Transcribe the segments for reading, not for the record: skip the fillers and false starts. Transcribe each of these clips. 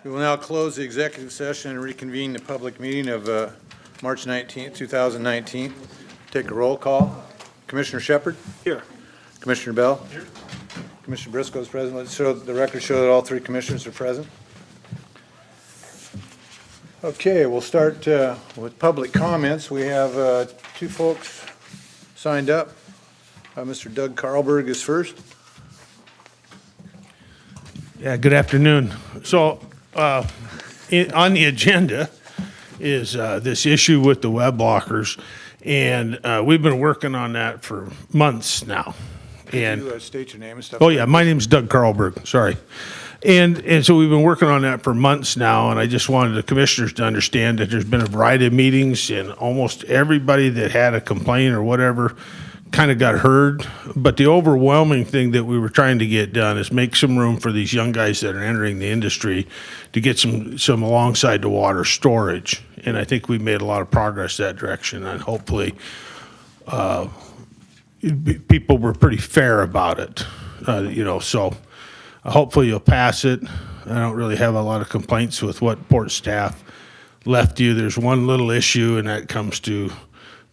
We will now close the executive session and reconvene the public meeting of March 19th, 2019. Take a roll call. Commissioner Shepard? Here. Commissioner Bell? Here. Commissioner Briscoe is present. Let's show the record show that all three commissioners are present. Okay, we'll start with public comments. We have two folks signed up. Mr. Doug Carlberg is first. Yeah, good afternoon. So on the agenda is this issue with the web lockers, and we've been working on that for months now. Can you state your name and stuff? Oh, yeah, my name's Doug Carlberg, sorry. And so we've been working on that for months now, and I just wanted the commissioners to understand that there's been a variety of meetings, and almost everybody that had a complaint or whatever kind of got heard. But the overwhelming thing that we were trying to get done is make some room for these young guys that are entering the industry to get some alongside the water storage. And I think we made a lot of progress that direction, and hopefully people were pretty fair about it, so hopefully you'll pass it. I don't really have a lot of complaints with what port staff left you. There's one little issue, and that comes to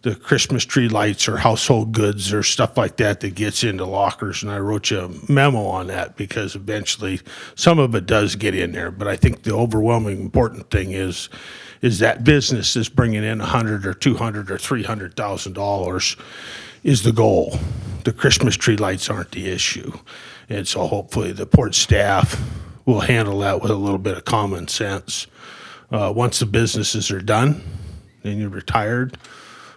the Christmas tree lights or household goods or stuff like that that gets into lockers, and I wrote you a memo on that because eventually some of it does get in there. But I think the overwhelming important thing is that business is bringing in $100 or $200 or $300,000 is the goal. The Christmas tree lights aren't the issue. And so hopefully the port staff will handle that with a little bit of common sense. Once the businesses are done and you're retired,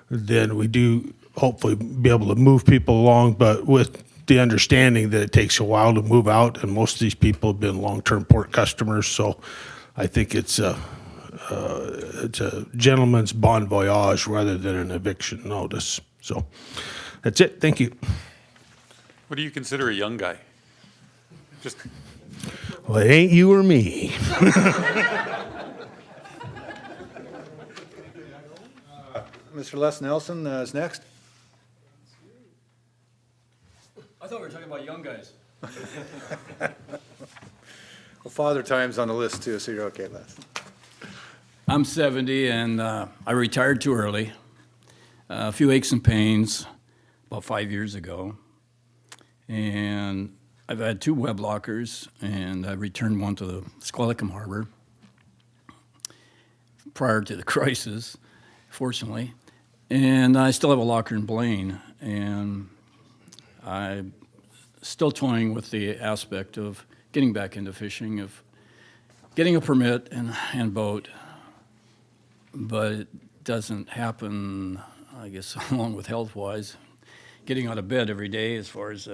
then we do hopefully be able to move people along, but with the understanding that it takes a while to move out, and most of these people have been long-term port customers. So I think it's a gentleman's bon voyage rather than an eviction notice. So that's it. Thank you. What do you consider a young guy? Just Well, it ain't you or me. Mr. Les Nelson is next. I thought we were talking about young guys. Well, Father Time's on the list too, so you're okay, Les. I'm 70 and I retired too early. A few aches and pains about 5 years ago. And I've had two web lockers, and I returned one to the Squalicum Harbor prior to the crisis, fortunately. And I still have a locker in Blaine, and I'm still toying with the aspect of getting back into fishing, of getting a permit and boat. But it doesn't happen, I guess, along with health-wise. Getting out of bed every day as far as,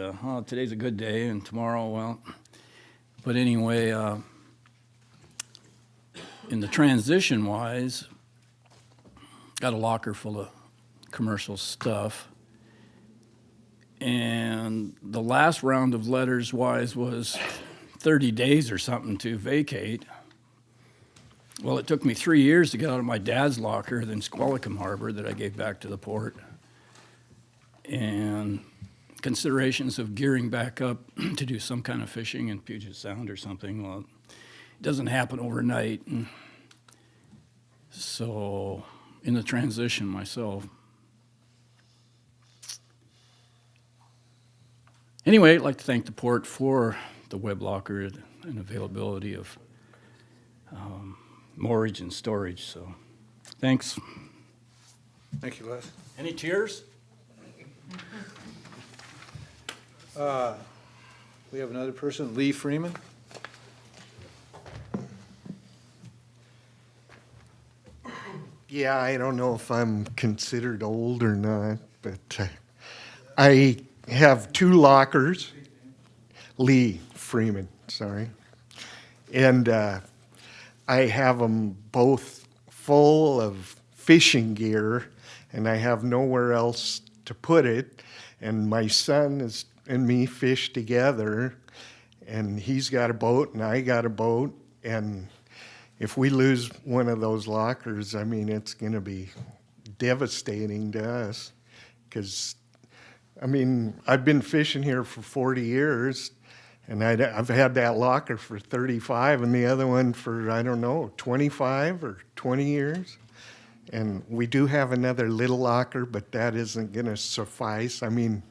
today's a good day and tomorrow, well. But anyway, in the transition-wise, got a locker full of commercial stuff. And the last round of letters-wise was 30 days or something to vacate. Well, it took me 3 years to get out of my dad's locker, then Squalicum Harbor, that I gave back to the port. And considerations of gearing back up to do some kind of fishing in Puget Sound or something, well, it doesn't happen overnight. And so in the transition myself. Anyway, I'd like to thank the port for the web locker and availability of moorage and storage. So thanks. Thank you, Les. Any tears? We have another person, Lee Freeman. Yeah, I don't know if I'm considered old or not, but I have two lockers. Lee Freeman, sorry. And I have them both full of fishing gear, and I have nowhere else to put it. And my son and me fish together, and he's got a boat and I got a boat, and if we lose one of those lockers, I mean, it's going to be devastating to us because, I mean, I've been fishing here for 40 years, And I've had that locker for 35 and the other one for, I don't know, 25 or 20 years. And we do have another little locker, but that isn't going to suffice. I mean,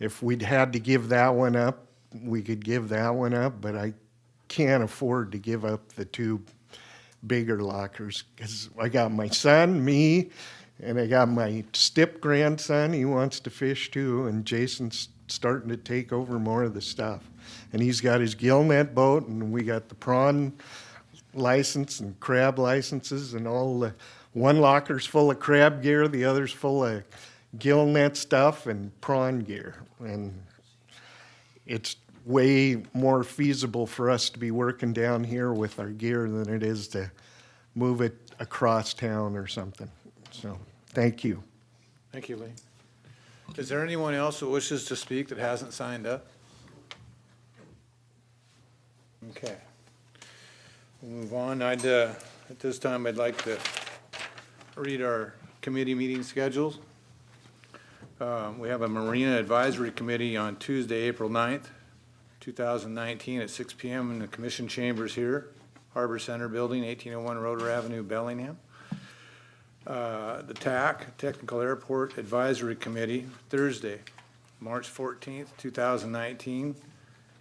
if we'd had to give that one up, we could give that one up, but I can't afford to give up the two bigger lockers because I got my son, me, and I got my step grandson. He wants to fish too, and Jason's starting to take over more of the stuff. And he's got his gill net boat, and we got the prawn license and crab licenses, and all the one locker's full of crab gear, the other's full of gill net stuff and prawn gear. And it's way more feasible for us to be working down here with our gear than it is to move it across town or something. So, thank you. Thank you, Lee. Is there anyone else who wishes to speak that hasn't signed up? Okay. We'll move on. At this time, I'd like to read our committee meeting schedules. We have a Marina Advisory Committee on Tuesday, April 9th, 2019 at 6 p.m. in the Commission Chambers here, Harbor Center Building, 1801 Roder Avenue, Bellingham. The TAC, Technical Airport Advisory Committee, Thursday, March 14th, 2019,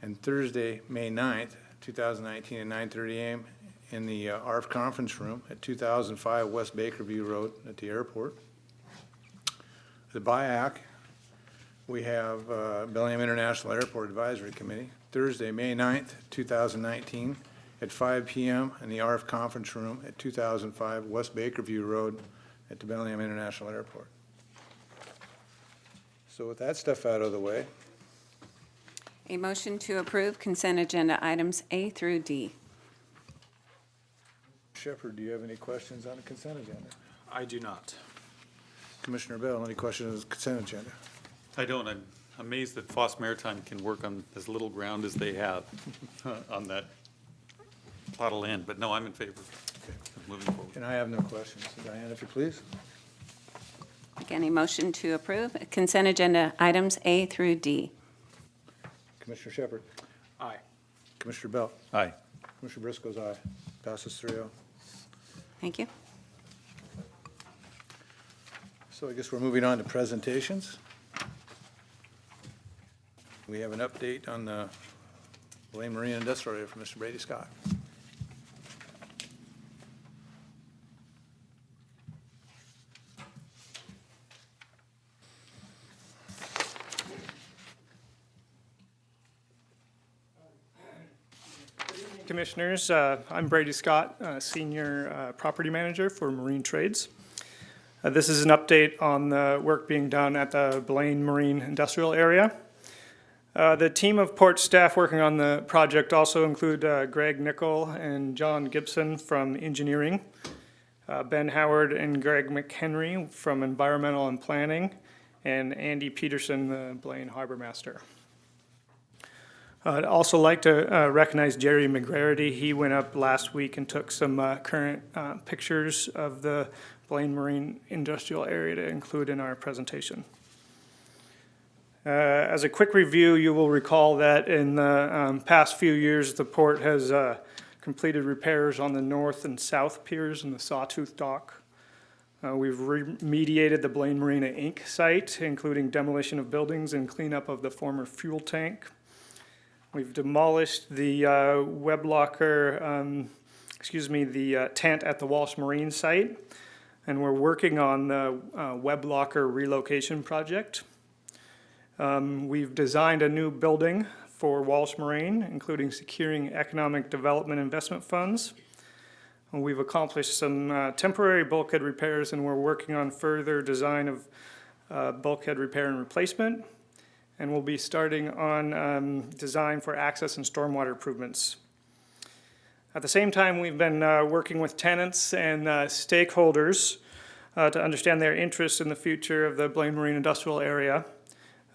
and Thursday, May 9th, 2019 at 9:30 a.m. in the ARF Conference Room at 2005 West Bakerview Road at the airport. The BIAC, we have Bellingham International Airport Advisory Committee, Thursday, May 9th, 2019 at 5 p.m. in the ARF Conference Room at 2005 West Bakerview Road at the Bellingham International Airport. So with that stuff out of the way, A motion to approve consent agenda items A through D. Shepherd, do you have any questions on the consent agenda? I do not. Commissioner Bell, any questions on the consent agenda? I don't. I'm amazed that Foss Maritime can work on as little ground as they have on that plot of land, but no, I'm in favor of moving forward. And I have no questions. Diane, if you please. Again, a motion to approve consent agenda items A through D. Commissioner Shepherd. Aye. Commissioner Bell. Aye. Commissioner Briscoe's aye. Passes 3-0. Thank you. So I guess we're moving on to presentations. We have an update on the Blaine Marine Industrial Area from Mr. Brady Scott. Commissioners, I'm Brady Scott, Senior Property Manager for Marine Trades. This is an update on the work being done at the Blaine Marine Industrial Area. The team of port staff working on the project also include Greg Nickel and John Gibson from Engineering, Ben Howard and Greg McHenry from Environmental and Planning, and Andy Peterson, the Blaine Harbor Master. I'd also like to recognize Jerry McGrarity. He went up last week and took some current pictures of the Blaine Marine Industrial Area to include in our presentation. As a quick review, you will recall that in the past few years, the port has completed repairs on the north and south piers in the Sawtooth Dock. We've remediated the Blaine Marina Inc. site, including demolition of buildings and cleanup of the former fuel tank. We've demolished the the tent at the Walsh Marine site, and we're working on the web locker relocation project. We've designed a new building for Walsh Marine, including securing economic development investment funds. And we've accomplished some temporary bulkhead repairs, and we're working on further design of bulkhead repair and replacement. And we'll be starting on design for access and stormwater improvements. At the same time, we've been working with tenants and stakeholders to understand their interest in the future of the Blaine Marine Industrial Area,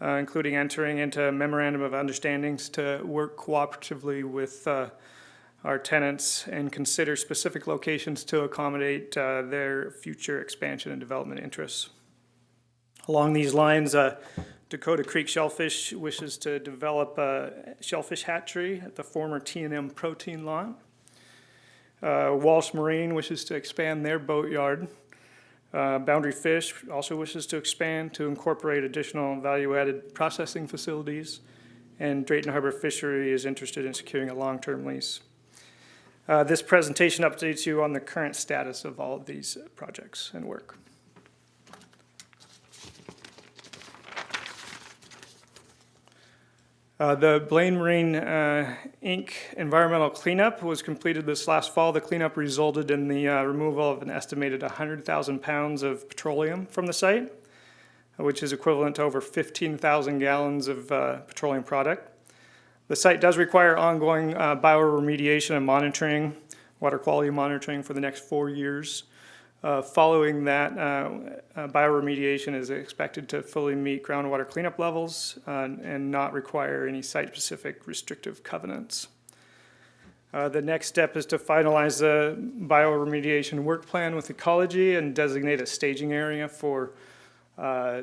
including entering into a memorandum of understandings to work cooperatively with our tenants and consider specific locations to accommodate their future expansion and development interests. Along these lines, Dakota Creek Shellfish wishes to develop a shellfish hatchery at the former T&M protein lot. Walsh Marine wishes to expand their boatyard. Boundary Fish also wishes to expand to incorporate additional value-added processing facilities. And Drayton Harbor Fishery is interested in securing a long-term lease. This presentation updates you on the current status of all of these projects and work. The Blaine Marine Inc. environmental cleanup was completed this last fall. The cleanup resulted in the removal of an estimated 100,000 pounds of petroleum from the site, which is equivalent to over 15,000 gallons of petroleum product. The site does require ongoing bioremediation and monitoring, water quality monitoring for the next 4 years. Following that, bioremediation is expected to fully meet groundwater cleanup levels and not require any site-specific restrictive covenants. The next step is to finalize the bioremediation work plan with ecology and designate a staging area for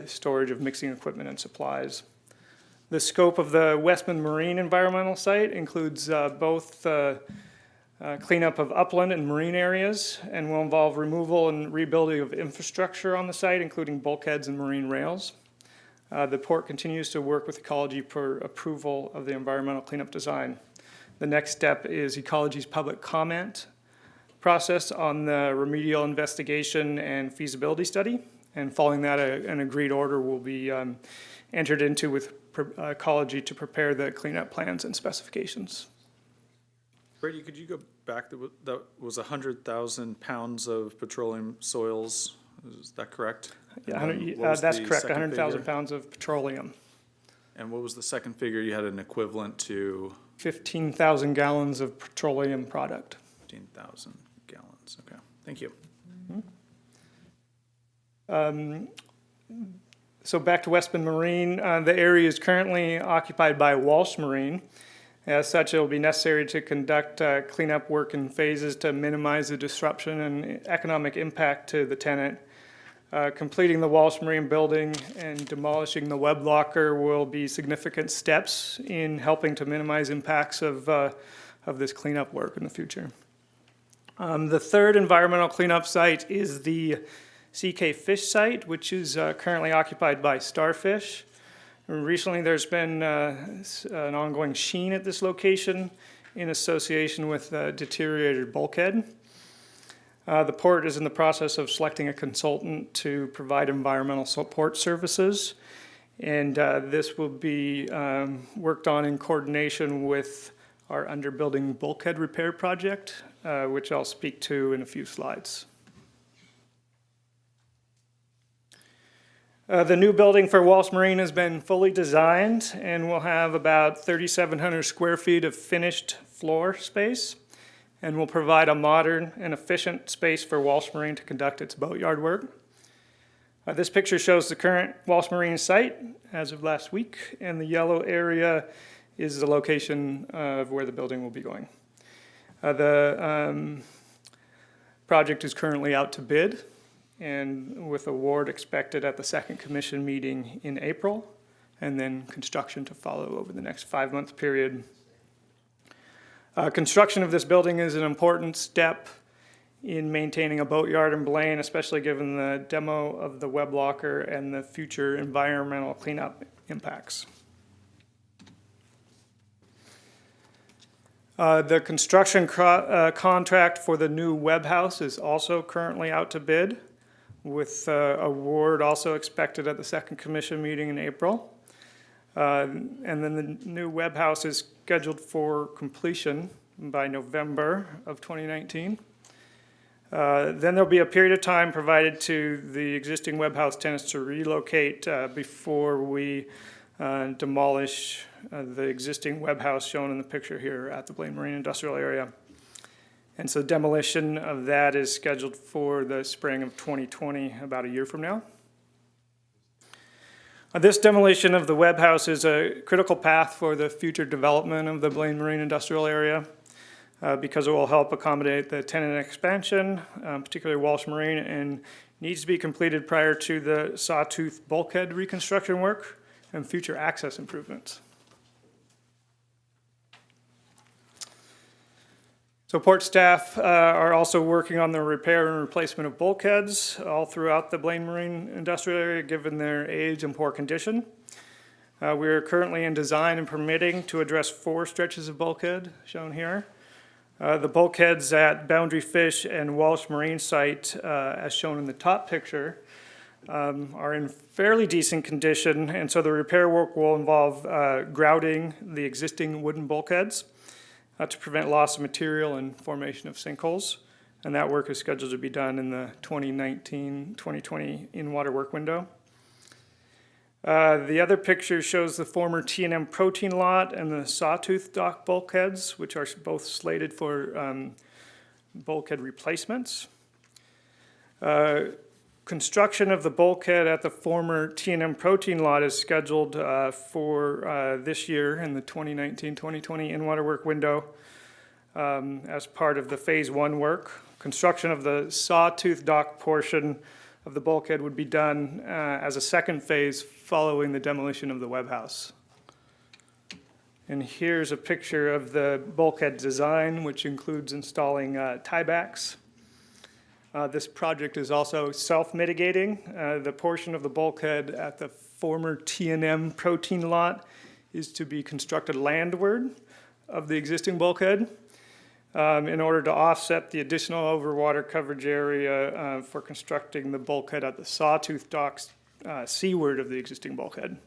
storage of mixing equipment and supplies. The scope of the Westman Marine environmental site includes both cleanup of upland and marine areas, and will involve removal and rebuilding of infrastructure on the site, including bulkheads and marine rails. The port continues to work with ecology for approval of the environmental cleanup design. The next step is ecology's public comment process on the remedial investigation and feasibility study. And following that, an agreed order will be entered into with ecology to prepare the cleanup plans and specifications. Brady, could you go back? That was 100,000 pounds of petroleum soils. Is that correct? Yeah, And what was that's the correct, second 100,000 figure? pounds of petroleum. And what was the second figure? You had an equivalent to 15,000 gallons of petroleum product. 15,000 gallons. Okay, thank you. So back to Westman Marine, the area is currently occupied by Walsh Marine. As such, it will be necessary to conduct cleanup work in phases to minimize the disruption and economic impact to the tenant. Completing the Walsh Marine building and demolishing the web locker will be significant steps in helping to minimize impacts of this cleanup work in the future. The third environmental cleanup site is the CK Fish site, which is currently occupied by Starfish. Recently, there's been an ongoing sheen at this location in association with a deteriorated bulkhead. The port is in the process of selecting a consultant to provide environmental support services, and this will be worked on in coordination with our underbuilding bulkhead repair project, which I'll speak to in a few slides. The new building for Walsh Marine has been fully designed and will have about 3,700 square feet of finished floor space, and will provide a modern and efficient space for Walsh Marine to conduct its boatyard work. This picture shows the current Walsh Marine site as of last week, and the yellow area is the location of where the building will be going. The project is currently out to bid, and with award expected at the second commission meeting in April, and then construction to follow over the next 5-month period. Construction of this building is an important step in maintaining a boatyard in Blaine, especially given the demo of the web locker and the future environmental cleanup impacts. The construction contract for the new web house is also currently out to bid, with award also expected at the second commission meeting in April. And then the new web house is scheduled for completion by November of 2019. Then there'll be a period of time provided to the existing web house tenants to relocate before we demolish the existing web house shown in the picture here at the Blaine Marine Industrial Area. And so demolition of that is scheduled for the spring of 2020, about a year from now. This demolition of the web house is a critical path for the future development of the Blaine Marine Industrial Area because it will help accommodate the tenant expansion, particularly Walsh Marine, and needs to be completed prior to the Sawtooth bulkhead reconstruction work and future access improvements. So port staff are also working on the repair and replacement of bulkheads all throughout the Blaine Marine Industrial Area, given their age and poor condition. We are currently in design and permitting to address 4 stretches of bulkhead shown here. The bulkheads at Boundary Fish and Walsh Marine Site, as shown in the top picture, are in fairly decent condition, and so the repair work will involve grouting the existing wooden bulkheads to prevent loss of material and formation of sinkholes. And that work is scheduled to be done in the 2019-2020 in-water work window. The other picture shows the former T&M protein lot and the sawtooth dock bulkheads, which are both slated for bulkhead replacements. Construction of the bulkhead at the former T&M protein lot is scheduled for this year in the 2019-2020 in-water work window as part of the Phase 1 work. Construction of the sawtooth dock portion of the bulkhead would be done as a second phase following the demolition of the web house. And here's a picture of the bulkhead design, which includes installing tiebacks. This project is also self-mitigating. The portion of the bulkhead at the former T&M protein lot is to be constructed landward of the existing bulkhead in order to offset the additional overwater coverage area for constructing the bulkhead at the sawtooth docks seaward of the existing bulkhead.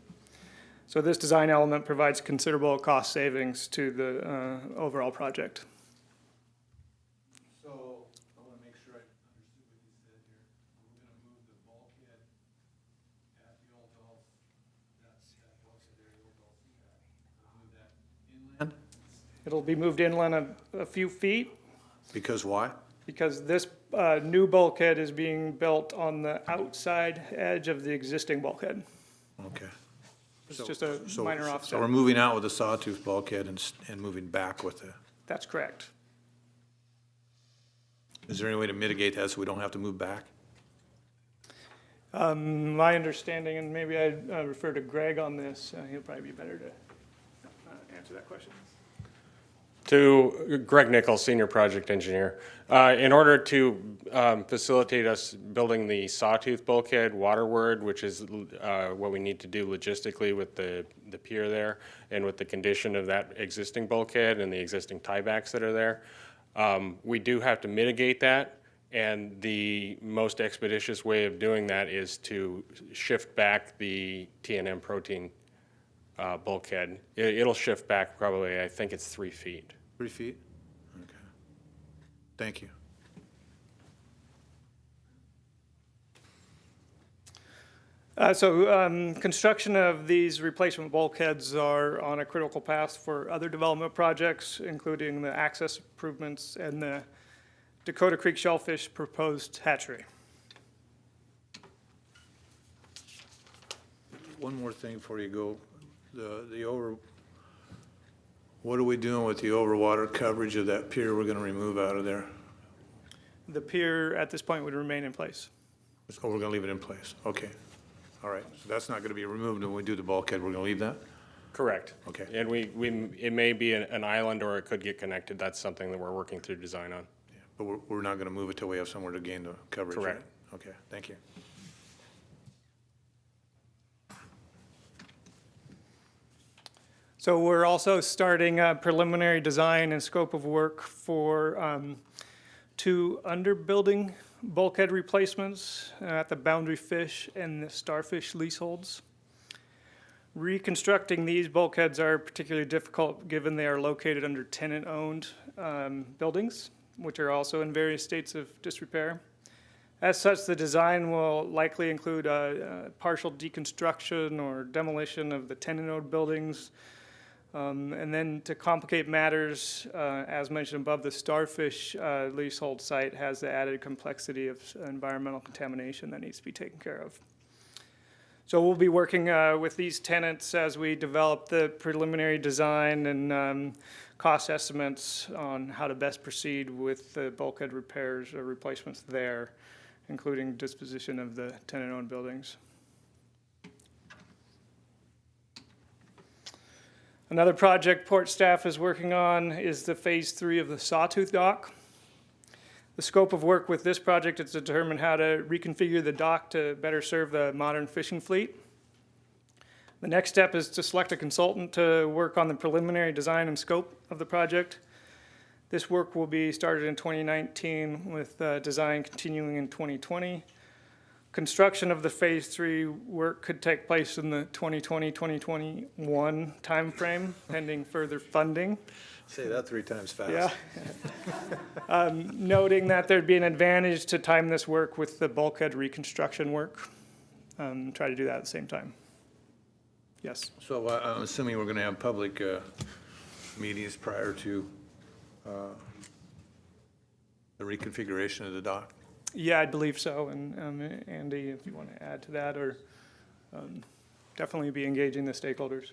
So this design element provides considerable cost savings to the overall project. So, I want to make sure I understood what you said here. We're going to move the bulkhead at the old Gulf, that bulkhead there, the old Gulf Seapad. We'll move that inland? It'll be moved inland a few feet Because why? because this new bulkhead is being built on the outside edge of the existing bulkhead. Okay. It's just a minor So we're offset. moving out with the sawtooth bulkhead and moving back with the, That's correct. is there any way to mitigate that so we don't have to move back? My understanding, and maybe I refer to Greg on this, he'll probably be better to answer that question. To Greg Nichols, Senior Project Engineer. In order to facilitate us building the sawtooth bulkhead waterward, which is what we need to do logistically with the pier there and with the condition of that existing bulkhead and the existing tiebacks that are there, we do have to mitigate that. And the most expeditious way of doing that is to shift back the T&M protein bulkhead. It'll shift back probably, I think it's 3 feet. 3 feet? Okay. Thank you. Construction of these replacement bulkheads are on a critical path for other development projects, including the access improvements and the Dakota Creek Shellfish proposed hatchery. One more thing before you go. What are we doing with the overwater coverage of that pier we're going to remove out of there? The pier at this point would remain in place. Oh, we're going to leave it in place. Okay. All right. So that's not going to be removed when we do the bulkhead. We're going to leave that? Correct. Okay. And it may be an island or it could get connected. That's something that we're working through design on. Yeah. But we're not going to move it till we have somewhere to gain the coverage, right? Correct. Okay. Thank you. So we're also starting a preliminary design and scope of work for 2 underbuilding bulkhead replacements at the Boundary Fish and the Starfish leaseholds. Reconstructing these bulkheads are particularly difficult given they are located under tenant-owned buildings, which are also in various states of disrepair. As such, the design will likely include a partial deconstruction or demolition of the tenant-owned buildings. And then to complicate matters, as mentioned above, the Starfish leasehold site has the added complexity of environmental contamination that needs to be taken care of. So we'll be working with these tenants as we develop the preliminary design and cost estimates on how to best proceed with the bulkhead repairs or replacements there, including disposition of the tenant-owned buildings. Another project port staff is working on is the Phase 3 of the Sawtooth dock. The scope of work with this project is to determine how to reconfigure the dock to better serve the modern fishing fleet. The next step is to select a consultant to work on the preliminary design and scope of the project. This work will be started in 2019 with design continuing in 2020. Construction of the Phase 3 work could take place in the 2020-2021 timeframe, pending further funding. Say that 3 times fast. Yeah. Noting that there'd be an advantage to time this work with the bulkhead reconstruction work. Try to do that at the same time. Yes. So I'm assuming we're going to have public meetings prior to the reconfiguration of the dock? Yeah, I believe so. And Andy, if you want to add to that, or definitely be engaging the stakeholders.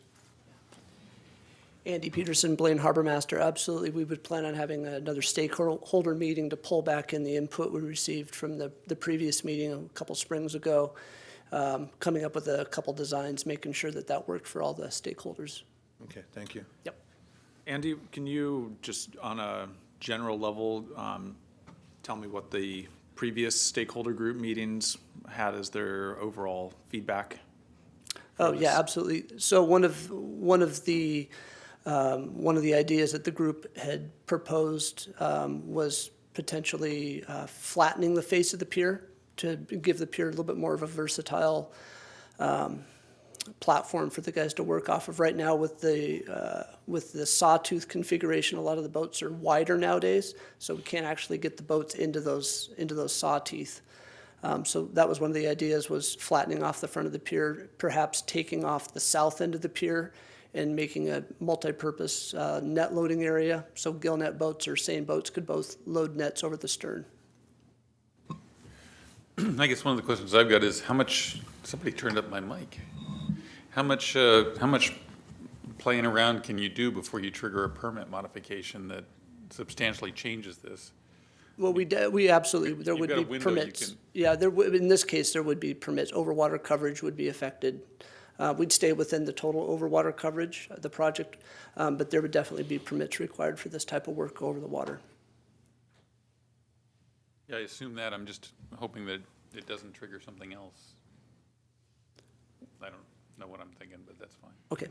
Andy Peterson, Blaine Harbor Master. Absolutely, we would plan on having another stakeholder meeting to pull back in the input we received from the previous meeting a couple springs ago, coming up with a couple designs, making sure that that worked for all the stakeholders. Okay, thank you. Yep. Andy, can you just on a general level tell me what the previous stakeholder group meetings had as their overall feedback? Oh, yeah, absolutely. So one of the ideas that the group had proposed was potentially flattening the face of the pier to give the pier a little bit more of a versatile platform for the guys to work off of. Right now with the sawtooth configuration, a lot of the boats are wider nowadays, so we can't actually get the boats into those saw teeth. So that was one of the ideas, was flattening off the front of the pier, perhaps taking off the south end of the pier and making a multi-purpose net loading area, so gill net boats or seine boats could both load nets over the stern. I guess one of the questions I've got is how much, somebody turned up my mic. How much playing around can you do before you trigger a permit modification that substantially changes this? Well, we absolutely, there You've would got a be window you permits. can- Yeah, in this case, there would be permits. Overwater coverage would be affected. We'd stay within the total overwater coverage of the project, but there would definitely be permits required for this type of work over the water. Yeah, I assume that. I'm just hoping that it doesn't trigger something else. I don't know what I'm thinking, but that's fine. Okay,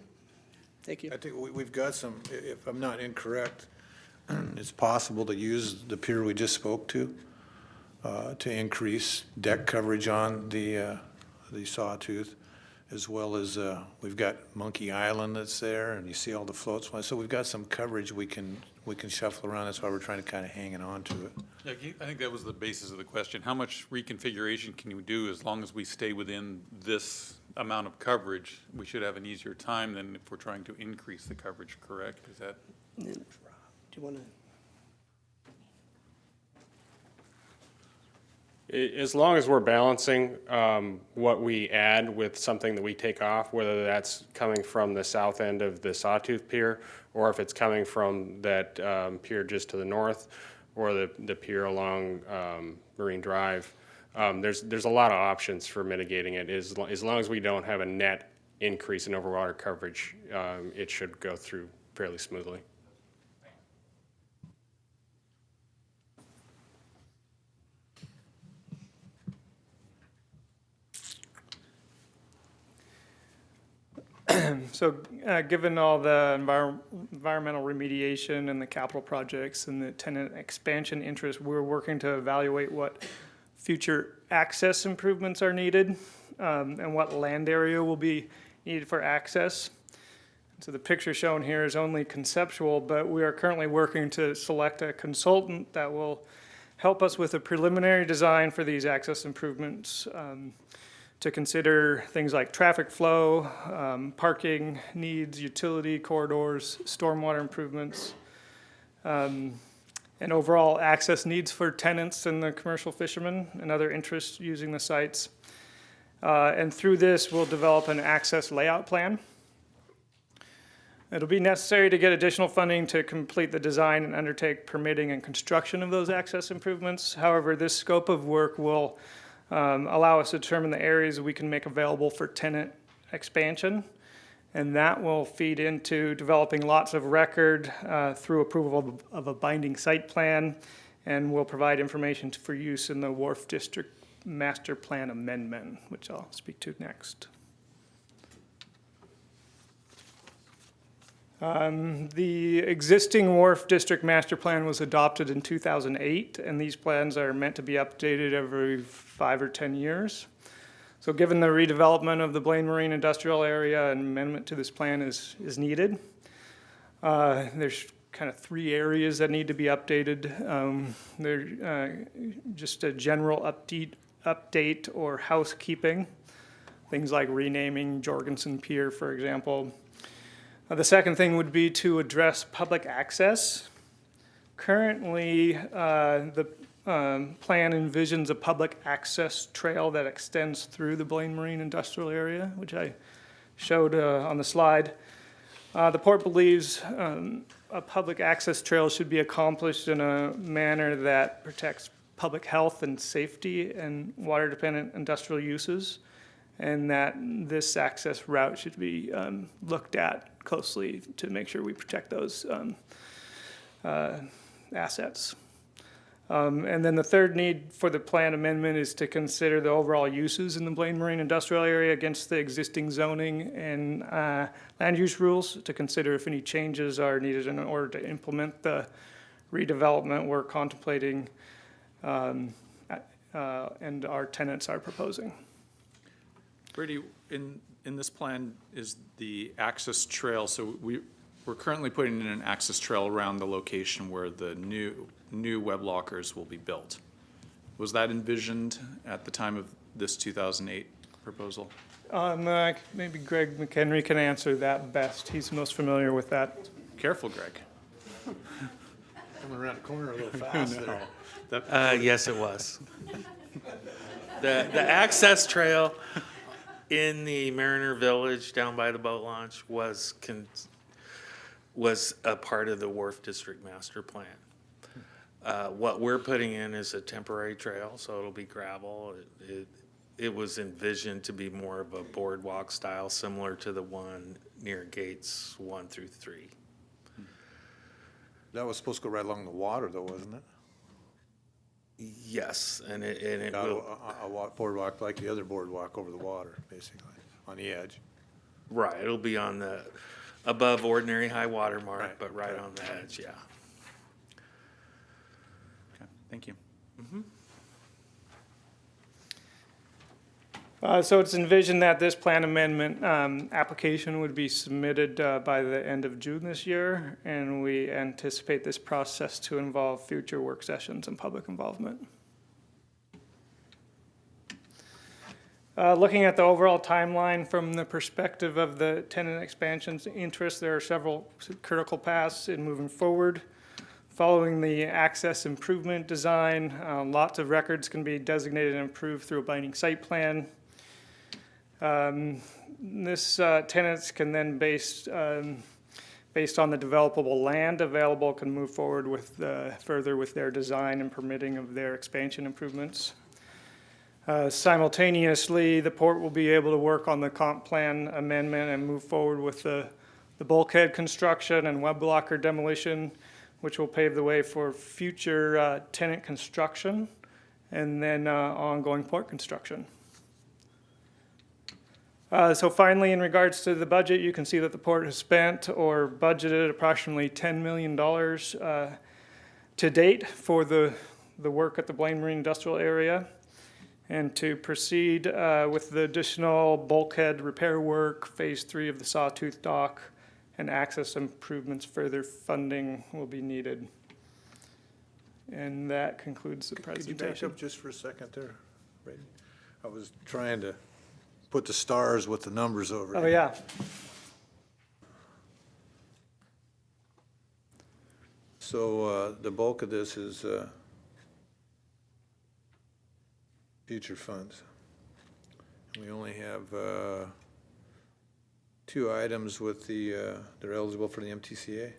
thank you. I think we've got some, if I'm not incorrect, it's possible to use the pier we just spoke to increase deck coverage on the Sawtooth, as well as we've got Monkey Island that's there, and you see all the floats. So we've got some coverage we can shuffle around. That's why we're trying to kind of hang on to it. Yeah, I think that was the basis of the question. How much reconfiguration can we do as long as we stay within this amount of coverage? We should have an easier time than if we're trying to increase the coverage, correct? Is that? Do you want to? As long as we're balancing what we add with something that we take off, whether that's coming from the south end of the Sawtooth Pier, or if it's coming from that pier just to the north, or the pier along Marine Drive, there's a lot of options for mitigating it. As long as we don't have a net increase in overwater coverage, it should go through fairly smoothly. So given all the environmental remediation and the capital projects and the tenant expansion interest, we're working to evaluate what future access improvements are needed and what land area will be needed for access. So the picture shown here is only conceptual, but we are currently working to select a consultant that will help us with a preliminary design for these access improvements, to consider things like traffic flow, parking needs, utility corridors, stormwater improvements, and overall access needs for tenants and the commercial fishermen and other interests using the sites. And through this, we'll develop an access layout plan. It'll be necessary to get additional funding to complete the design and undertake permitting and construction of those access improvements. However, this scope of work will allow us to determine the areas we can make available for tenant expansion And that will feed into developing lots of record through approval of a binding site plan, and will provide information for use in the Wharf District Master Plan Amendment, which I'll speak to next. The existing Wharf District Master Plan was adopted in 2008, and these plans are meant to be updated every 5 or 10 years. So given the redevelopment of the Blaine Marine Industrial Area, an amendment to this plan is needed. There's kind of 3 areas that need to be updated. They're just a general update or housekeeping, things like renaming Jorgensen Pier, for example. The second thing would be to address public access. Currently, the plan envisions a public access trail that extends through the Blaine Marine Industrial Area, which I showed on the slide. The port believes a public access trail should be accomplished in a manner that protects public health and safety and water-dependent industrial uses, and that this access route should be looked at closely to make sure we protect those assets. And then the third need for the plan amendment is to consider the overall uses in the Blaine Marine Industrial Area against the existing zoning and land use rules, to consider if any changes are needed in order to implement the redevelopment we're contemplating and our tenants are proposing. Brady, in this plan is the access trail, so we're currently putting in an access trail around the location where the new web lockers will be built. Was that envisioned at the time of this 2008 proposal? Maybe Greg McHenry can answer that best. He's most familiar with that. Careful, Greg. Coming around the corner a little fast there. Yes, it was. The access trail in the Mariner Village down by the boat launch was a part of the Wharf District Master Plan. What we're putting in is a temporary trail, so it'll be gravel. It was envisioned to be more of a boardwalk style, similar to the one near gates 1 through 3. That was supposed to go right along the water though, wasn't it? Yes, and it Not will. a boardwalk like the other boardwalk over the water, basically, on the edge. Right, it'll be on the above ordinary high water mark, Right, but right okay. on the edge, yeah. Okay, thank you. So it's envisioned that this plan amendment application would be submitted by the end of June this year, and we anticipate this process to involve future work sessions and public involvement. Looking at the overall timeline from the perspective of the tenant expansion's interest, there are several critical paths in moving forward. Following the access improvement design, lots of records can be designated and approved through a binding site plan. This tenants can then, based on the developable land available, can move forward with further with their design and permitting of their expansion improvements. Simultaneously, the port will be able to work on the comp plan amendment and move forward with the bulkhead construction and web blocker demolition, which will pave the way for future tenant construction and then ongoing port construction. So finally, in regards to the budget, you can see that the port has spent or budgeted approximately $10 million to date for the work at the Blaine Marine Industrial Area. And to proceed with the additional bulkhead repair work, phase 3 of the Sawtooth dock, and access improvements, further funding will be needed. And that concludes the Could you back presentation. up just for a second there, Brady? I was trying to put the stars with the numbers over it. Oh, yeah. So the bulk of this is future funds. We only have 2 items with they're eligible for the MTCA.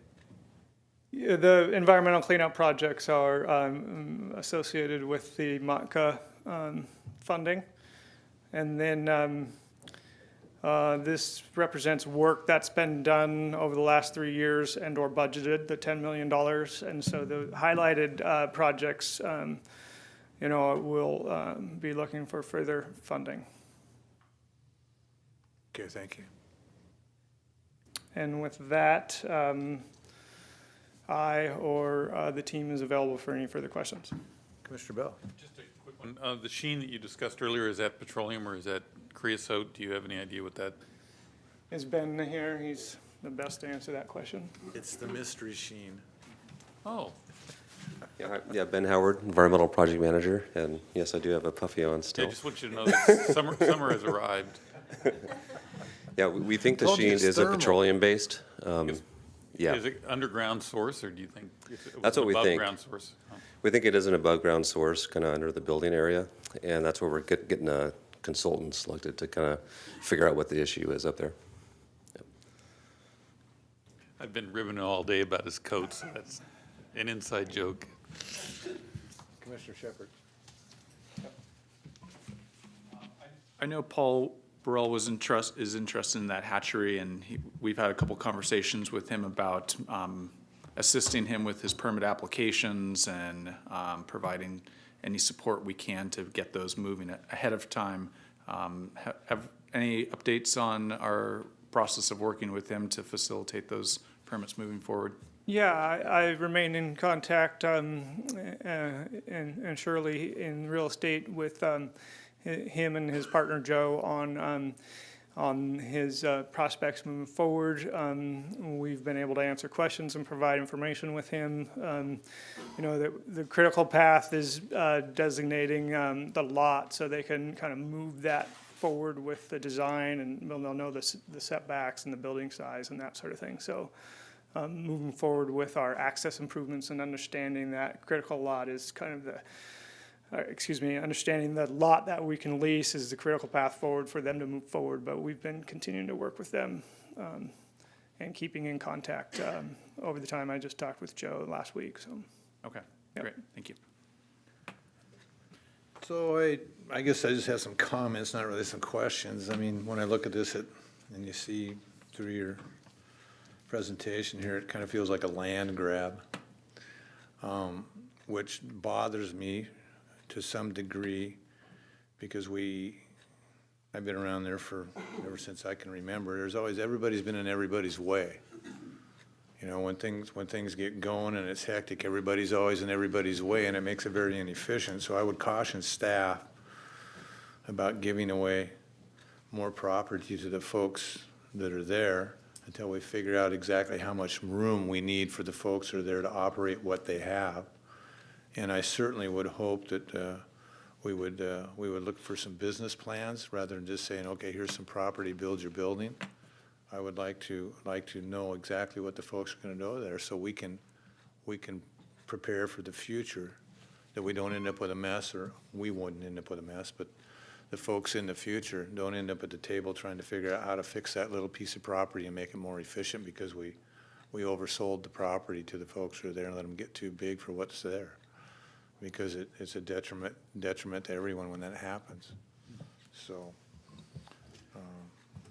Yeah, the environmental cleanup projects are associated with the MATCA funding. And then This represents work that's been done over the last 3 years and/or budgeted, the $10 million. And so the highlighted projects, will be looking for further funding. Okay, thank you. And with that, I or the team is available for any further questions. Commissioner Bell? Just a quick one. The sheen that you discussed earlier, is that petroleum or is that creosote? Do you have any idea what that? Is Ben here? He's the best to answer that question. It's the mystery sheen. Oh, Yeah, Ben Howard, Environmental Project Manager, and yes, I do have a puffy on I still. just want you to know that summer has arrived. Yeah, we think the Told you sheen it's is a thermal. petroleum-based. Yeah, Is it underground source, or do you think it's That's what we think. above ground source? Oh. we think it is an above-ground source, kind of under the building area, and that's where we're getting a consultant selected to kind of figure out what the issue is up there. I've been ribbing all day about his coat, so that's an inside joke. Commissioner Shepherd? I know Paul Burrell is interested in that hatchery, and we've had a couple conversations with him about assisting him with his permit applications and providing any support we can to get those moving ahead of time. Have any updates on our process of working with him to facilitate those permits moving forward? Yeah, I remain in contact and Shirley in real estate with him and his partner Joe on his prospects moving forward. We've been able to answer questions and provide information with him. The critical path is designating the lot so they can kind of move that forward with the design, and they'll know the setbacks and the building size and that sort of thing. So moving forward with our access improvements and understanding that critical lot is kind of understanding the lot that we can lease is the critical path forward for them to move forward. But we've been continuing to work with them and keeping in contact over the time. I just talked with Joe last week. So Okay, Yep. great, thank you. So I guess I just have some comments, not really some questions. I mean, when I look at this and you see through your presentation here, it kind of feels like a land grab, which bothers me to some degree because I've been around there ever since I can remember. Everybody's been in everybody's way. You know, when things get going and it's hectic, everybody's always in everybody's way, and it makes it very inefficient. So I would caution staff about giving away more property to the folks that are there until we figure out exactly how much room we need for the folks that are there to operate what they have. And I certainly would hope that we would look for some business plans rather than just saying, okay, here's some property, build your building. I would like to know exactly what the folks are going to do there, so we can prepare for the future, that we don't end up with a mess, or we wouldn't end up with a mess, but the folks in the future don't end up at the table trying to figure out how to fix that little piece of property and make it more efficient because we oversold the property to the folks who are there and let them get too big for what's there, because it's a detriment to everyone when that happens. So.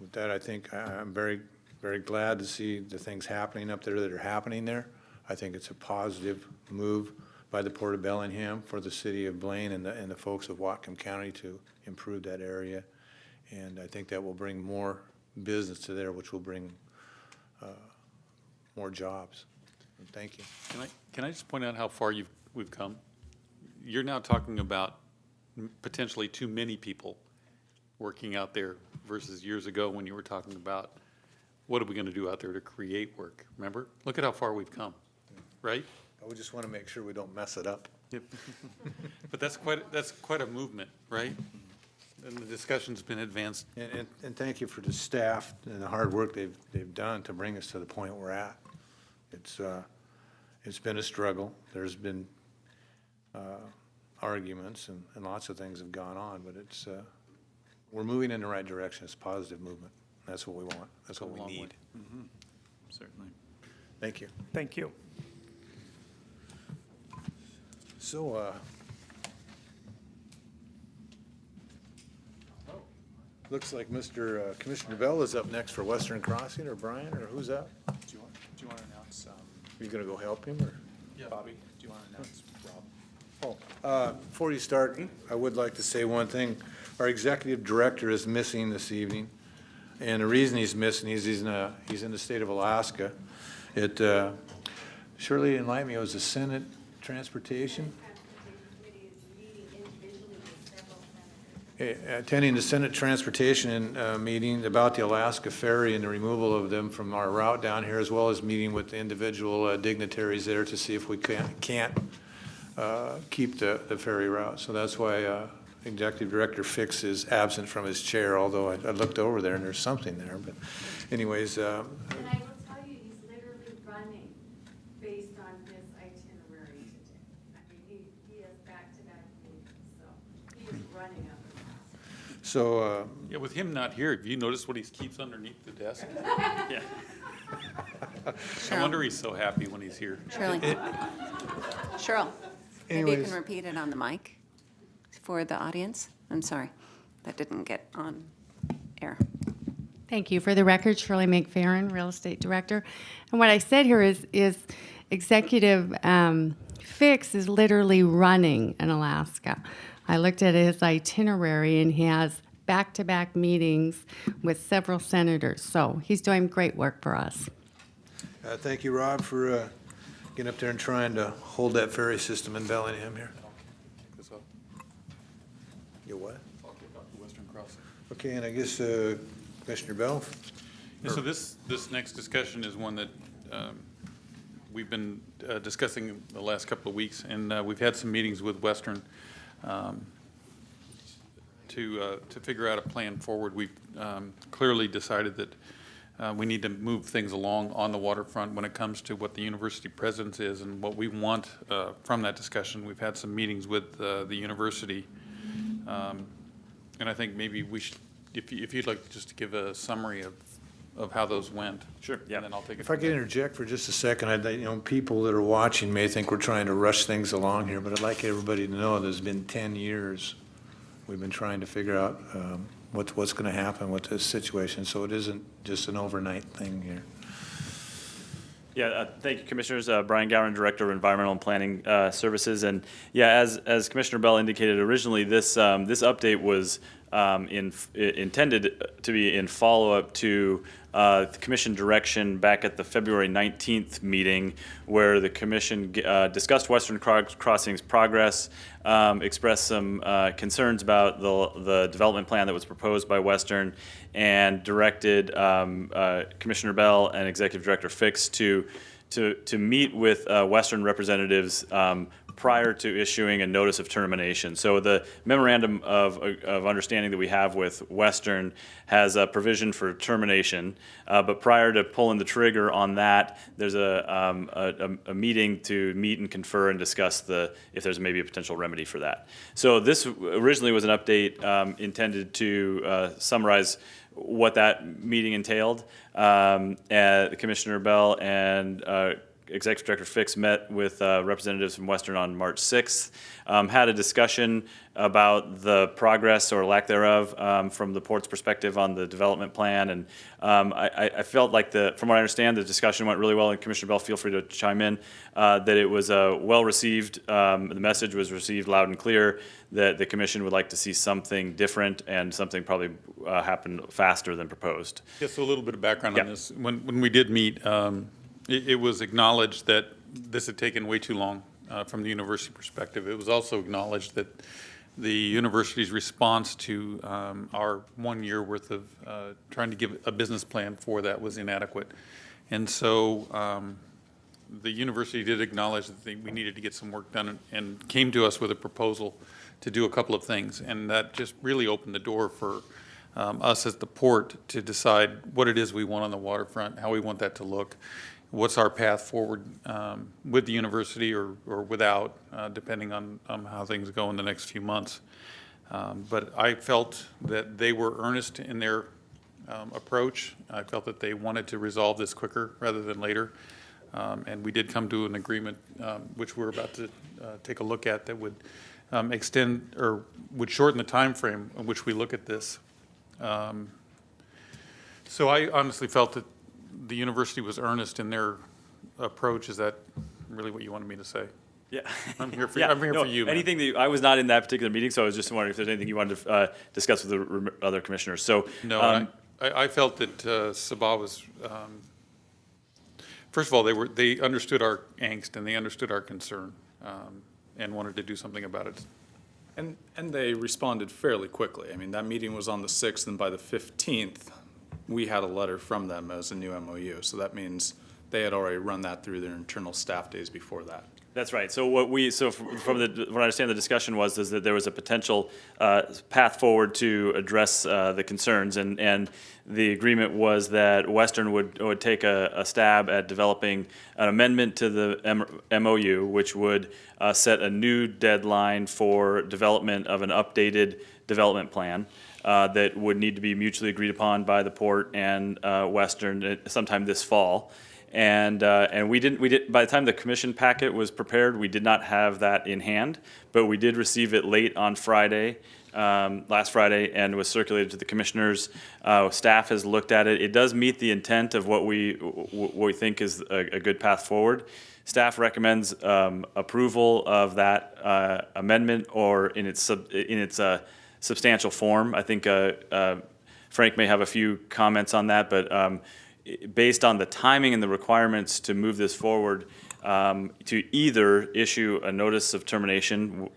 With that, I think I'm very, very glad to see the things happening up there that are happening there. I think it's a positive move by the Port of Bellingham for the city of Blaine and the folks of Whatcom County to improve that area. And I think that will bring more business to there, which will bring more jobs. And thank you. Can I just point out how far we've come? You're now talking about potentially too many people working out there versus years ago when you were talking about what are we going to do out there to create work, remember? Look at how far we've come, right? We just want to make sure we don't mess it up. Yep. But that's quite a movement, right? And the discussion's been advanced. And thank you for the staff and the hard work they've done to bring us to the point we're at. It's been a struggle. There's been arguments and lots of things have gone on, but we're moving in the right direction. It's a positive movement. That's what we want. That's what we need. Mm-hmm. Certainly. Thank you. thank you. So, Looks like Mr. Commissioner Bell is up next for Western Crossing, or Brian, or who's up? Do you want to announce, You gonna go help him, or? Bobby, do you want to announce Rob? Before you start, I would like to say one thing. Our executive director is missing this evening, and the reason he's missing is he's in the state of Alaska. Shirley enlightened me, it was the Senate Transportation? Attending the Senate Transportation meeting about the Alaska Ferry and the removal of them from our route down here, as well as meeting with the individual dignitaries there to see if we can't keep the ferry route. So that's why Executive Director Fix is absent from his chair, although I looked over there and there's something there. But anyways. And I will tell you, he's literally running based on this itinerary today. I mean, he has back-to-back meetings, so he is running up the pass. So, Yeah, with him not here, have you noticed what he keeps underneath the desk? Yeah. No wonder he's so happy when he's here. Shirley. Cheryl, maybe you Anyways. can repeat it on the mic for the audience? I'm sorry, that didn't get on air. Thank you. For the record, Shirley McFerrin, Real Estate Director. And what I said here is Executive Fix is literally running in Alaska. I looked at his itinerary, and he has back-to-back meetings with several senators. So he's doing great work for us. thank you, Rob, for getting up there and trying to hold that ferry system in Bellingham here. You what? Western Crossing. Okay, and I guess Commissioner Bell? Yeah, so this next discussion is one that we've been discussing the last couple of weeks, and we've had some meetings with Western to figure out a plan forward. We've clearly decided that we need to move things along on the waterfront when it comes to what the university presence is and what we want from that discussion. We've had some meetings with the university, and I think maybe we should, if you'd like just to give a summary of how those went. Sure. Yeah. And then I'll take it. If I could interject for just a second, people that are watching may think we're trying to rush things along here, but I'd like everybody to know there's been 10 years we've been trying to figure out what's going to happen with this situation, so it isn't just an overnight thing here. Yeah, thank you, Commissioners. Brian Gowan, Director of Environmental and Planning Services. And yeah, as Commissioner Bell indicated originally, this update was intended to be in follow-up to the Commission direction back at the February 19th meeting, where the Commission discussed Western Crossing's progress, expressed some concerns about the development plan that was proposed by Western, and directed Commissioner Bell and Executive Director Fix to meet with Western representatives prior to issuing a notice of termination. So the memorandum of understanding that we have with Western has a provision for termination, but prior to pulling the trigger on that, there's a meeting to meet and confer and discuss if there's maybe a potential remedy for that. So this originally was an update intended to summarize what that meeting entailed. Commissioner Bell and Executive Director Fix met with representatives from Western on March 6th, had a discussion about the progress or lack thereof from the port's perspective on the development plan. And I felt like from what I understand, the discussion went really well, and Commissioner Bell, feel free to chime in, that it was well received. The message was received loud and clear that the Commission would like to see something different and something probably happen faster than proposed. Just a little bit of background on this. When we did meet, it was acknowledged that this had taken way too long from the university perspective. It was also acknowledged that the university's response to our 1 year worth of trying to give a business plan for that was inadequate. And so the university did acknowledge that we needed to get some work done and came to us with a proposal to do a couple of things. And that just really opened the door for us as the port to decide what it is we want on the waterfront, how we want that to look, what's our path forward with the university or without, depending on how things go in the next few months. But I felt that they were earnest in their approach. I felt that they wanted to resolve this quicker rather than later. And we did come to an agreement, which we're about to take a look at, that would extend or would shorten the time frame in which we look at this. So I honestly felt that the university was earnest in their approach. Is that really what you wanted me to say? Yeah. I'm here for, Yeah, I'm here no, for you, man. Anything that I was not in that particular meeting, so I was just wondering if there's anything you wanted to discuss with the other commissioners. So No, I felt that Sabah was, first of all, they understood our angst and they understood our concern and wanted to do something about it. And they responded fairly quickly. I mean, that meeting was on the 6th, and by the 15th, we had a letter from them as a new MOU. So that means they had already run that through their internal staff days before that. That's right. So what I understand the discussion was is that there was a potential path forward to address the concerns, and the agreement was that Western would take a stab at developing an amendment to the MOU, which would set a new deadline for development of an updated development plan that would need to be mutually agreed upon by the port and Western sometime this fall. And we didn't, by the time the commission packet was prepared, we did not have that in hand, but we did receive it late on Friday, last Friday, and was circulated to the commissioners. Staff has looked at it. It does meet the intent of what we think is a good path forward. Staff recommends approval of that amendment or in its substantial form. I think Frank may have a few comments on that, but based on the timing and the requirements to move this forward, to either issue a notice of termination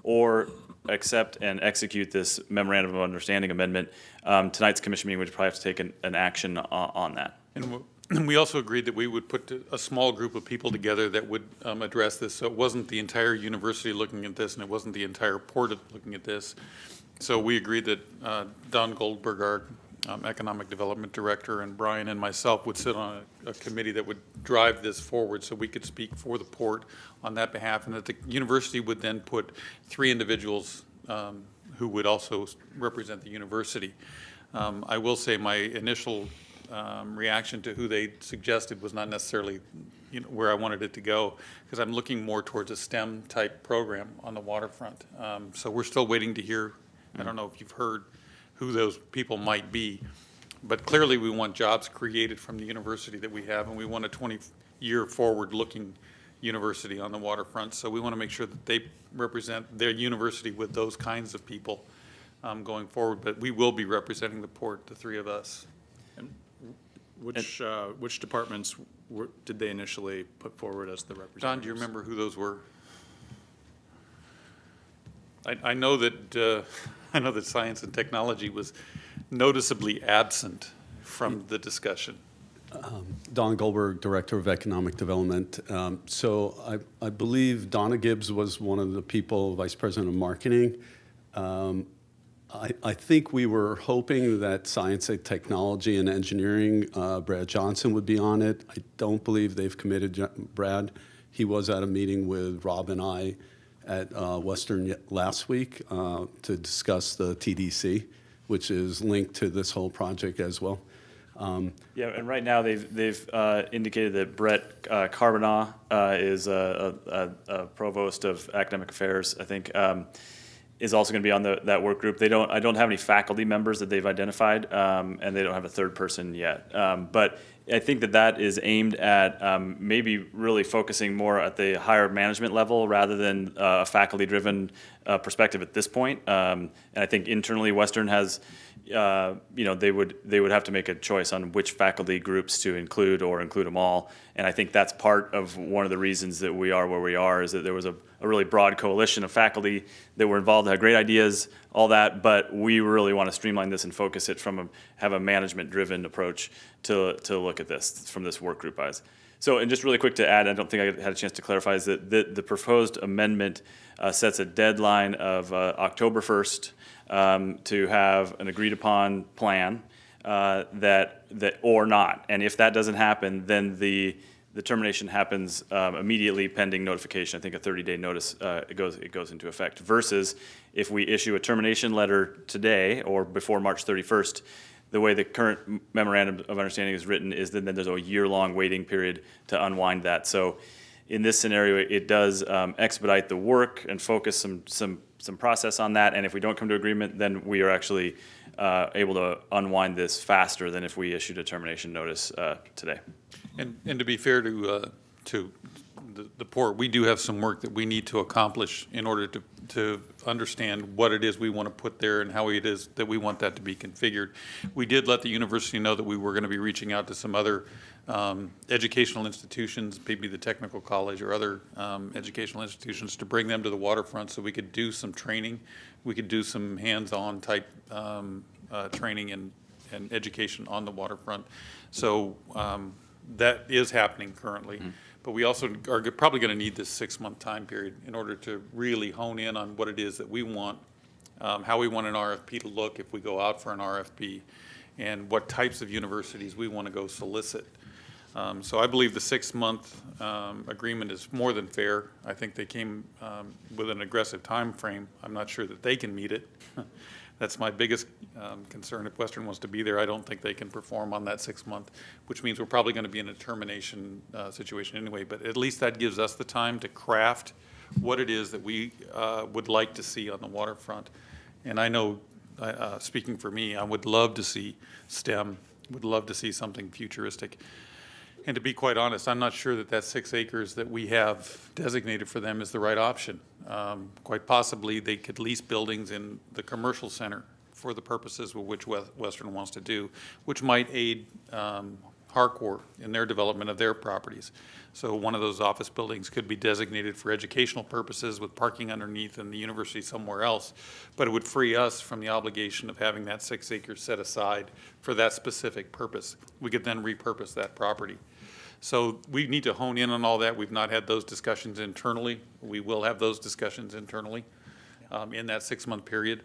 or accept and execute this memorandum of understanding amendment, tonight's commission meeting would probably have to take an action on that. And we also agreed that we would put a small group of people together that would address this. So it wasn't the entire university looking at this, and it wasn't the entire port looking at this. So we agreed that Don Goldberg, our Economic Development Director, and Brian and myself would sit on a committee that would drive this forward so we could speak for the port on that behalf, and that the university would then put 3 individuals who would also represent the university. I will say my initial reaction to who they suggested was not necessarily where I wanted it to go, because I'm looking more towards a STEM type program on the waterfront. So we're still waiting to hear. I don't know if you've heard who those people might be, but clearly we want jobs created from the university that we have, and we want a 20-year forward-looking university on the waterfront. So we want to make sure that they represent their university with those kinds of people going forward. But we will be representing the port, the 3 of us. And which departments did they initially put forward as the representatives? Don, do you remember who those were? I know that I know that science and technology was noticeably absent from the discussion. Don Goldberg, Director of Economic Development. So I believe Donna Gibbs was one of the people, Vice President of Marketing. I think we were hoping that Science and Technology and Engineering, Brad Johnson would be on it. I don't believe they've committed Brad. He was at a meeting with Rob and I at Western last week to discuss the TDC, which is linked to this whole project as well. Yeah, and right now they've indicated that Brett Carbonah is a provost of academic affairs, I think, is also going to be on that work group. I don't have any faculty members that they've identified, and they don't have a third person yet. But I think that is aimed at maybe really focusing more at the higher management level rather than a faculty-driven perspective at this point. And I think internally Western has, they would have to make a choice on which faculty groups to include or include them all. And I think that's part of one of the reasons that we are where we are, is that there was a really broad coalition of faculty that were involved, that had great ideas, all that, but we really want to streamline this and focus it have a management-driven approach to look at this from this work group eyes. So, and just really quick to add, I don't think I had a chance to clarify, is that the proposed amendment sets a deadline of October 1st to have an agreed-upon plan that or not. And if that doesn't happen, then the termination happens immediately pending notification. I think a 30-day notice it goes into effect. Versus if we issue a termination letter today or before March 31st, the way the current memorandum of understanding is written is that then there's a year-long waiting period to unwind that. So in this scenario, it does expedite the work and focus some process on that. And if we don't come to agreement, then we are actually able to unwind this faster than if we issued a termination notice today. And to be fair to the port, we do have some work that we need to accomplish in order to understand what it is we want to put there and how it is that we want that to be configured. We did let the university know that we were going to be reaching out to some other educational institutions, maybe the technical college or other educational institutions, to bring them to the waterfront so we could do some training. We could do some hands-on type training and education on the waterfront. So that is happening currently. But we also are probably going to need this 6-month time period in order to really hone in on what it is that we want, how we want an RFP to look if we go out for an RFP, and what types of universities we want to go solicit. So I believe the 6-month agreement is more than fair. I think they came with an aggressive time frame. I'm not sure that they can meet it. That's my biggest concern. If Western wants to be there, I don't think they can perform on that 6-month, which means we're probably going to be in a termination situation anyway. But at least that gives us the time to craft what it is that we would like to see on the waterfront. And I know, speaking for me, I would love to see STEM, would love to see something futuristic. And to be quite honest, I'm not sure that 6 acres that we have designated for them is the right option. Quite possibly, they could lease buildings in the commercial center for the purposes with which Western wants to do, which might aid Harcourt in their development of their properties. So one of those office buildings could be designated for educational purposes with parking underneath and the university somewhere else, but it would free us from the obligation of having that 6 acres set aside for that specific purpose. We could then repurpose that property. So we need to hone in on all that. We've not had those discussions internally. We will have those discussions internally in that 6-month period.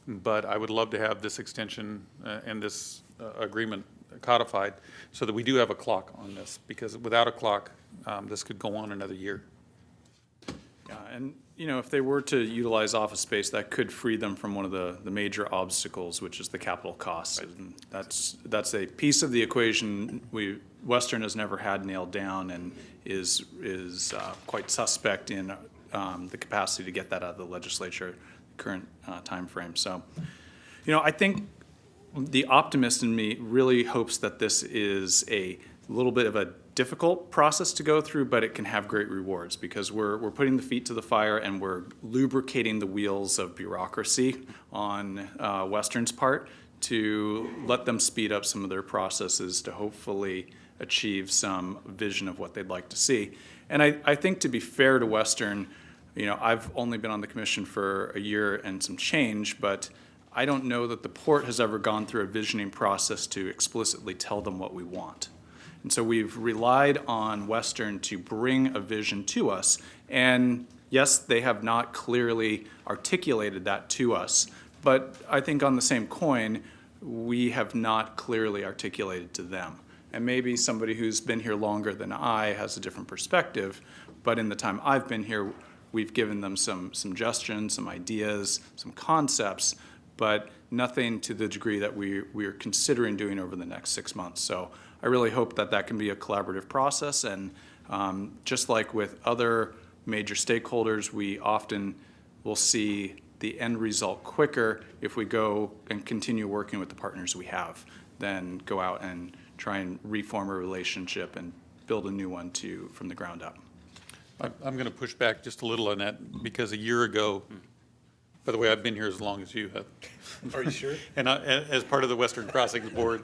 But I would love to have this extension and this agreement codified so that we do have a clock on this, because without a clock, this could go on another year. Yeah, and if they were to utilize office space, that could free them from one of the major obstacles, which is the capital costs. Right. And that's a piece of the equation Western has never had nailed down, and is quite suspect in the capacity to get that out of the legislature current time frame. So, I think the optimist in me really hopes that this is a little bit of a difficult process to go through, but it can have great rewards, because we're putting the feet to the fire and we're lubricating the wheels of bureaucracy on Western's part to let them speed up some of their processes to hopefully achieve some vision of what they'd like to see. And I think, to be fair to Western, I've only been on the commission for a year and some change, but I don't know that the port has ever gone through a visioning process to explicitly tell them what we want. And so we've relied on Western to bring a vision to us. And yes, they have not clearly articulated that to us. But I think on the same coin, we have not clearly articulated to them. And maybe somebody who's been here longer than I has a different perspective. But in the time I've been here, we've given them some suggestions, some ideas, some concepts, but nothing to the degree that we are considering doing over the next 6 months. So I really hope that can be a collaborative process, and just like with other major stakeholders, we often will see the end result quicker if we go and continue working with the partners we have than go out and try and reform a relationship and build a new one from the ground up. I'm going to push back just a little on that, because a year ago, by the way, I've been here as long as you have. Are you sure? And as part of the Western Crossings Board,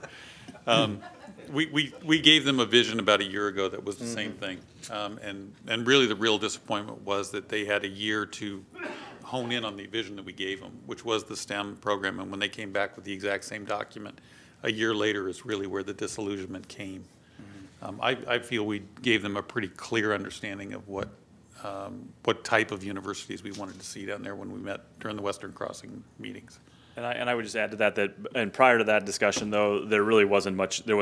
we gave them a vision about a year ago that was the same thing. And really the real disappointment was that they had a year to hone in on the vision that we gave them, which was the STEM program. And when they came back with the exact same document, a year later is really where the disillusionment came. I feel we gave them a pretty clear understanding of what type of universities we wanted to see down there when we met during the Western Crossing meetings. And I would just add to that and prior to that discussion, though, there was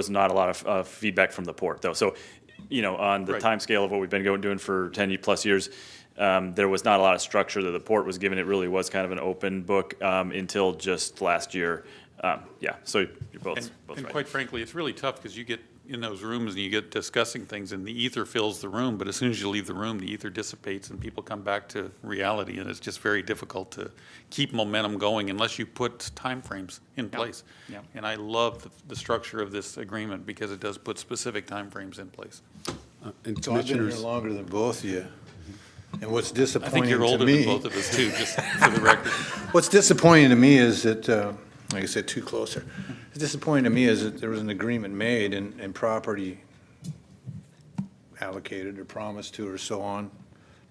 not a lot of feedback from the port, though. So, on the time scale of what we've been doing for 10 plus years, there was not a lot of structure that the port was given. It really was kind of an open book until just last year. So you're both And right. quite frankly, it's really tough, because you get in those rooms and you get discussing things and the ether fills the room, but as soon as you leave the room, the ether dissipates and people come back to reality, and it's just very difficult to keep momentum going unless you put timeframes in place. Yeah. And I love the structure of this agreement because it does put specific timeframes in place. And So I've been here commissioners, longer than both of you. And what's I disappointing think you're to older than me, both of us too, just for the record. what's disappointing to me is that, like I said, too closer. What's disappointing to me is that there was an agreement made and property allocated or promised to or so on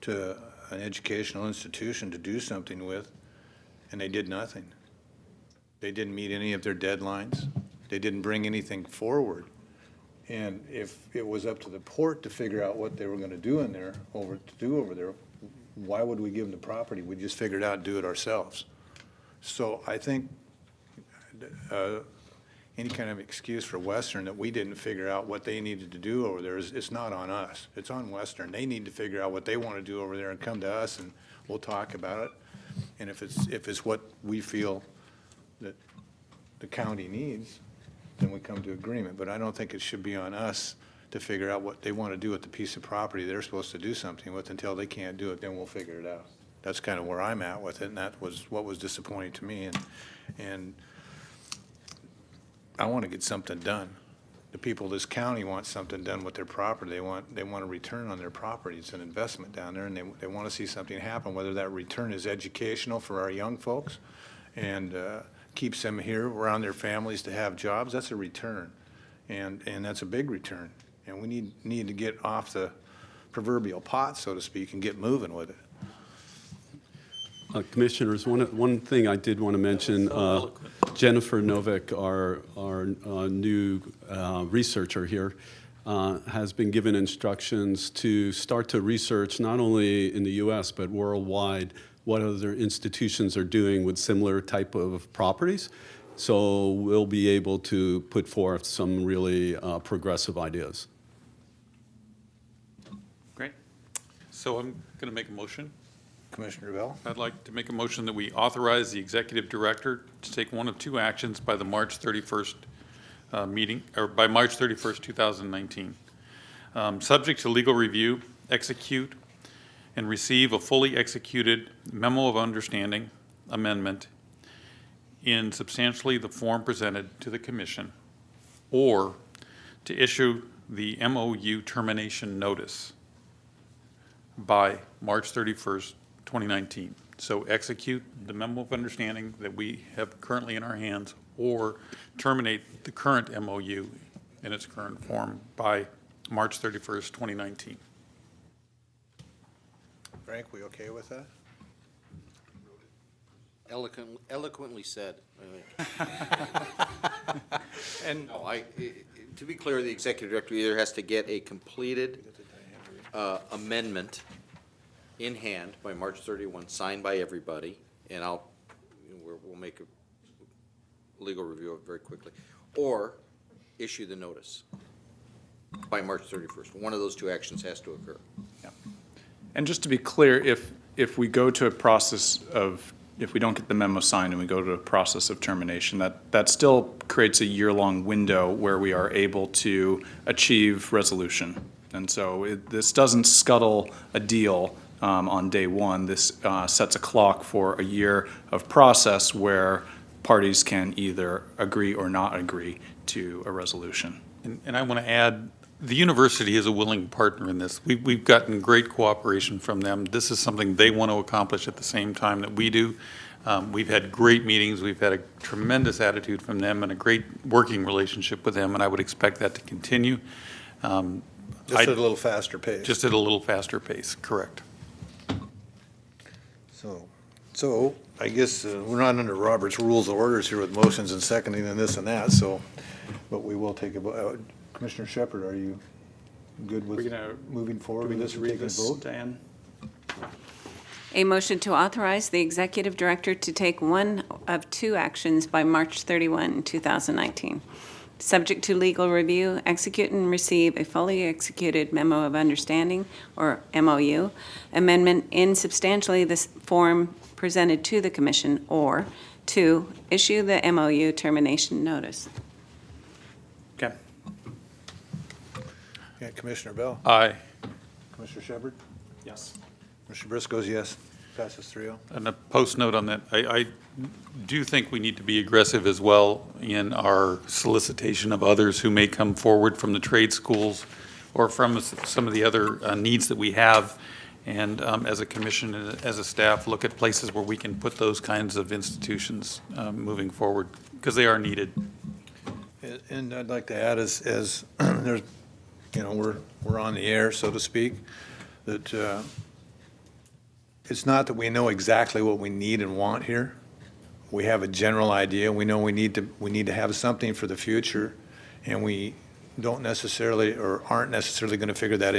to an educational institution to do something with, and they did nothing. They didn't meet any of their deadlines. They didn't bring anything forward. And if it was up to the port to figure out what they were gonna do in there, over there, why would we give them the property? We just figured out and do it ourselves. So I think, any kind of excuse for Western that we didn't figure out what they needed to do over there it's not on us. It's on Western. They need to figure out what they wanna do over there and come to us and we'll talk about it. And if it's what we feel that the county needs, then we come to agreement. But I don't think it should be on us to figure out what they want to do with the piece of property they're supposed to do something with. Until they can't do it, then we'll figure it out. That's kind of where I'm at with it, and that was what was disappointing to me. And I want to get something done. The people of this county want something done with their property. They want a return on their property. It's an investment down there, and they want to see something happen, whether that return is educational for our young folks and keeps them here around their families to have jobs. That's a return, and that's a big return. And we need to get off the proverbial pot, so to speak, and get moving with it. Commissioners, one thing I did want to mention, Jennifer Novik, our new researcher here, has been given instructions to start to research not only in the U.S. but worldwide what other institutions are doing with similar type of properties. So we'll be able to put forth some really progressive ideas. Great. So I'm going to make a motion. Commissioner Bell? I'd like to make a motion that we authorize the executive director to take one of two actions by the March 31st meeting, or by March 31st, 2019. Subject to legal review, execute and receive a fully executed memo of understanding amendment in substantially the form presented to the commission, or to issue the MOU termination notice by March 31st, 2019. So execute the memo of understanding that we have currently in our hands, or terminate the current MOU in its current form by March 31st, 2019. Frank, we okay with that? Eloquently said. And No, to be clear, the executive director either has to get a completed amendment in hand by March 31, signed by everybody, and we'll make a legal review of it very quickly, or issue the notice by March 31st. One of those two actions has to occur. Yeah. And just to be clear, if we go to a process of, if we don't get the memo signed and we go to a process of termination, that still creates a year-long window where we are able to achieve resolution. And so this doesn't scuttle a deal on day one. This sets a clock for a year of process where parties can either agree or not agree to a resolution. And I want to add, the university is a willing partner in this. We've gotten great cooperation from them. This is something they want to accomplish at the same time that we do. We've had great meetings. We've had a tremendous attitude from them and a great working relationship with them, and I would expect that to continue. Just at a little faster pace. Just at a little faster pace, correct. So I guess we're not under Robert's Rules of Orders here with motions and seconding and this and that, so, but we will take a vote. Commissioner Shepherd, are you good with moving forward with this and taking a vote? Diane? A motion to authorize the executive director to take one of two actions by March 31, 2019. Subject to legal review, execute and receive a fully executed memo of understanding, or MOU, amendment in substantially this form presented to the commission, or two, issue the MOU termination notice. Okay. Okay, Commissioner Bell? Aye. Commissioner Shepard? Yes. Mr. Briscoe's yes. Passes 3-0. And a post note on that, I do think we need to be aggressive as well in our solicitation of others who may come forward from the trade schools or from some of the other needs that we have. And as a commission and as a staff, look at places where we can put those kinds of institutions moving forward, because they are needed. And I'd like to add, as there's, we're on the air, so to speak, that it's not that we know exactly what we need and want here. We have a general idea. We know we need to have something for the future, and we don't necessarily or aren't necessarily going to figure that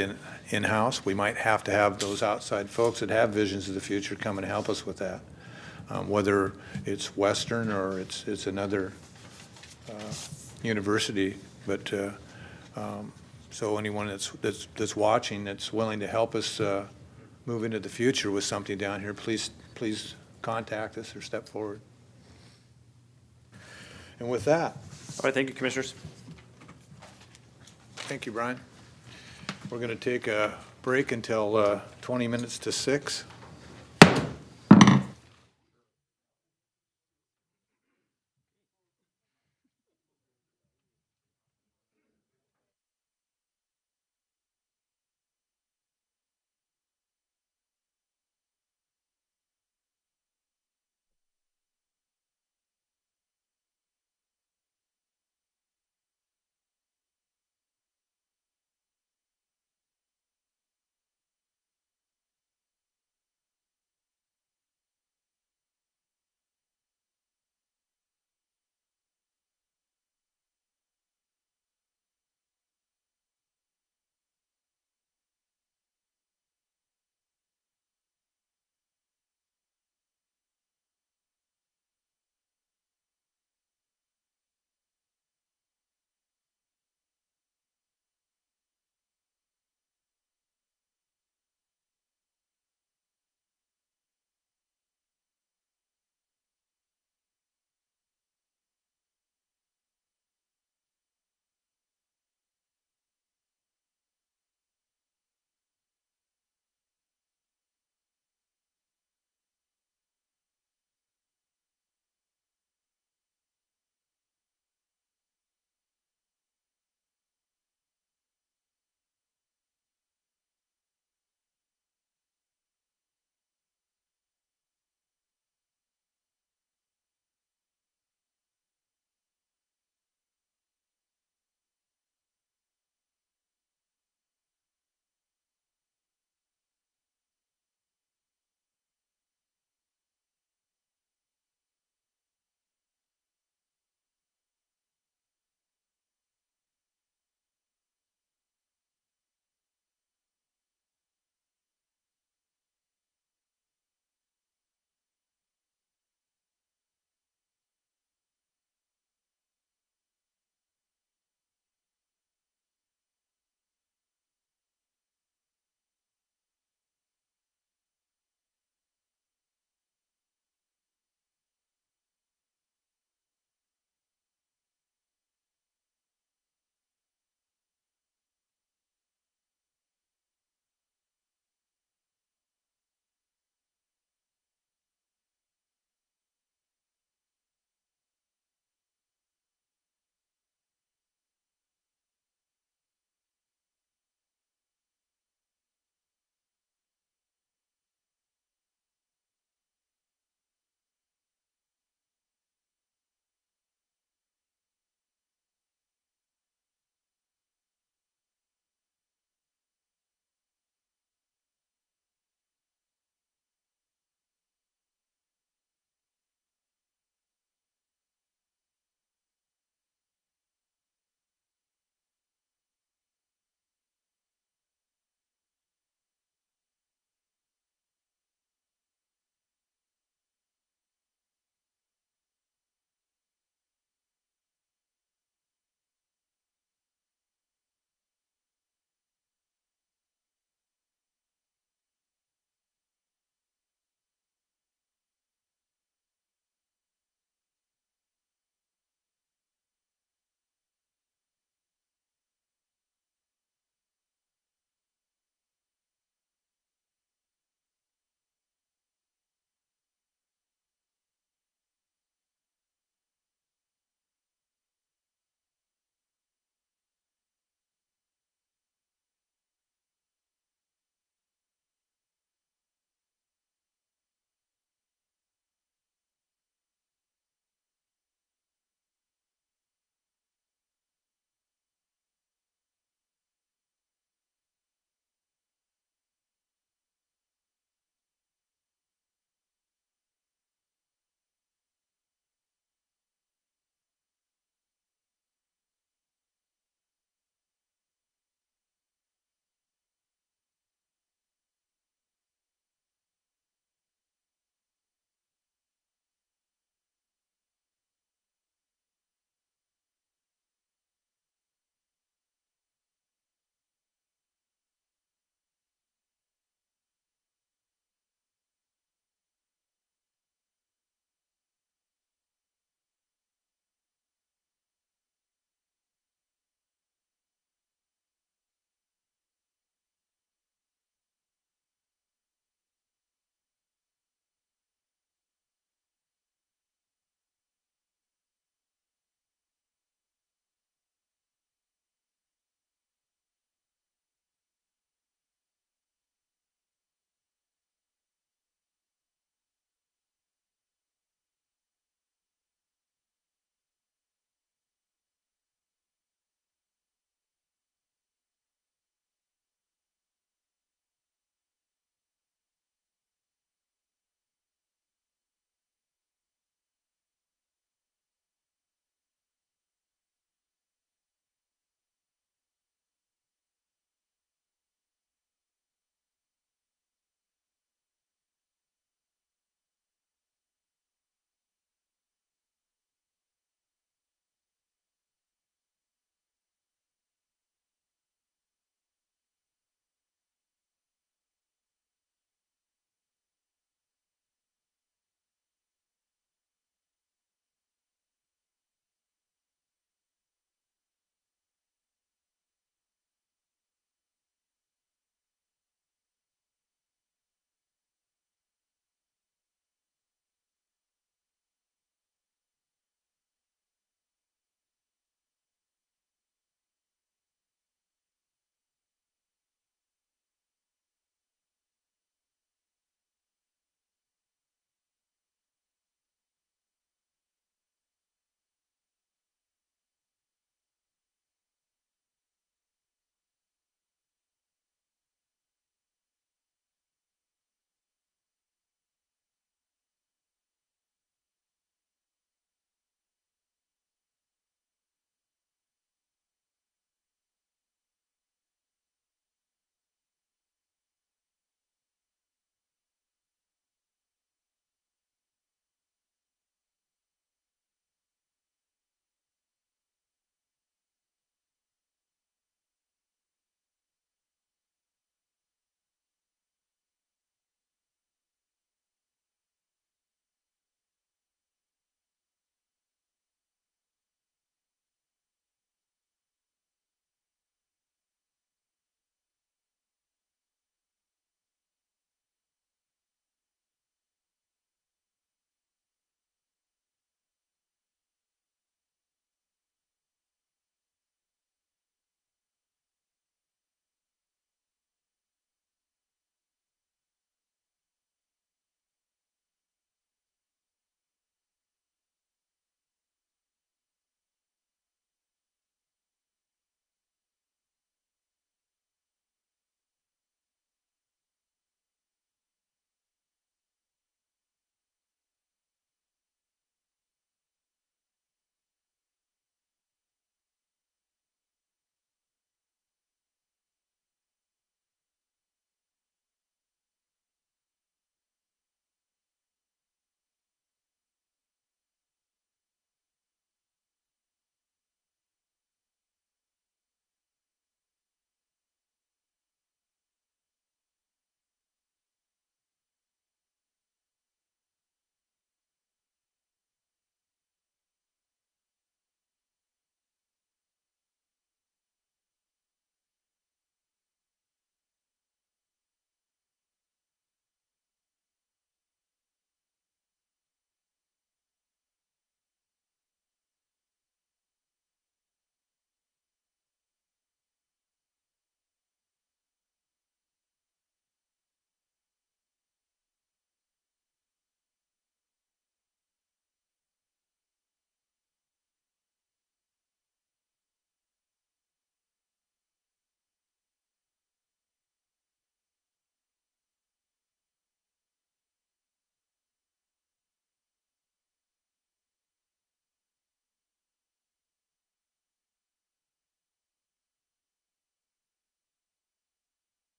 in-house. We might have to have those outside folks that have visions of the future come and help us with that, whether it's Western or it's another university. But so anyone that's watching that's willing to help us move into the future with something down here, please contact us or step forward. And with that, All right, thank you, Commissioners. thank you, Brian. We're going to take a break until 20 minutes to 6.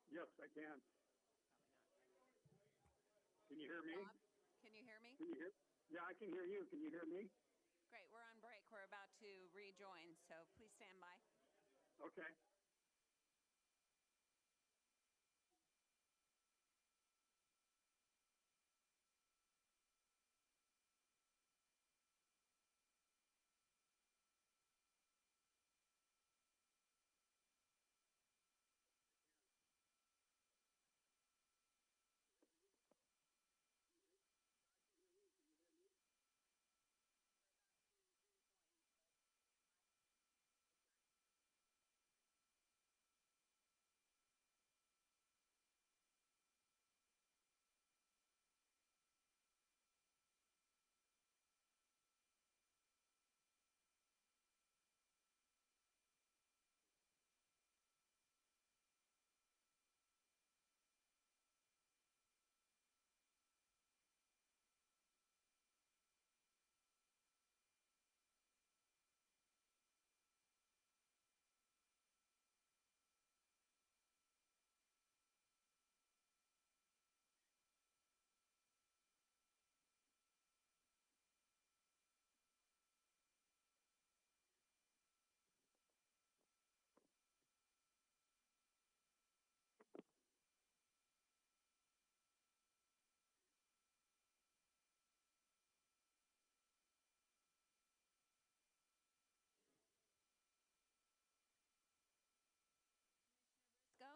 Yes, I can. Can you hear me? Rob, can you hear me? Can you hear? Yeah, I can hear you. Can you hear me? Great, we're on break. We're about to rejoin, so please stand by. Okay. Go.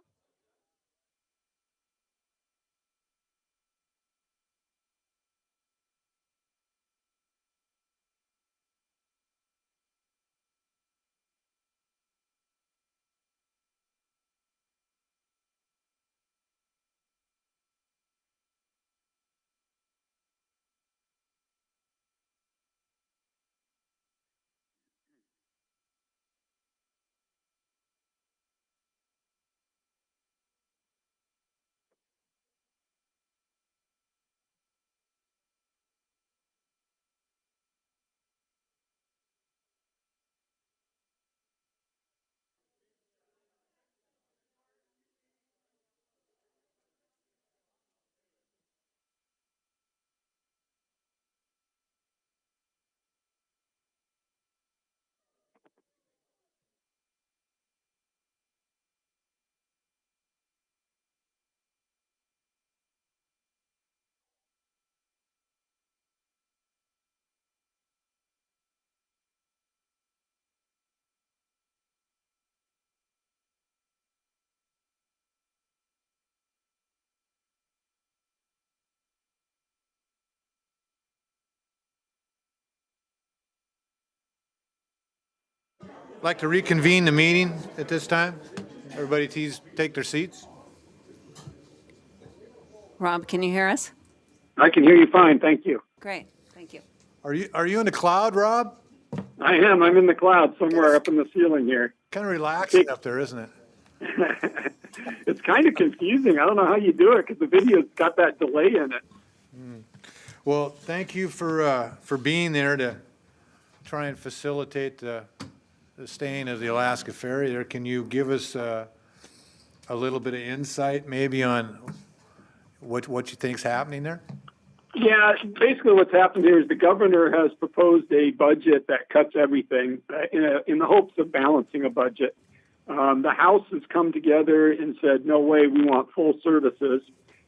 I'd like to reconvene the meeting at this time. Everybody please take their seats. Rob, can you hear us? I can hear you fine. Thank you. Great, thank you. Are you in the cloud, Rob? I am. I'm in the cloud somewhere up in the ceiling here. Kind of relaxing up there, isn't it? It's kind of confusing. I don't know how you do it because the video's got that delay in it. Well, thank you for being there to try and facilitate the staying of the Alaska Ferry there. Can you give us a little bit of insight maybe on what you think's happening there? Yeah, basically what's happened here is the governor has proposed a budget that cuts everything in the hopes of balancing a budget. The House has come together and said, no way, we want full services.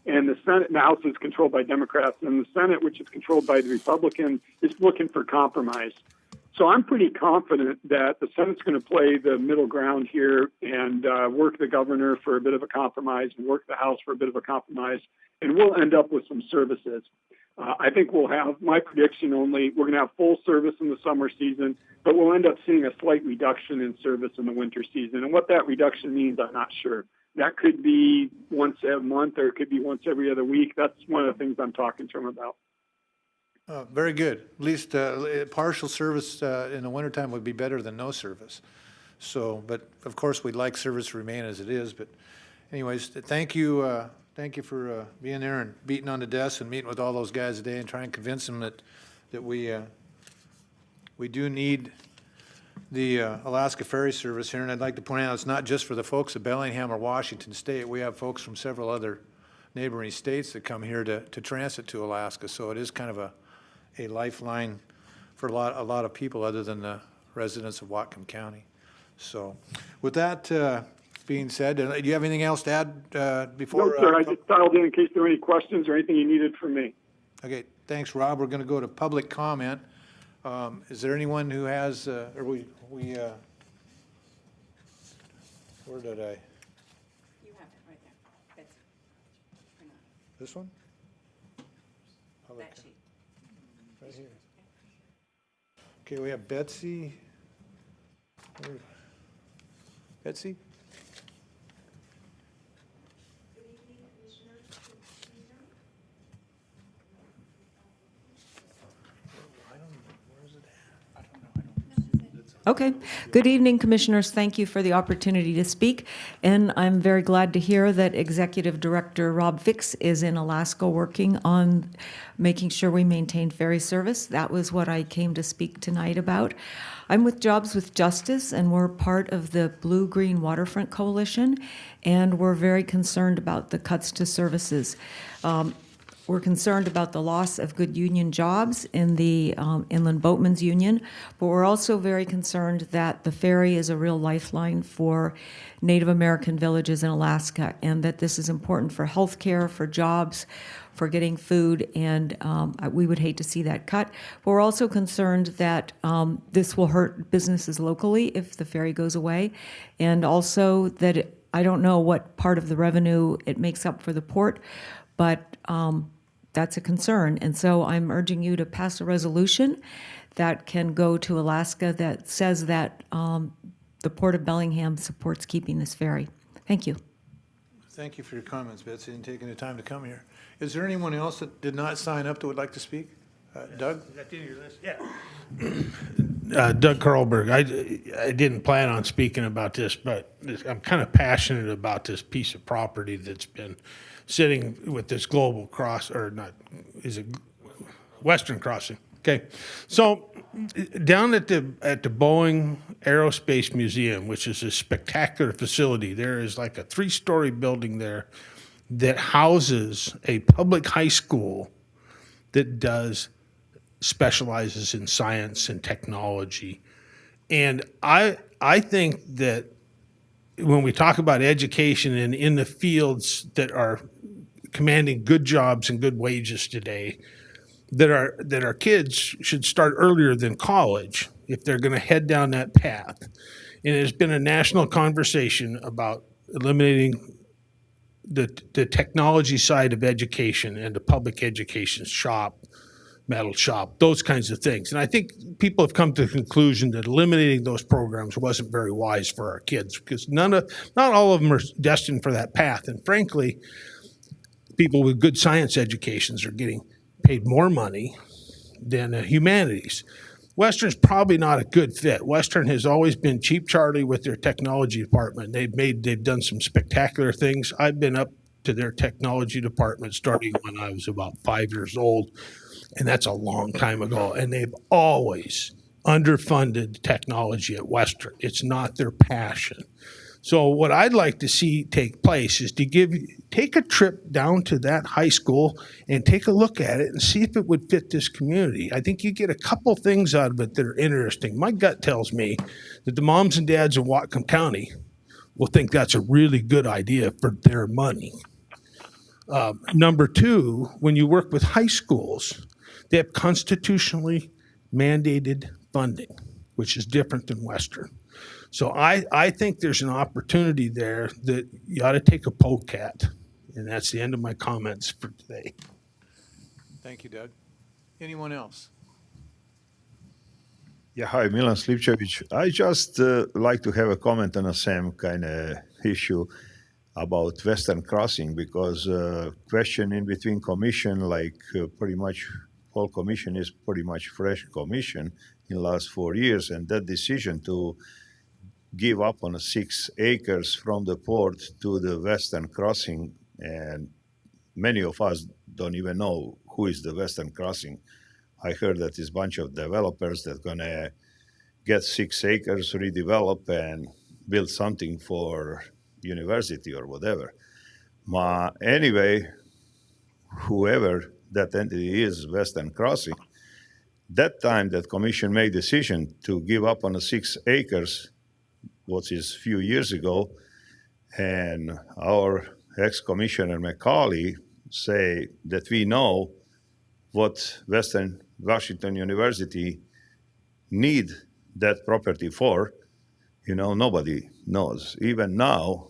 And the Senate, the House is controlled by Democrats, and the Senate, which is controlled by the Republicans, is looking for compromise. So I'm pretty confident that the Senate's going to play the middle ground here and work the governor for a bit of a compromise and work the House for a bit of a compromise, and we'll end up with some services. I think we'll have, my prediction only, we're going to have full service in the summer season, but we'll end up seeing a slight reduction in service in the winter season. And what that reduction means, I'm not sure. That could be once a month or it could be once every other week. That's one of the things I'm talking to him about. Very good. At least partial service in the wintertime would be better than no service. So, but of course, we'd like service to remain as it is. But anyways, thank you for being there and beating on the desk and meeting with all those guys today and trying to convince them that we do need the Alaska Ferry Service here, and I'd like to point out, it's not just for the folks of Bellingham or Washington State. We have folks from several other neighboring states that come here to transit to Alaska, so it is kind of a lifeline for a lot of people other than the residents of Whatcom County. So with that being said, do you have anything else to add before? No, sir, I just dialed in case there were any questions or anything you needed from me. Okay, thanks, Rob. We're going to go to public comment. Is there anyone who has, where did I? You have it right there. Betsy. This one? Public That sheet. right here. Okay, we have Betsy. Betsy? Okay. Good evening, Commissioners. Thank you for the opportunity to speak. And I'm very glad to hear that Executive Director Rob Fix is in Alaska working on making sure we maintain ferry service. That was what I came to speak tonight about. I'm with Jobs with Justice, and we're part of the Blue-Green Waterfront Coalition, and we're very concerned about the cuts to services. We're concerned about the loss of good union jobs in the Inland Boatmen's Union, but we're also very concerned that the ferry is a real lifeline for Native American villages in Alaska, and that this is important for healthcare, for jobs, for getting food, and we would hate to see that cut. But we're also concerned that this will hurt businesses locally if the ferry goes away, and also that I don't know what part of the revenue it makes up for the port, but that's a concern. And so I'm urging you to pass a resolution that can go to Alaska that says that the Port of Bellingham supports keeping this ferry. Thank you. Thank you for your comments, Betsy, and taking the time to come here. Is there anyone else that did not sign up that would like to speak? Doug? Is that the end of your list? Yeah. Doug Carlberg. I didn't plan on speaking about this, but I'm kind of passionate about this piece of property that's been sitting with this global cross, or not, is it Western Crossing? Okay. So down at the Boeing Aerospace Museum, which is a spectacular facility, there is like a 3-story building there that houses a public high school that specializes in science and technology. And I think that when we talk about education and in the fields that are commanding good jobs and good wages today, that our kids should start earlier than college if they're going to head down that path. And there's been a national conversation about eliminating the technology side of education and the public education shop, metal shop, those kinds of things. And I think people have come to the conclusion that eliminating those programs wasn't very wise for our kids, because not all of them are destined for that path. And frankly, people with good science educations are getting paid more money than the humanities. Western's probably not a good fit. Western has always been cheap Charlie with their technology department. They've done some spectacular things. I've been up to their technology department starting when I was about 5 years old, and that's a long time ago. And they've always underfunded technology at Western. It's not their passion. So what I'd like to see take place is to take a trip down to that high school and take a look at it and see if it would fit this community. I think you get a couple things out of it that are interesting. My gut tells me that the moms and dads of Whatcom County will think that's a really good idea for their money. Number two, when you work with high schools, they have constitutionally mandated funding, which is different than Western. So I think there's an opportunity there that you ought to take a poke at. And that's the end of my comments for today. Thank you, Doug. Anyone else? Yeah, hi, Milan Slivčević. I just like to have a comment on the same kind of issue about Western Crossing, because question in between commission, like pretty much whole commission is pretty much fresh commission in the last 4 years, and that decision to give up on 6 acres from the port to the Western Crossing, and many of us don't even know who is the Western Crossing. I heard that it's a bunch of developers that are gonna get 6 acres, redevelop, and build something for university or whatever. Anyway, whoever that entity is, Western Crossing, that time that commission made decision to give up on the 6 acres, what is few years ago, and our ex-commissioner Macaulay say that we know what Western Washington University need that property for. Nobody knows. Even now,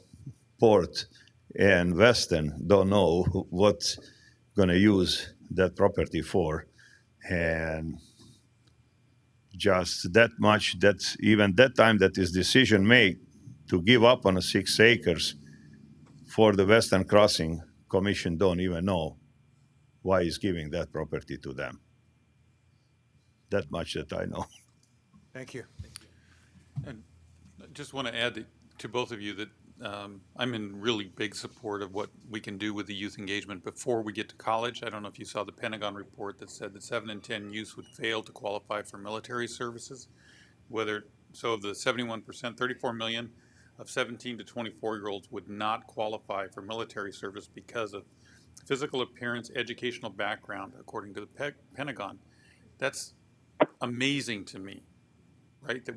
Port and Western don't know what gonna use that property for. And just that much, that even that time that is decision made to give up on the 6 acres for the Western Crossing, Commission don't even know why is giving that property to them. That much that I know. Thank you. And I just want to add to both of you that I'm in really big support of what we can do with the youth engagement before we get to college. I don't know if you saw the Pentagon report that said that 7 in 10 youths would fail to qualify for military services. So of the 71%, 34 million of 17 to 24-year-olds would not qualify for military service because of physical appearance, educational background, according to the Pentagon. That's amazing to me, right? That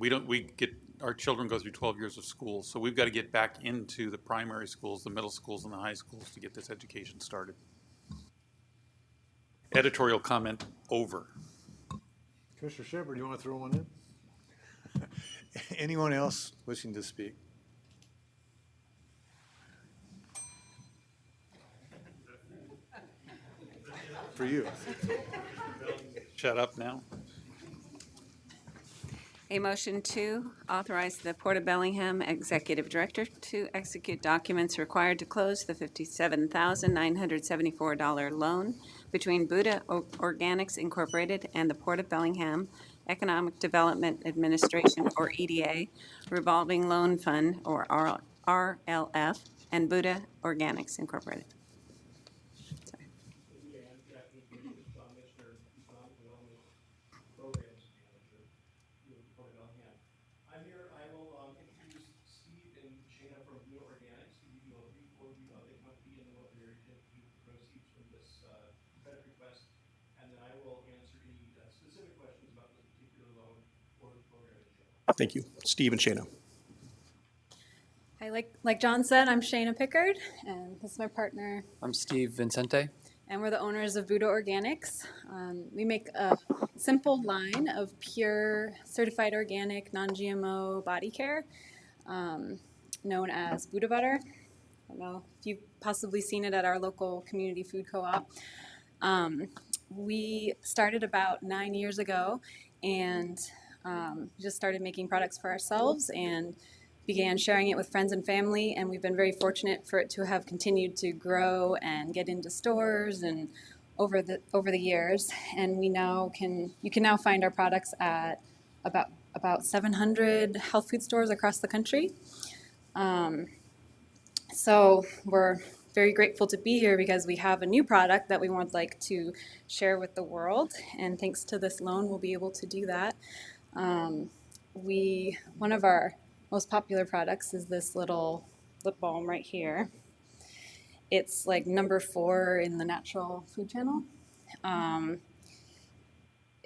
our children go through 12 years of school, so we've got to get back into the primary schools, the middle schools, and the high schools to get this education started. Editorial comment over. Commissioner Shepard, do you want to throw one in? Anyone else wishing to speak? For you. Shut up now. A motion to authorize the Port of Bellingham Executive Director to execute documents required to close the $57,974 loan between Buddha Organics Incorporated and the Port of Bellingham Economic Development Administration, or EDA, Revolving Loan Fund, or RLF, and Buddha Organics Incorporated. I'm here. I will introduce Steve and Shana from Buddha Organics to give you a brief overview of the company and what they're intending to do with the proceeds from this credit request. And then I will answer any specific questions about this particular loan or the program in general. Thank you. Steve and Shana. Hi, like John said, I'm Shana Pickard, and this is my partner. I'm Steve Vincente. And we're the owners of Buddha Organics. We make a simple line of pure, certified organic, non-GMO body care, known as Buddha Butter. I don't know if you've possibly seen it at our local community food co-op. We started about 9 years ago and just started making products for ourselves and began sharing it with friends and family, and we've been very fortunate for it to have continued to grow and get into stores and over the years. And you can now find our products at about 700 health food stores across the country. So we're very grateful to be here because we have a new product that we would like to share with the world, and thanks to this loan, we'll be able to do that. One of our most popular products is this little lip balm right here. It's like number 4 in the natural food channel.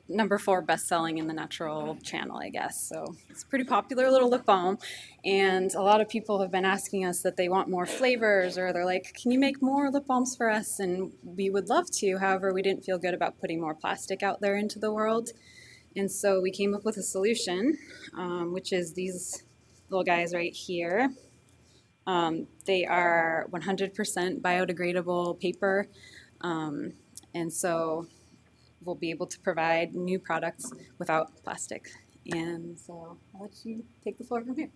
Number 4 best-selling in the natural channel, I guess. So it's a pretty popular little lip balm. And a lot of people have been asking us that they want more flavors, or they're like, can you make more lip balms for us? And we would love to. However, we didn't feel good about putting more plastic out there into the world. And so we came up with a solution, which is these little guys right here. They are 100% biodegradable paper, and so we'll be able to provide new products without plastic. And so I'll let you take the floor from here.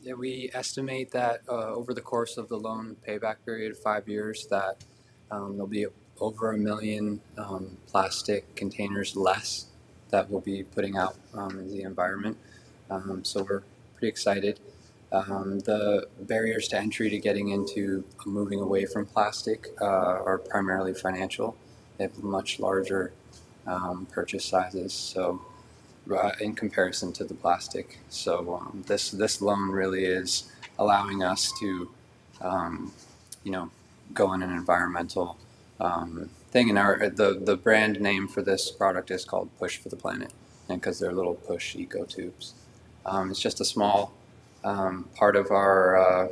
Yeah, we estimate that over the course of the loan payback period of 5 years that there'll be over 1 million plastic containers less that we'll be putting out in the environment. So we're pretty excited. The barriers to entry to getting into moving away from plastic are primarily financial. They have much larger purchase sizes. So in comparison to the plastic. So this loan really is allowing us to, you know, go in an environmental thing. And the brand name for this product is called Push for the Planet, and because they're little push eco tubes. It's just a small part of our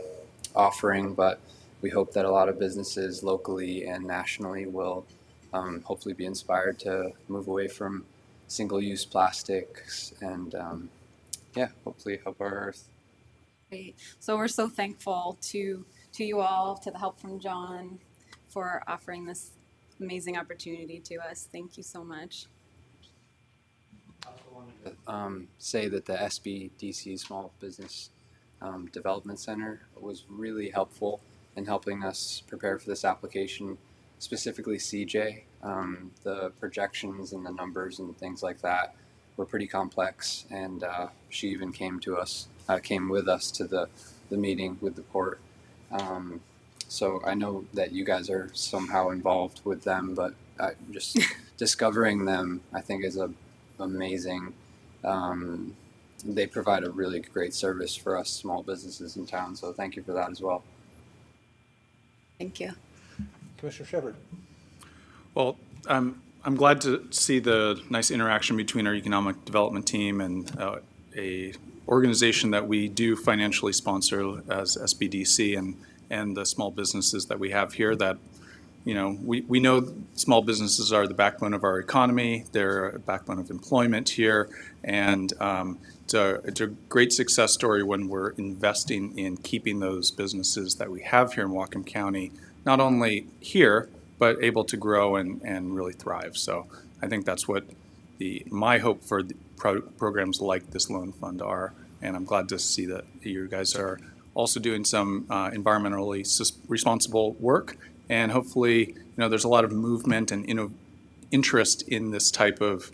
offering, but we hope that a lot of businesses locally and nationally will hopefully be inspired to move away from single-use plastics and yeah, hopefully help our earth. Great. So we're so thankful to you all, to the help from John, for offering this amazing opportunity to us. Thank you so much. Say that the SBDC Small Business Development Center was really helpful in helping us prepare for this application, specifically CJ. The projections and the numbers and things like that were pretty complex, and she even came with us to the meeting with the port. So I know that you guys are somehow involved with them, but just discovering them, I think, is amazing. They provide a really great service for us small businesses in town, so thank you for that as well. Thank you. Commissioner Shepard. Well, I'm glad to see the nice interaction between our economic development team and a organization that we do financially sponsor as SBDC and the small businesses that we have here that, you know, we know small businesses are the backbone of our economy. They're a backbone of employment here. And it's a great success story when we're investing in keeping those businesses that we have here in Whatcom County, not only here, but able to grow and really thrive. So I think that's what my hope for the programs like this loan fund are. And I'm glad to see that you guys are also doing some environmentally responsible work. And hopefully, you know, there's a lot of movement and interest in this type of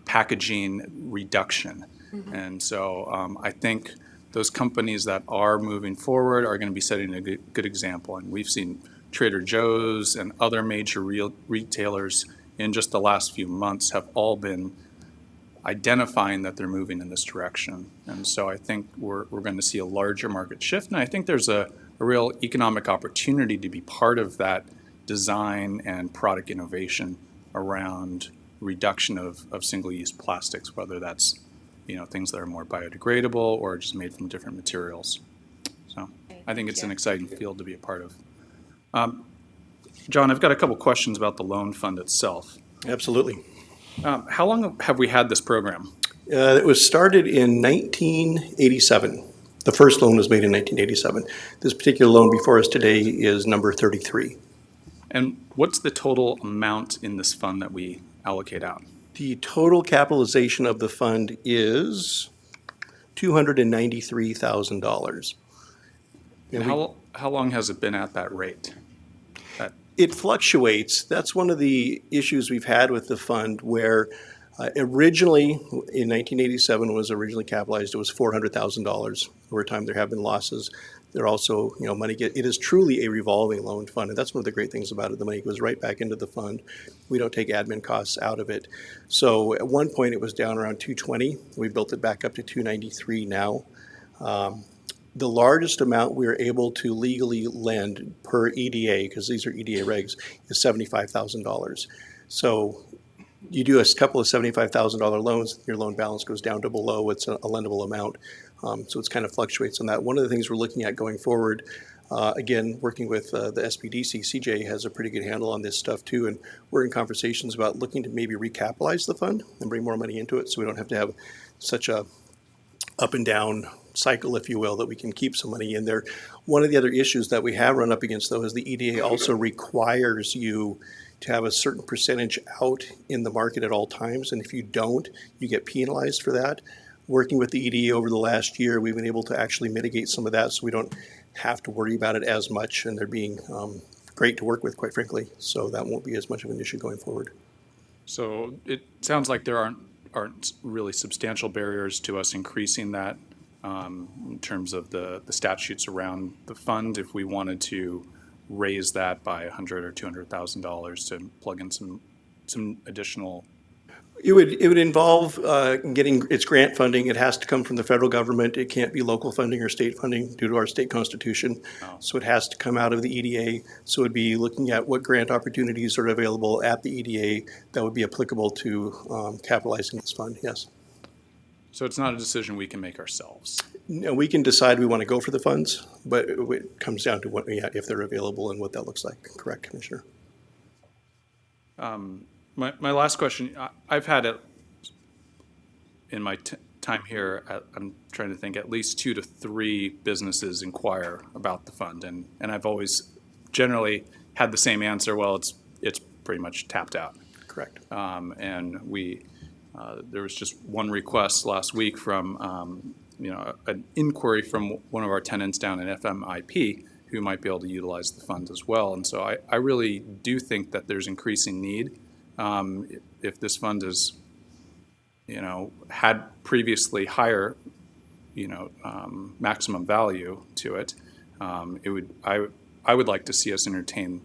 packaging reduction. Mm-hmm. And so I think those companies that are moving forward are going to be setting a good example. And we've seen Trader Joe's and other major retailers in just the last few months have all been identifying that they're moving in this direction. And so I think we're going to see a larger market shift. And I think there's a real economic opportunity to be part of that design and product innovation around reduction of single-use plastics, whether that's, you know, things that are more biodegradable or just made from different materials. So I think it's an exciting field to be a part of. John, I've got a couple questions about the loan fund itself. Absolutely. How long have we had this program? It was started in 1987. The first loan was made in 1987. This particular loan before us today is number 33. And what's the total amount in this fund that we allocate out? The total capitalization of the fund is $293,000. And how long has it been at that rate? It fluctuates. That's one of the issues we've had with the fund, where originally in 1987 was originally capitalized. It was $400,000. Over time, there have been losses. There also, you know, it is truly a revolving loan fund, and that's one of the great things about it. The money goes right back into the fund. We don't take admin costs out of it. So at one point, it was down around 220. We built it back up to 293 now. The largest amount we're able to legally lend per EDA, because these are EDA regs, is $75,000. So you do a couple of $75,000 loans, your loan balance goes down to below what's a lendable amount. So it's kind of fluctuates on that. One of the things we're looking at going forward, again, working with the SBDC, CJ has a pretty good handle on this stuff too, and we're in conversations about looking to maybe recapitalize the fund and bring more money into it so we don't have to have such a up and down cycle, if you will, that we can keep some money in there. One of the other issues that we have run up against, though, is the EDA also requires you to have a certain percentage out in the market at all times, and if you don't, you get penalized for that. Working with the EDA over the last year, we've been able to actually mitigate some of that so we don't have to worry about it as much, and they're being great to work with, quite frankly, so that won't be as much of an issue going forward. So it sounds like there aren't really substantial barriers to us increasing that in terms of the statutes around the fund if we wanted to raise that by $100,000 or $200,000 to plug in some additional. It would involve getting its grant funding. It has to come from the federal government. It can't be local funding or state funding due to our state constitution. So it has to come out of the EDA. So it'd be looking at what grant opportunities are available at the EDA that would be applicable to capitalizing this fund, yes. So it's not a decision we can make ourselves. No, we can decide we want to go for the funds, but it comes down to what, if they're available and what that looks like. Correct, Commissioner? My last question, I've had it in my time here, I'm trying to think, at least 2 to 3 businesses inquire about the fund, and I've always generally had the same answer, well, it's pretty much tapped out. Correct. And there was just one request last week from, an inquiry from one of our tenants down in FMIP who might be able to utilize the funds as well. And so I really do think that there's increasing need. If this fund is, had previously higher, maximum value to it, I would like to see us entertain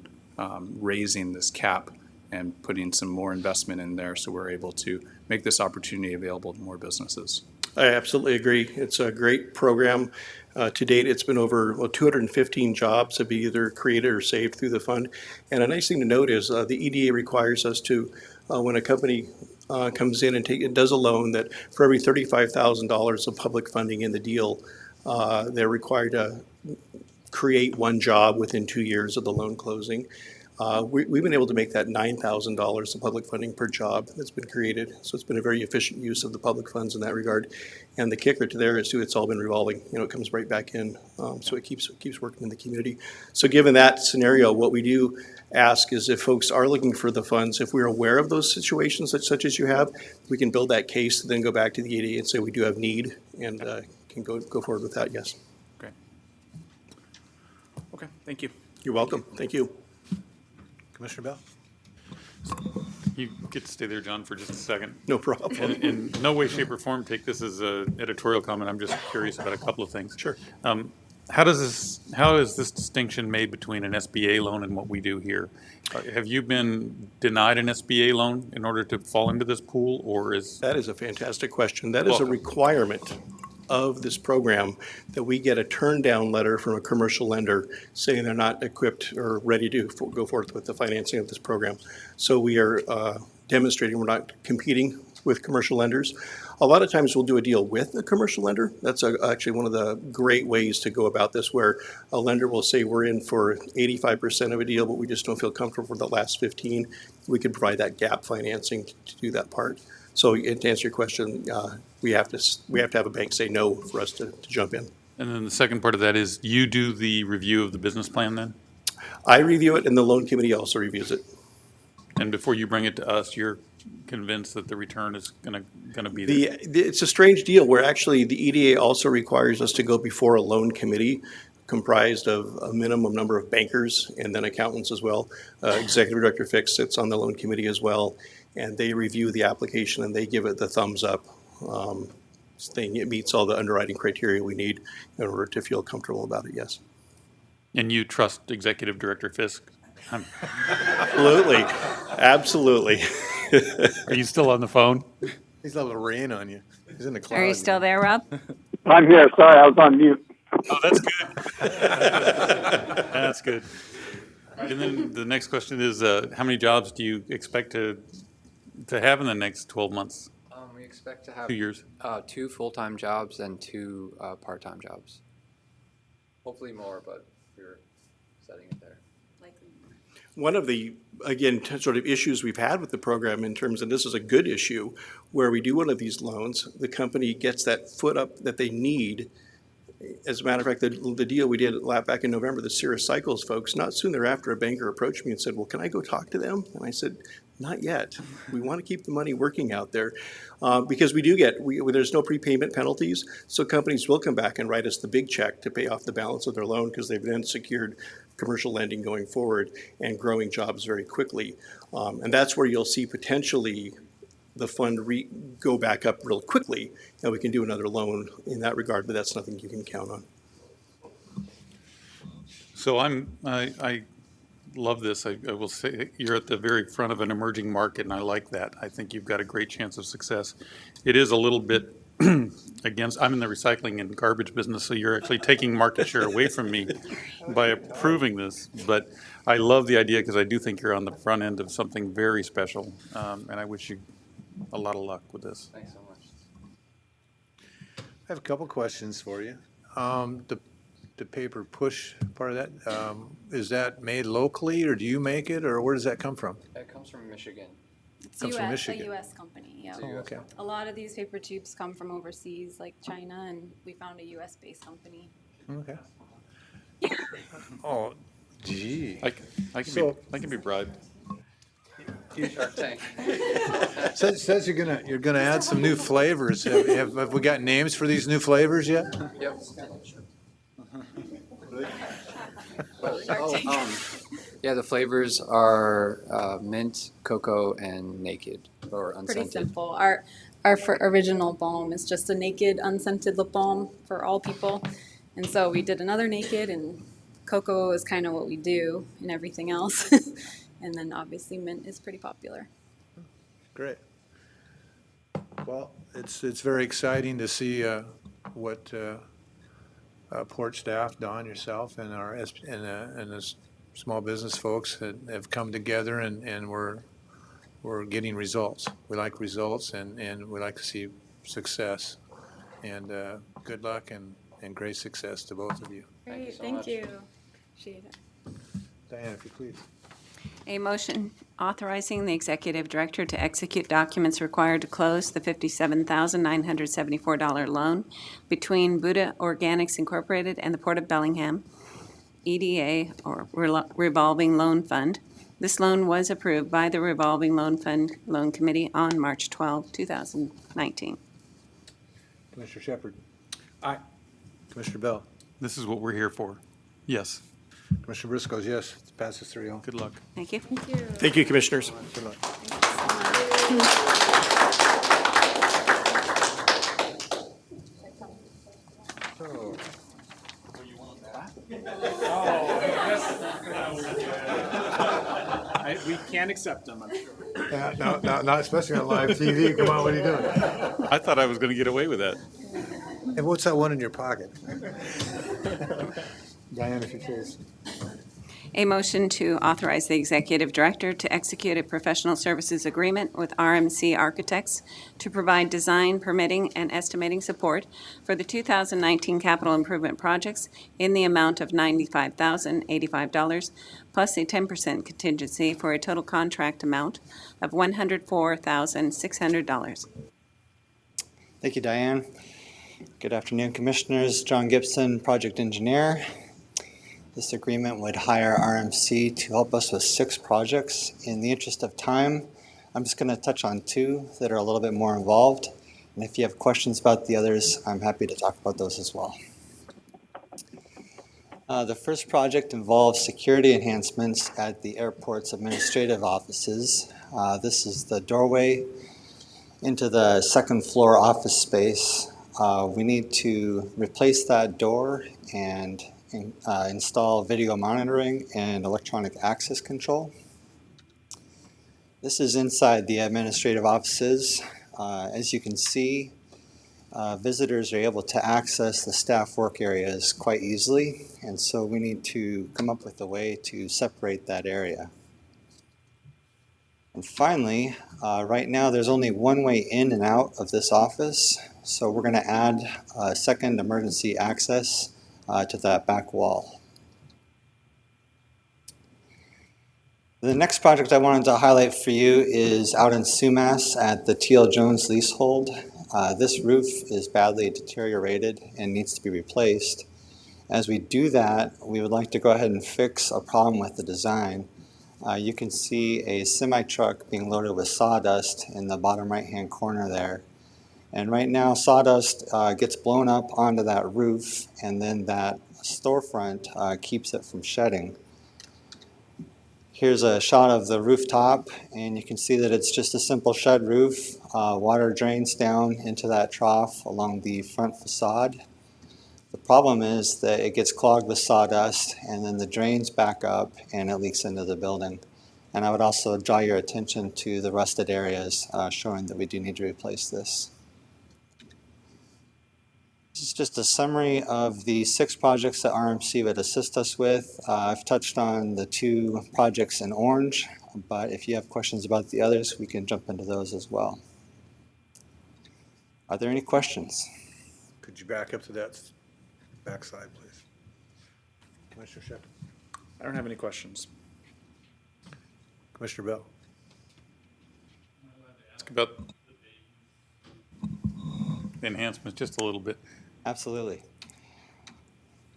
raising this cap and putting some more investment in there so we're able to make this opportunity available to more businesses. I absolutely agree. It's a great program. To date, it's been over 215 jobs have been either created or saved through the fund. And a nice thing to note is the EDA requires us to, when a company comes in and does a loan, that for every $35,000 of public funding in the deal, they're required to create 1 job within 2 years of the loan closing. We've been able to make that $9,000 of public funding per job that's been created. So it's been a very efficient use of the public funds in that regard. And the kicker to there is too, it's all been revolving. It comes right back in. So it keeps working in the community. So given that scenario, what we do ask is if folks are looking for the funds, if we're aware of those situations such as you have, we can build that case, then go back to the EDA and say we do have need and can go forward with that, yes. Okay, thank you. You're welcome. Thank you. Commissioner Bell? You get to stay there, John, for just a second. No problem. In no way, shape, or form take this as an editorial comment. I'm just curious about a couple of things. Sure. How is this distinction made between an SBA loan and what we do here? Have you been denied an SBA loan in order to fall into this pool, or is... That is a fantastic question. That is a requirement of this program that we get a turn down letter from a commercial lender saying they're not equipped or ready to go forth with the financing of this program. So we are demonstrating we're not competing with commercial lenders. A lot of times we'll do a deal with a commercial lender. That's actually one of the great ways to go about this, where a lender will say we're in for 85% of a deal, but we just don't feel comfortable for the last 15. We can provide that gap financing to do that part. So to answer your question, we have to have a bank say no for us to jump in. And then the second part of that is you do the review of the business plan then? I review it and the loan committee also reviews it. And before you bring it to us, you're convinced that the return is gonna be there? It's a strange deal where actually the EDA also requires us to go before a loan committee comprised of a minimum number of bankers and then accountants as well. Executive Director Fix sits on the loan committee as well, and they review the application and they give it the thumbs up. Saying it meets all the underwriting criteria we need in order to feel comfortable about it, yes. And you trust Executive Director Fisk? Absolutely, absolutely. Are you still on the phone? He's a little rain on you. He's in the cloud. Are you still there, Rob? I'm here. Sorry, I was on mute. Oh, that's good. That's good. And then the next question is, how many jobs do you expect to have in the next 12 months? We expect to have 2 years. 2 full-time jobs and 2 part-time jobs. Hopefully more, but we're setting it there. One of the, again, sort of issues we've had with the program in terms, and this is a good issue, where we do one of these loans, the company gets that foot up that they need. As a matter of fact, the deal we did back in November, the Cirrus Cycles folks, not soon thereafter, a banker approached me and said, well, can I go talk to them? And I said, not yet. We want to keep the money working out there because we do there's no prepayment penalties. So companies will come back and write us the big check to pay off the balance of their loan because they've then secured commercial lending going forward and growing jobs very quickly. And that's where you'll see potentially the fund go back up real quickly, and we can do another loan in that regard, but that's nothing you can count on. So I love this. I will say, you're at the very front of an emerging market, and I like that. I think you've got a great chance of success. It is a little bit against, I'm in the recycling and garbage business, so you're actually taking market share away from me by approving this. But I love the idea because I do think you're on the front end of something very special, and I wish you a lot of luck with this. Thanks so much. I have a couple questions for you. The paper push part of that, is that made locally, or do you make it, or where does that come from? It comes from Michigan. It's Comes from Michigan. a U.S. company, yeah. Oh, okay. A lot of these paper tubes come from overseas, like China, and we found a U.S.-based company. Okay. Oh, gee. I can be bribed. Shark Tank. Says you're gonna add some new flavors. Have we got names for these new flavors yet? Yep. Yeah, the flavors are mint, cocoa, and naked, or unscented. Pretty simple. Our original balm is just a naked, unscented lip balm for all people. And so we did another naked, and cocoa is kind of what we do and everything else. And then obviously mint is pretty popular. Great. Well, it's very exciting to see what Port staff, Don, yourself, and the small business folks have come together, and we're getting results. We like results, and we like to see success. And good luck and great success to both of you. Great, thank you. Appreciate it. Diane, if you please. A motion authorizing the executive director to execute documents required to close the $57,974 loan between Buddha Organics Incorporated and the Port of Bellingham, EDA, or Revolving Loan Fund. This loan was approved by the Revolving Loan Fund Loan Committee on March 12, 2019. Commissioner Shepard. Aye. Commissioner Bell. This is what we're here for. Yes. Commissioner Briscoe's yes. It passes 3-0. Good luck. Thank you. Thank you. Thank you, Commissioners. Good luck. We can't accept them, I'm sure. Yeah, no, not especially on live TV. Come on, what are you doing? I thought I was going to get away with that. And what's that one in your pocket? Diane, if you please. A motion to authorize the executive director to execute a professional services agreement with RMC Architects to provide design, permitting, and estimating support for the 2019 capital improvement projects in the amount of $95,085, plus a 10% contingency for a total contract amount of $104,600. Thank you, Diane. Good afternoon, Commissioners. John Gibson, Project Engineer. This agreement would hire RMC to help us with 6 projects. In the interest of time, I'm just going to touch on 2 that are a little bit more involved. And if you have questions about the others, I'm happy to talk about those as well. The first project involves security enhancements at the airport's administrative offices. This is the doorway into the second floor office space. We need to replace that door and install video monitoring and electronic access control. This is inside the administrative offices. As you can see, visitors are able to access the staff work areas quite easily, and so we need to come up with a way to separate that area. And finally, right now there's only one way in and out of this office, so we're going to add a second emergency access to that back wall. The next project I wanted to highlight for you is out in Sumas at the T.L. Jones leasehold. This roof is badly deteriorated and needs to be replaced. As we do that, we would like to go ahead and fix a problem with the design. You can see a semi-truck being loaded with sawdust in the bottom right-hand corner there. And right now, sawdust gets blown up onto that roof, and then that storefront keeps it from shedding. Here's a shot of the rooftop, and you can see that it's just a simple shed roof. Water drains down into that trough along the front facade. The problem is that it gets clogged with sawdust, and then the drains back up and it leaks into the building. And I would also draw your attention to the rusted areas, showing that we do need to replace this. This is just a summary of the 6 projects that RMC would assist us with. I've touched on the 2 projects in orange, but if you have questions about the others, we can jump into those as well. Are there any questions? Could you back up to that backside, please? Commissioner Shepard? I don't have any questions. Commissioner Bell? Ask about the enhancements just a little bit. Absolutely.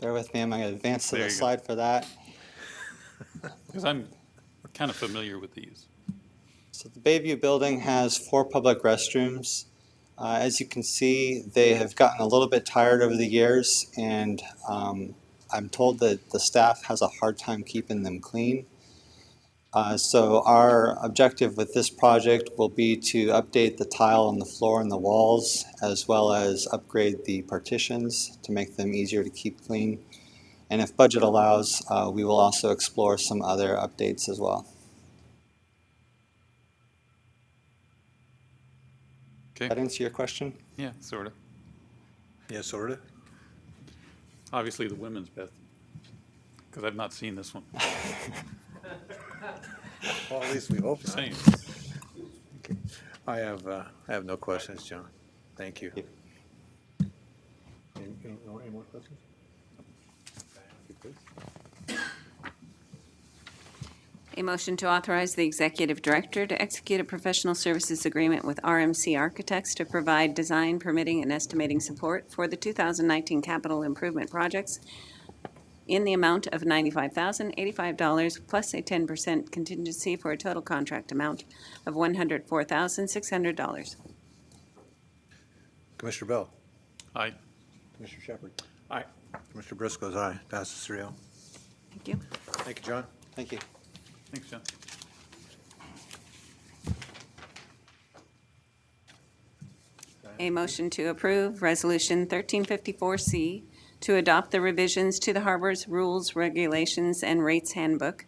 Bear with me, I'm going to advance to There the you go. slide for that. Because I'm kind of familiar with these. So the Bayview building has 4 public restrooms. As you can see, they have gotten a little bit tired over the years, and I'm told that the staff has a hard time keeping them clean. So our objective with this project will be to update the tile on the floor and the walls, as well as upgrade the partitions to make them easier to keep clean. And if budget allows, we will also explore some other updates as well. Okay. That answer your question? Yeah, sort of. Yeah, sort of. Obviously, the women's best, because I've not seen this one. Well, at least we hope so. Same. Okay. I have no questions, John. Thank you. Any more questions? A motion to authorize the executive director to execute a professional services agreement with RMC Architects to provide design, permitting, and estimating support for the 2019 capital improvement projects in the amount of $95,085 plus a 10% contingency for a total contract amount of $104,600. Commissioner Bell? Aye. Commissioner Shepard? Aye. Commissioner Briscoe's aye. Passes 3-0. Thank you. Thank you, John. Thank you. Thanks, John. A motion to approve Resolution 1354C to adopt the revisions to the harbor's rules, regulations, and rates handbook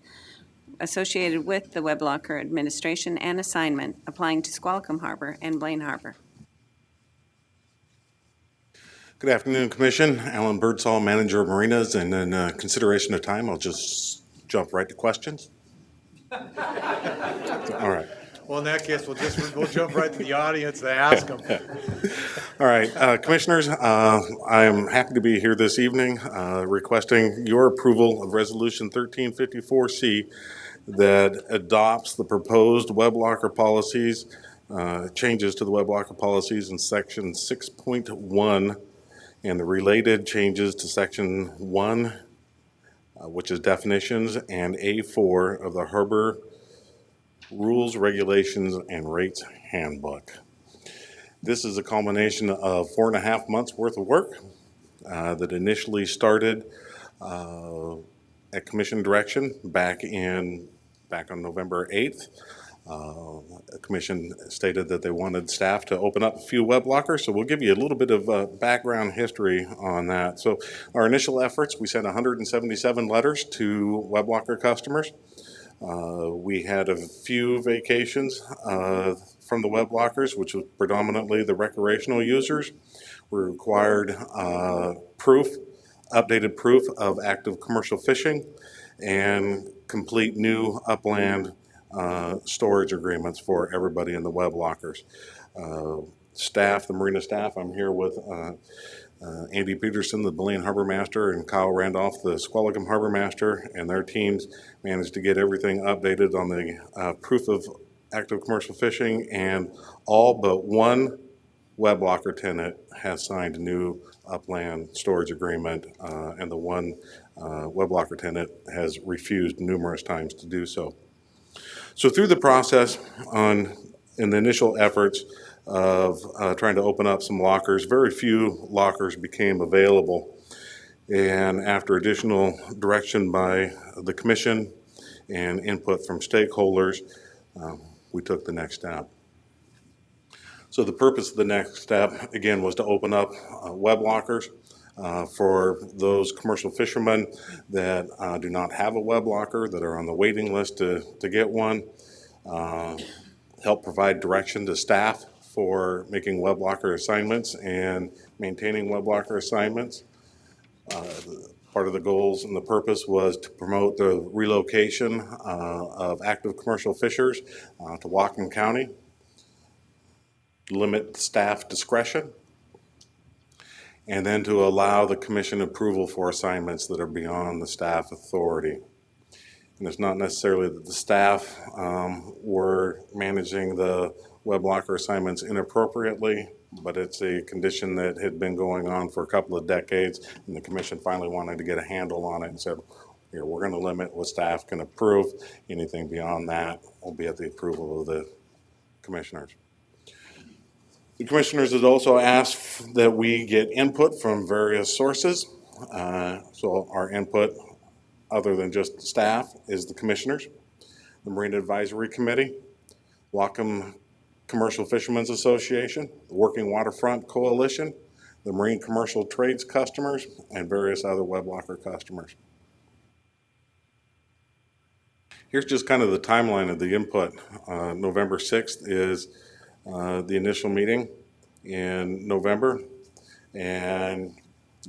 associated with the web locker administration and assignment applying to Squalicum Harbor and Blaine Harbor. Good afternoon, Commission. Alan Birdsall, Manager of Marinas, and in consideration of time, I'll just jump right to questions. All right. Well, in that case, we'll jump right to the audience and ask them. All right, Commissioners, I am happy to be here this evening requesting your approval of Resolution 1354C that adopts the proposed web locker policies, changes to the web locker policies in Section 6.1 and the related changes to Section 1, which is definitions, and A4 of the Harbor Rules, Regulations, and Rates Handbook. This is a culmination of 4.5 months worth of work that initially started at Commission direction back on November 8th. The Commission stated that they wanted staff to open up a few web lockers, so we'll give you a little bit of background history on that. So our initial efforts, we sent 177 letters to web locker customers. We had a few vacations from the web lockers, which was predominantly the recreational users. We required updated proof of active commercial fishing and complete new upland storage agreements for everybody in the web lockers. Staff, the marina staff, I'm here with Andy Peterson, the Blaine Harbor Master, and Kyle Randolph, the Squalicum Harbor Master, and their teams managed to get everything updated on the proof of active commercial fishing, and all but one web locker tenant has signed a new upland storage agreement, and the one web locker tenant has refused numerous times to do so. So through the process in the initial efforts of trying to open up some lockers, very few lockers became available. And after additional direction by the Commission and input from stakeholders, we took the next step. So the purpose of the next step, again, was to open up web lockers. for those commercial fishermen that do not have a web locker, that are on the waiting list to get one. Help provide direction to staff for making web locker assignments and maintaining web locker assignments. Part of the goals and the purpose was to promote the relocation of active commercial fishers to Whatcom County, limit staff discretion, and then to allow the commission approval for assignments that are beyond the staff authority. And it's not necessarily that the staff were managing the web locker assignments inappropriately, but it's a condition that had been going on for a couple of decades, and the commission finally wanted to get a handle on it and said, here, we're going to limit what staff can approve. Anything beyond that will be at the approval of the commissioners. The commissioners had also asked that we get input from various sources. So our input, other than just staff, is the commissioners, the Marine Advisory Committee, Whatcom Commercial Fishermen's Association, the Working Waterfront Coalition, the Marine Commercial Trades customers, and various other web locker customers. Here's just kind of the timeline of the input. November 6th is the initial meeting in November, and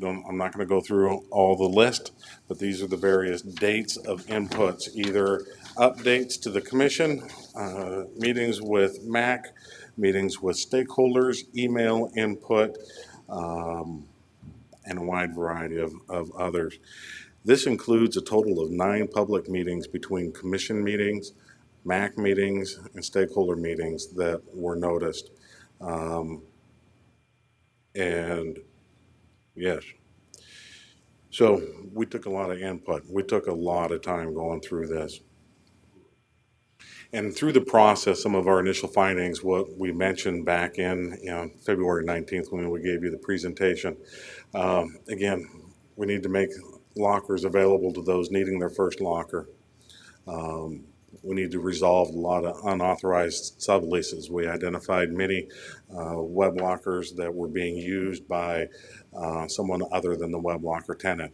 I'm not going to go through all the list, but these are the various dates of inputs, either updates to the commission, meetings with MAC, meetings with stakeholders, email input, and a wide variety of others. This includes a total of 9 public meetings between commission meetings, MAC meetings, and stakeholder meetings that were noticed. And yes. So we took a lot of input. We took a lot of time going through this. And through the process, some of our initial findings, what we mentioned back in February 19th when we gave you the presentation, again, we need to make lockers available to those needing their first locker. We need to resolve a lot of unauthorized subleases. We identified many web lockers that were being used by someone other than the web locker tenant.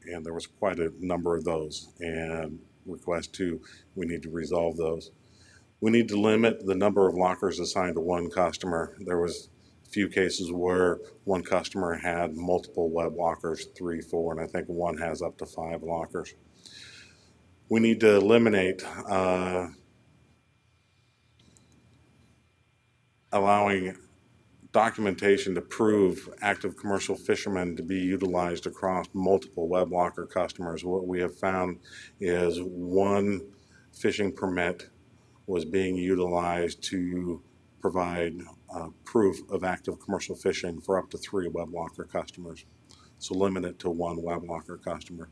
And there was quite a number of those. And request 2, we need to resolve those. We need to limit the number of lockers assigned to one customer. There was a few cases where one customer had multiple web lockers, 3, 4, and I think one has up to 5 lockers. We need to eliminate allowing documentation to prove active commercial fishermen to be utilized across multiple web locker customers. What we have found is one fishing permit was being utilized to provide proof of active commercial fishing for up to 3 web locker customers. So limit it to 1 web locker customer.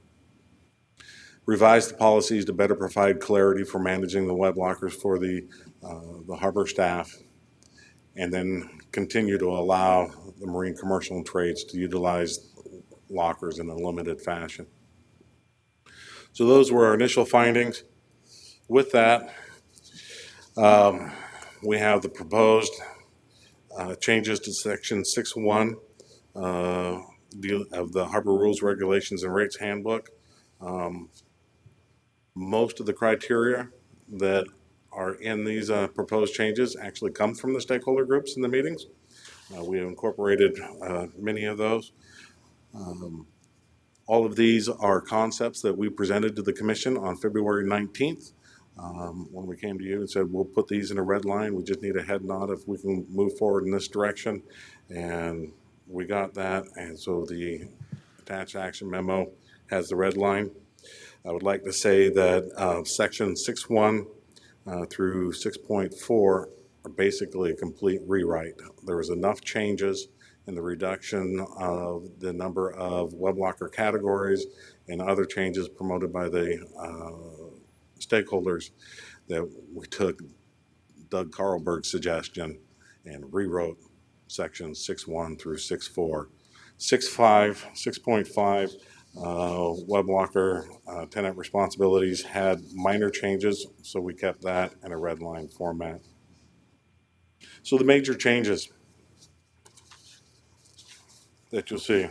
Revise the policies to better provide clarity for managing the web lockers for the harbor staff, and then continue to allow the marine commercial and trades to utilize lockers in a limited fashion. So those were our initial findings. With that, we have the proposed changes to section 6.1 of the Harbor Rules, Regulations, and Rates Handbook. Most of the criteria that are in these proposed changes actually come from the stakeholder groups in the meetings. We have incorporated many of those. All of these are concepts that we presented to the commission on February 19th when we came to you and said, we'll put these in a red line. We just need a head nod if we can move forward in this direction. And we got that. And so the attached action memo has the red line. I would like to say that section 6.1 through 6.4 are basically a complete rewrite. There was enough changes in the reduction of the number of web locker categories and other changes promoted by the stakeholders that we took Doug Carlberg's suggestion and rewrote sections 6.1 through 6.4. 6.5 web locker tenant responsibilities had minor changes, so we kept that in a red line format. So the major changes that you'll see.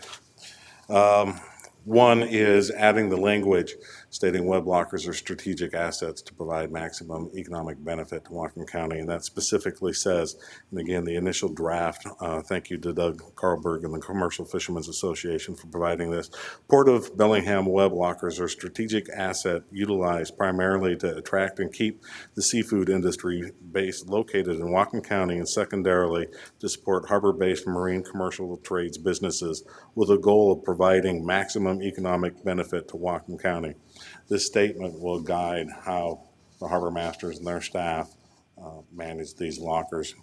One is adding the language stating web lockers are strategic assets to provide maximum economic benefit to Whatcom County. And that specifically says, and again, the initial draft, thank you to Doug Carlberg and the Commercial Fishermen's Association for providing this. Port of Bellingham web lockers are a strategic asset utilized primarily to attract and keep the seafood industry base located in Whatcom County, and secondarily to support harbor-based marine commercial trades businesses with a goal of providing maximum economic benefit to Whatcom County. This statement will guide how the harbor masters and their staff manage these lockers.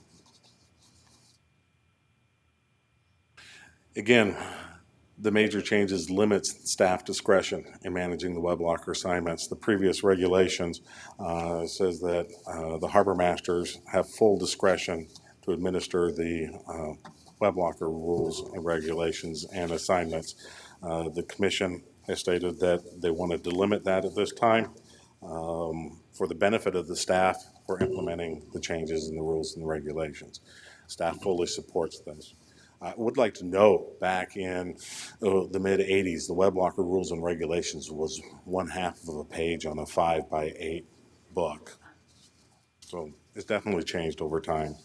Again, the major changes limits staff discretion in managing the web locker assignments. The previous regulations says that the harbor masters have full discretion to administer the web locker rules and regulations and assignments. The commission has stated that they wanted to limit that at this time for the benefit of the staff for implementing the changes in the rules and the regulations. Staff fully supports this. I would like to note back in the mid-'80s, the web locker rules and regulations was 1/2 of a page on a 5x8 book. So it's definitely changed over time.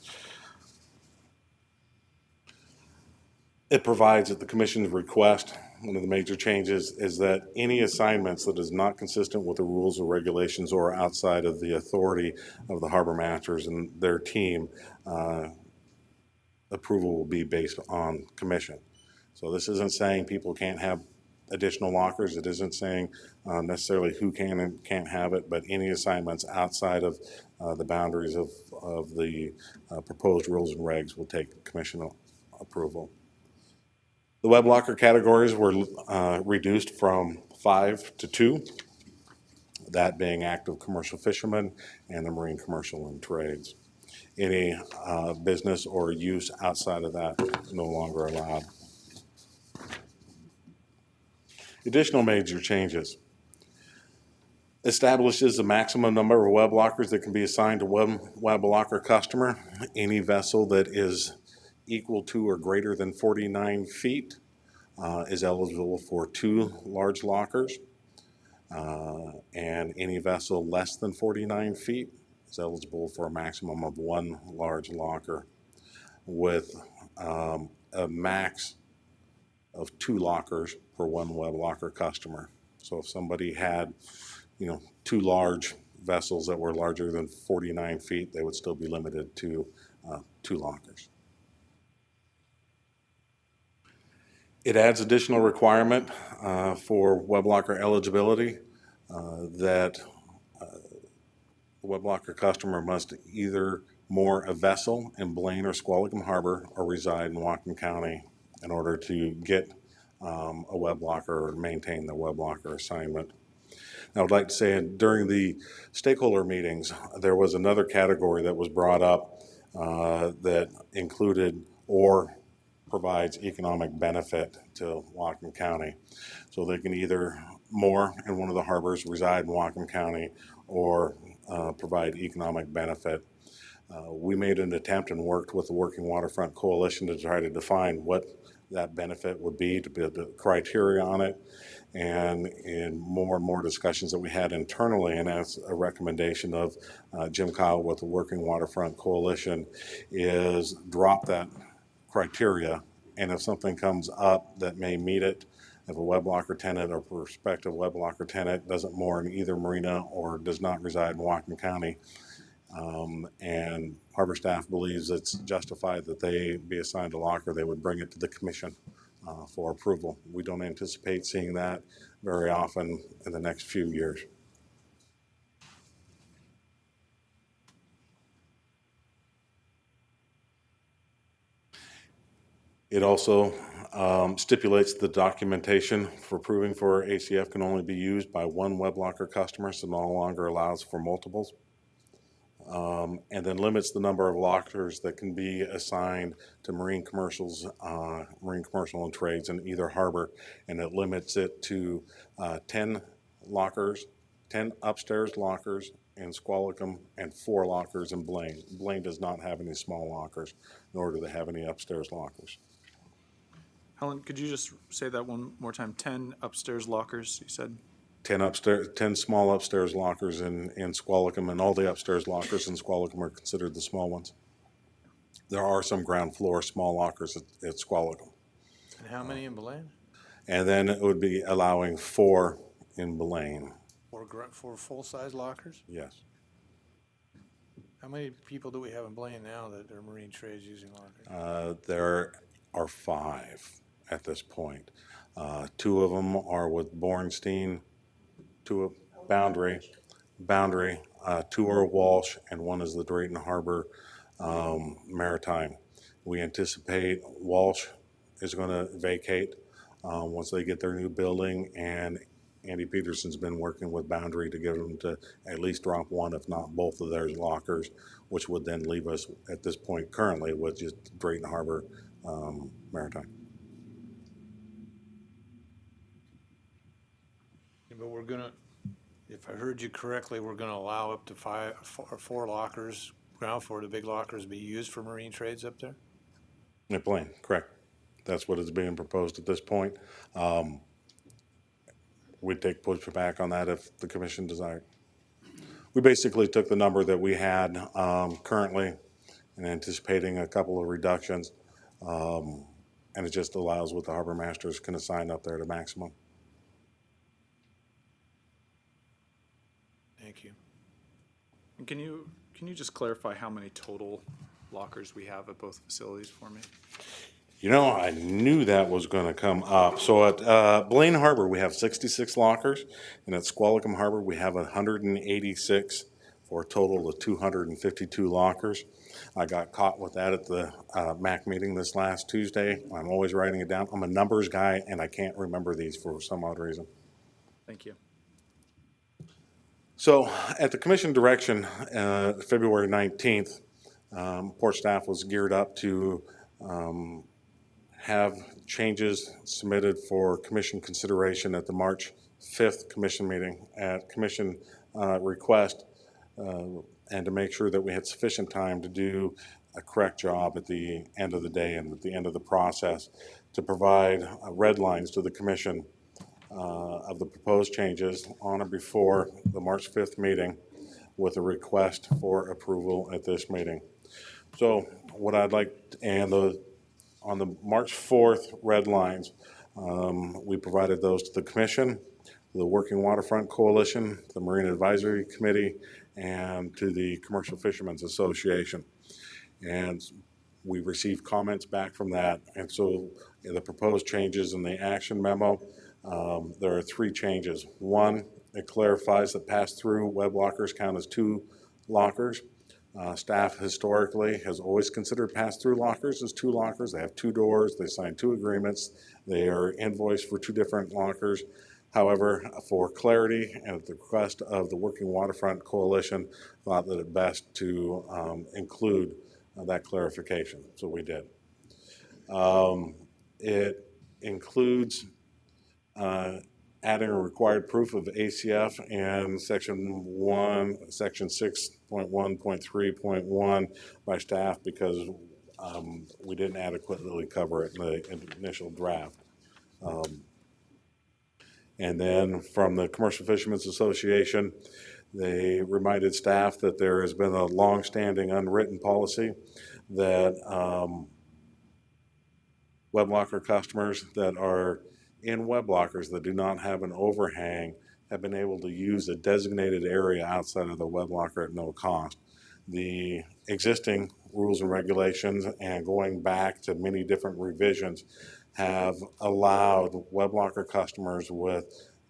It provides at the commission's request, one of the major changes is that any assignments that is not consistent with the rules or regulations or outside of the authority of the harbor masters and their team, approval will be based on commission. So this isn't saying people can't have additional lockers. It isn't saying necessarily who can and can't have it, but any assignments outside of the boundaries of the proposed rules and regs will take commission approval. The web locker categories were reduced from 5 to 2, that being active commercial fishermen and the marine commercial and trades. Any business or use outside of that is no longer allowed. Additional major changes. Establishes a maximum number of web lockers that can be assigned to web locker customer. Any vessel that is equal to or greater than 49 feet is eligible for 2 large lockers. And any vessel less than 49 feet is eligible for a maximum of 1 large locker with a max of 2 lockers per 1 web locker customer. So if somebody had, 2 large vessels that were larger than 49 feet, they would still be limited to 2 lockers. It adds additional requirement for web locker eligibility that the web locker customer must either moor a vessel in Blaine or Squalicum Harbor or reside in Whatcom County in order to get a web locker or maintain the web locker assignment. I would like to say during the stakeholder meetings, there was another category that was brought up that included or provides economic benefit to Whatcom County. So they can either moor in one of the harbors, reside in Whatcom County, or provide economic benefit. We made an attempt and worked with the Working Waterfront Coalition to try to define what that benefit would be, to build the criteria on it. And in more and more discussions that we had internally, and as a recommendation of Jim Kyle with the Working Waterfront Coalition, is drop that criteria, and if something comes up that may meet it, if a web locker tenant or prospective web locker tenant doesn't moor in either marina or does not reside in Whatcom County, and harbor staff believes it's justified that they be assigned a locker, they would bring it to the commission for approval. We don't anticipate seeing that very often in the next few years. It also stipulates the documentation for proving for ACF can only be used by 1 web locker customer, so no longer allows for multiples. And then limits the number of lockers that can be assigned to marine commercial and trades in either harbor, and it limits it to 10 lockers, 10 upstairs lockers in Squalicum, and 4 lockers in Blaine. Blaine does not have any small lockers, nor do they have any upstairs lockers. Helen, could you just say that one more time? 10 upstairs lockers, you said? 10 small upstairs lockers in Squalicum, and all the upstairs lockers in Squalicum are considered the small ones. There are some ground floor small lockers at Squalicum. And how many in Belen? And then it would be allowing 4 in Belen. For full-size lockers? Yes. How many people do we have in Blaine now that are marine trades using lockers? There are 5 at this point. 2 of them are with Bornstein, 2 of Boundary, 2 are Walsh, and 1 is the Drayton Harbor Maritime. We anticipate Walsh is going to vacate once they get their new building, and Andy Peterson's been working with Boundary to get them to at least drop 1, if not both of their lockers, which would then leave us at this point currently with just Drayton Harbor Maritime. But we're gonna, if I heard you correctly, we're gonna allow up to 4 lockers, ground floor, the big lockers be used for marine trades up there? At Blaine, correct. That's what is being proposed at this point. We'd take pushback on that if the commission desired. We basically took the number that we had currently and anticipating a couple of reductions, and it just allows what the harbor masters can assign up there to maximum. Thank you. And can you just clarify how many total lockers we have at both facilities for me? You know, I knew that was going to come up. So at Blaine Harbor, we have 66 lockers, and at Squalicum Harbor, we have 186 for a total of 252 lockers. I got caught with that at the MAC meeting this last Tuesday. I'm always writing it down. I'm a numbers guy, and I can't remember these for some odd reason. Thank you. So at the commission direction, February 19th, port staff was geared up to have changes submitted for commission consideration at the March 5th commission meeting at commission request, and to make sure that we had sufficient time to do a correct job at the end of the day and at the end of the process to provide red lines to the commission of the proposed changes on or before the March 5th meeting with a request for approval at this meeting. So what I'd like, on the March 4th red lines, we provided those to the commission, the Working Waterfront Coalition, the Marine Advisory Committee, and to the Commercial Fishermen's Association. And we received comments back from that. And so in the proposed changes in the action memo, there are 3 changes. 1, it clarifies that pass-through web lockers count as 2 lockers. Staff historically has always considered pass-through lockers as 2 lockers. They have 2 doors, they sign 2 agreements, they are invoiced for 2 different lockers. However, for clarity and at the request of the Working Waterfront Coalition, thought that it best to include that clarification, so we did. It includes adding a required proof of ACF in section 6.1.3.1 by staff because we didn't adequately cover it in the initial draft. And then from the Commercial Fishermen's Association, they reminded staff that there has been a long-standing unwritten policy that web locker customers that are in web lockers that do not have an overhang have been able to use a designated area outside of the web locker at no cost. The existing rules and regulations and going back to many different revisions have allowed web locker customers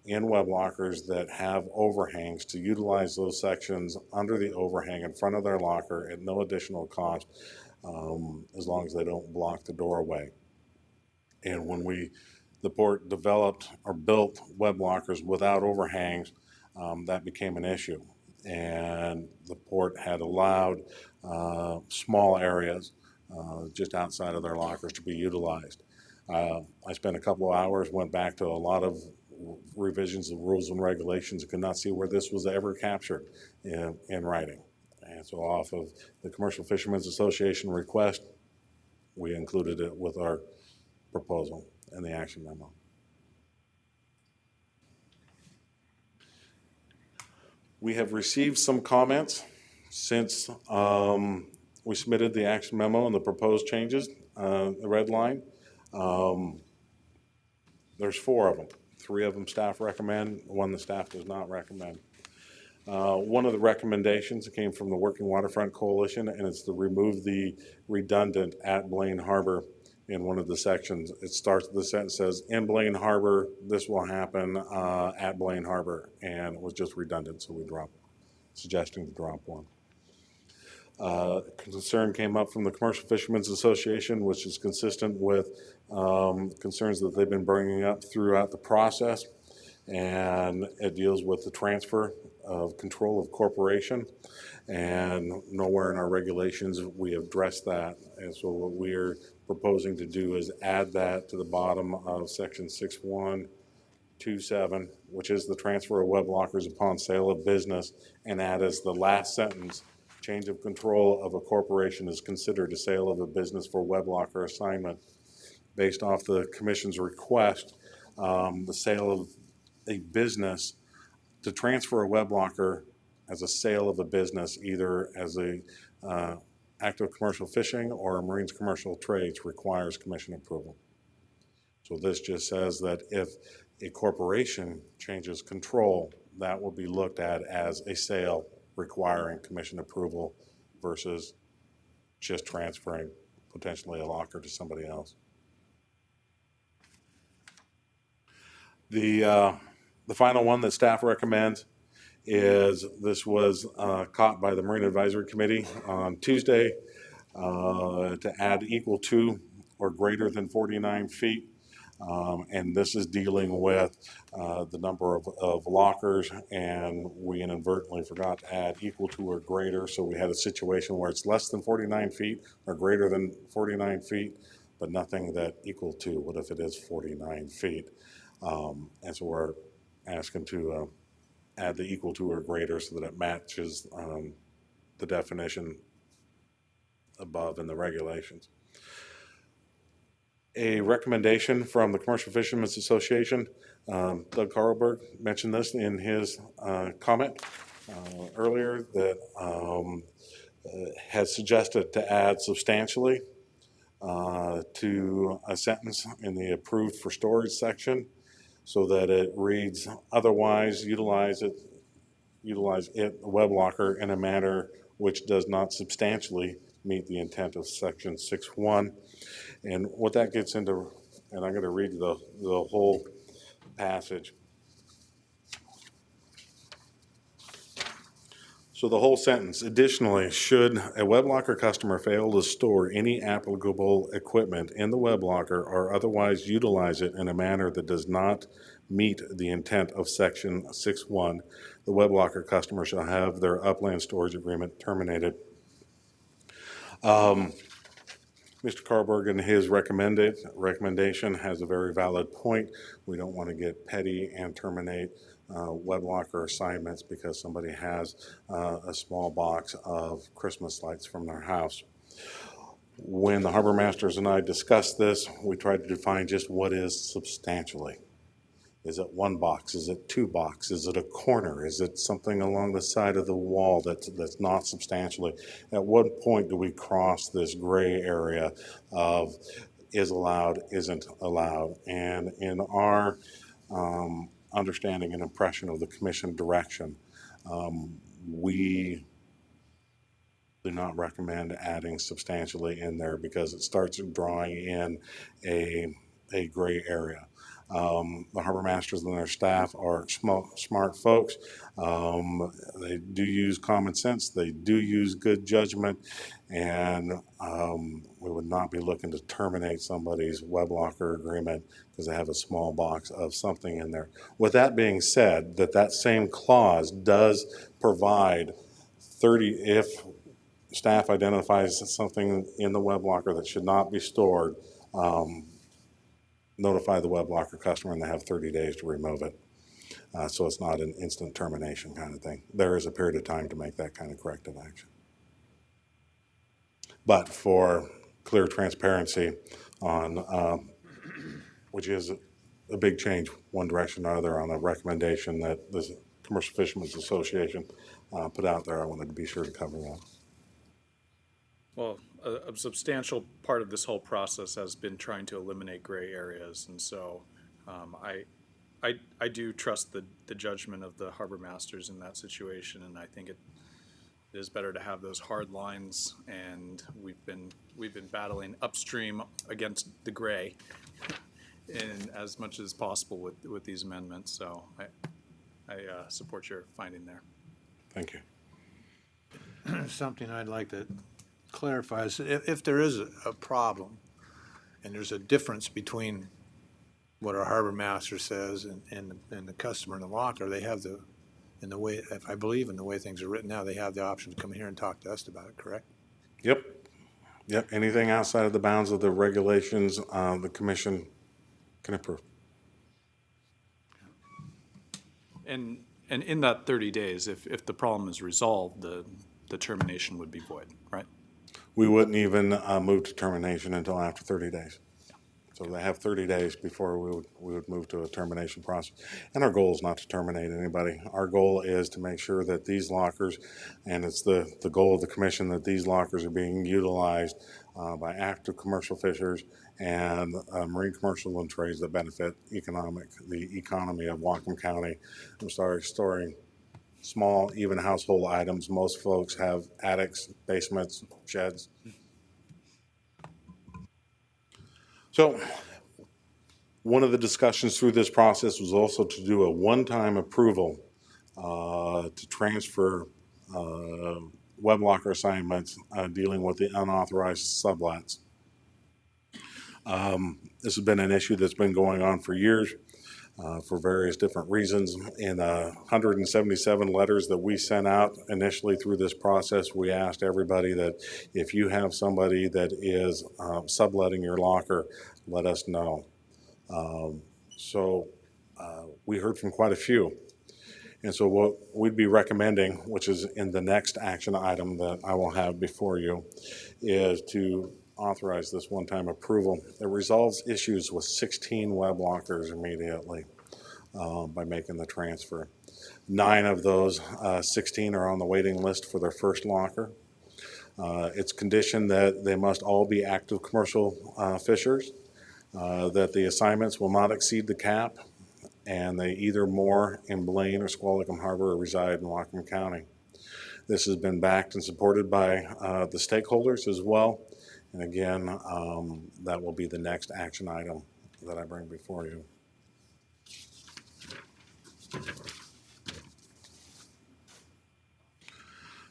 in web lockers that have overhangs to utilize those sections under the overhang in front of their locker at no additional cost, as long as they don't block the doorway. And when the port developed or built web lockers without overhangs, that became an issue. And the port had allowed small areas just outside of their lockers to be utilized. I spent a couple of hours, went back to a lot of revisions of rules and regulations, and could not see where this was ever captured in writing. And so off of the Commercial Fishermen's Association request, we included it with our proposal. in the action memo. We have received some comments since we submitted the action memo and the proposed changes, the red line. There's 4 of them. 3 of them staff recommend, 1 the staff does not recommend. One of the recommendations came from the Working Waterfront Coalition, and it's to remove the redundant "at Blaine Harbor" in one of the sections. It starts, the sentence says, "in Blaine Harbor, this will happen at Blaine Harbor," and it was just redundant, so we dropped, suggesting to drop 1. Concern came up from the Commercial Fishermen's Association, which is consistent with concerns that they've been bringing up throughout the process, and it deals with the transfer of control of corporation, and nowhere in our regulations we have addressed that. And so what we're proposing to do is add that to the bottom of section 6127, which is the transfer of web lockers upon sale of business, and add as the last sentence, change of control of a corporation is considered a sale of a business for web locker assignment. Based off the commission's request, the sale of a business, to transfer a web locker as a sale of a business, either as a active commercial fishing or a marine's commercial trades, requires commission approval. So this just says that if a corporation changes control, that will be looked at as a sale requiring commission approval versus just transferring potentially a locker to somebody else. The final one that staff recommends is, this was caught by the Marine Advisory Committee on Tuesday, to add equal to or greater than 49 feet. And this is dealing with the number of lockers, and we inadvertently forgot to add equal to or greater. So we had a situation where it's less than 49 feet or greater than 49 feet, but nothing that equal to. What if it is 49 feet? And so we're asking to add the equal to or greater so that it matches the definition above in the regulations. A recommendation from the Commercial Fishermen's Association, Doug Carlberg mentioned this in his comment earlier, that has suggested to add substantially to a sentence in the approved for storage section, so that it reads, otherwise utilize it, the web locker, in a manner which does not substantially meet the intent of section 6.1. And what that gets into, and I'm going to read the whole passage. So the whole sentence, additionally, should a web locker customer fail to store any applicable equipment in the web locker or otherwise utilize it in a manner that does not meet the intent of section 6.1, the web locker customer shall have their upland storage agreement terminated. Mr. Carlberg, in his recommendation, has a very valid point. We don't want to get petty and terminate web locker assignments because somebody has a small box of Christmas lights from their house. When the harbor masters and I discussed this, we tried to define just what is substantially. Is it 1 box? Is it 2 boxes? Is it a corner? Is it something along the side of the wall that's not substantially? At what point do we cross this gray area of is allowed, isn't allowed? And in our understanding and impression of the commission direction, we do not recommend adding substantially in there because it starts drawing in a gray area. The harbor masters and their staff are smart folks. They do use common sense. They do use good judgment, and we would not be looking to terminate somebody's web locker agreement because they have a small box of something in there. With that being said, that same clause does provide 30, if staff identifies something in the web locker that should not be stored, notify the web locker customer and they have 30 days to remove it. So it's not an instant termination kind of thing. There is a period of time to make that kind of corrective action. But for clear transparency on which is a big change one direction or another on a recommendation that the Commercial Fishermen's Association put out there. I wanted to be sure to cover that. Well, a substantial part of this whole process has been trying to eliminate gray areas, and so I do trust the judgment of the harbor masters in that situation, and I think it is better to have those hard lines, and we've been battling upstream against the gray in as much as possible with these amendments. So I support your finding there. Thank you. Something I'd like to clarify is if there is a problem and there's a difference between what our harbor master says and the customer in the locker, they have in the way, if I believe in the way things are written now, they have the option to come here and talk to us about it, correct? Yep. Anything outside of the bounds of the regulations, the commission can approve. And in that 30 days, if the problem is resolved, the termination would be void, right? We wouldn't even move to termination until after 30 days. So they have 30 days before we would move to a termination process. And our goal is not to terminate anybody. Our goal is to make sure that these lockers, and it's the goal of the commission, that these lockers are being utilized by active commercial fishers and marine commercial and trades that benefit the economy of Whatcom County. Storing small, even household items. Most folks have attics, basements, sheds. So one of the discussions through this process was also to do a one-time approval to transfer web locker assignments dealing with the unauthorized sublets. This has been an issue that's been going on for years for various different reasons. In 177 letters that we sent out initially through this process, we asked everybody that if you have somebody that is subletting your locker, let us know. So we heard from quite a few. And so what we'd be recommending, which is in the next action item that I will have before you, is to authorize this one-time approval. It resolves issues with 16 web lockers immediately by making the transfer. 9 of those 16 are on the waiting list for their first locker. It's conditioned that they must all be active commercial fishers, that the assignments will not exceed the cap, and they either moor in Blaine or Squalicum Harbor or reside in Whatcom County. This has been backed and supported by the stakeholders as well. And again, that will be the next action item that I bring before you.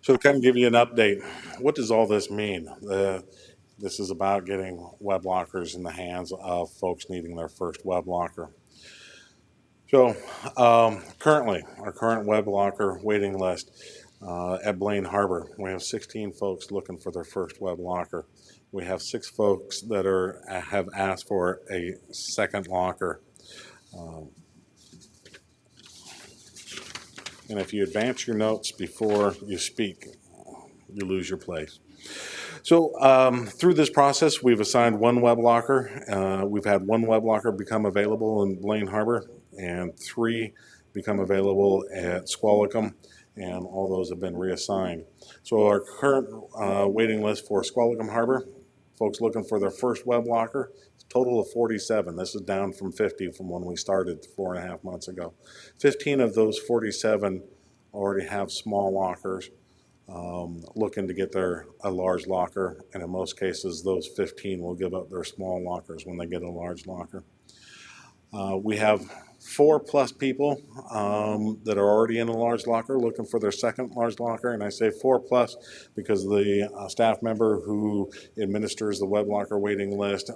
So to kind of give you an update, what does all this mean? This is about getting web lockers in the hands of folks needing their first web locker. So currently, our current web locker waiting list at Blaine Harbor, we have 16 folks looking for their first web locker. We have 6 folks that have asked for a second locker. And if you advance your notes before you speak, you lose your place. So through this process, we've assigned 1 web locker. We've had 1 web locker become available in Blaine Harbor and 3 become available at Squalicum, and all those have been reassigned. So our current waiting list for Squalicum Harbor, folks looking for their first web locker, total of 47. This is down from 50 from when we started 4.5 months ago. 15 of those 47 already have small lockers, looking to get a large locker, and in most cases those 15 will give up their small lockers when they get a large locker. We have 4+ people that are already in a large locker looking for their second large locker, and I say 4+ because the staff member who administers the web locker waiting list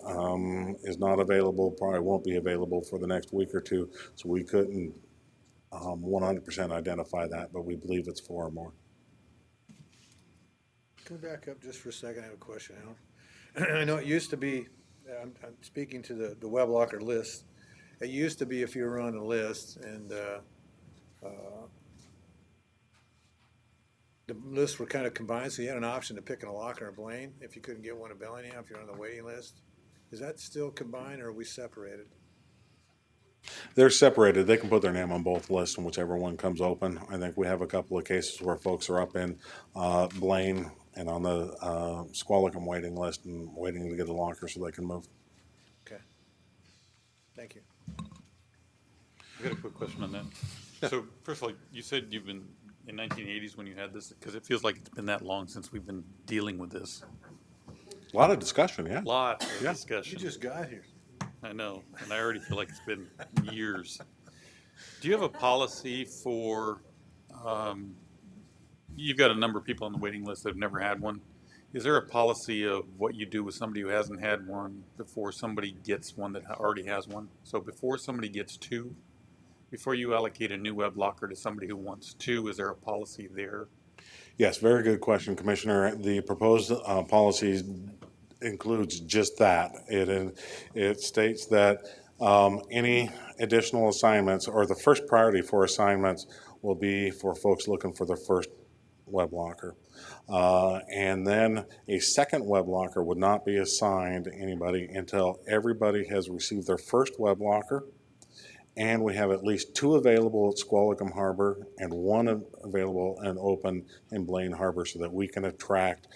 is not available, probably won't be available for the next week or 2, so we couldn't 100% identify that, but we believe it's 4 or more. Can we back up just for a second? I have a question, Alan. I know it used to be, I'm speaking to the web locker list. It used to be if you were on a list and the lists were kind of combined, so you had an option to pick in a locker in Blaine if you couldn't get one in Bellingham if you're on the waiting list. Is that still combined or are we separated? They're separated. They can put their name on both lists and whichever one comes open. I think we have a couple of cases where folks are up in Blaine and on the Squalicum waiting list and waiting to get a locker so they can move. Okay. Thank you. I got a quick question on that. So first of all, you said you've been in 1980s when you had this, because it feels like it's been that long since we've been dealing with this. A lot of discussion, yeah. Lot of discussion. You just got here. I know, and I already feel like it's been years. Do you have a policy for, you've got a number of people on the waiting list that have never had one. Is there a policy of what you do with somebody who hasn't had one before somebody gets one that already has one? So before somebody gets two, before you allocate a new web locker to somebody who wants two, is there a policy there? Yes, very good question, Commissioner. The proposed policy includes just that. It states that any additional assignments, or the first priority for assignments, will be for folks looking for their first web locker. And then a second web locker would not be assigned to anybody until everybody has received their first web locker, and we have at least two available at Squalicum Harbor and one available and open in Blaine Harbor, so that we can attract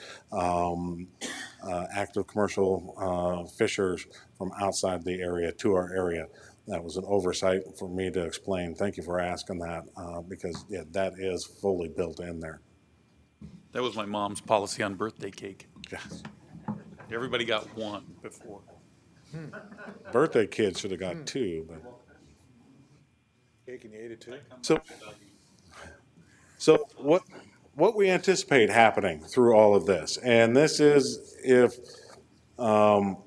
active commercial fishers from outside the area to our area. That was an oversight for me to explain. Thank you for asking that, because yeah, that is fully built in there. That was my mom's policy on birthday cake. Yes. Everybody got one before. Birthday kid should have got two, but. Cake and you ate it too? So what we anticipate happening through all of this, and this is if all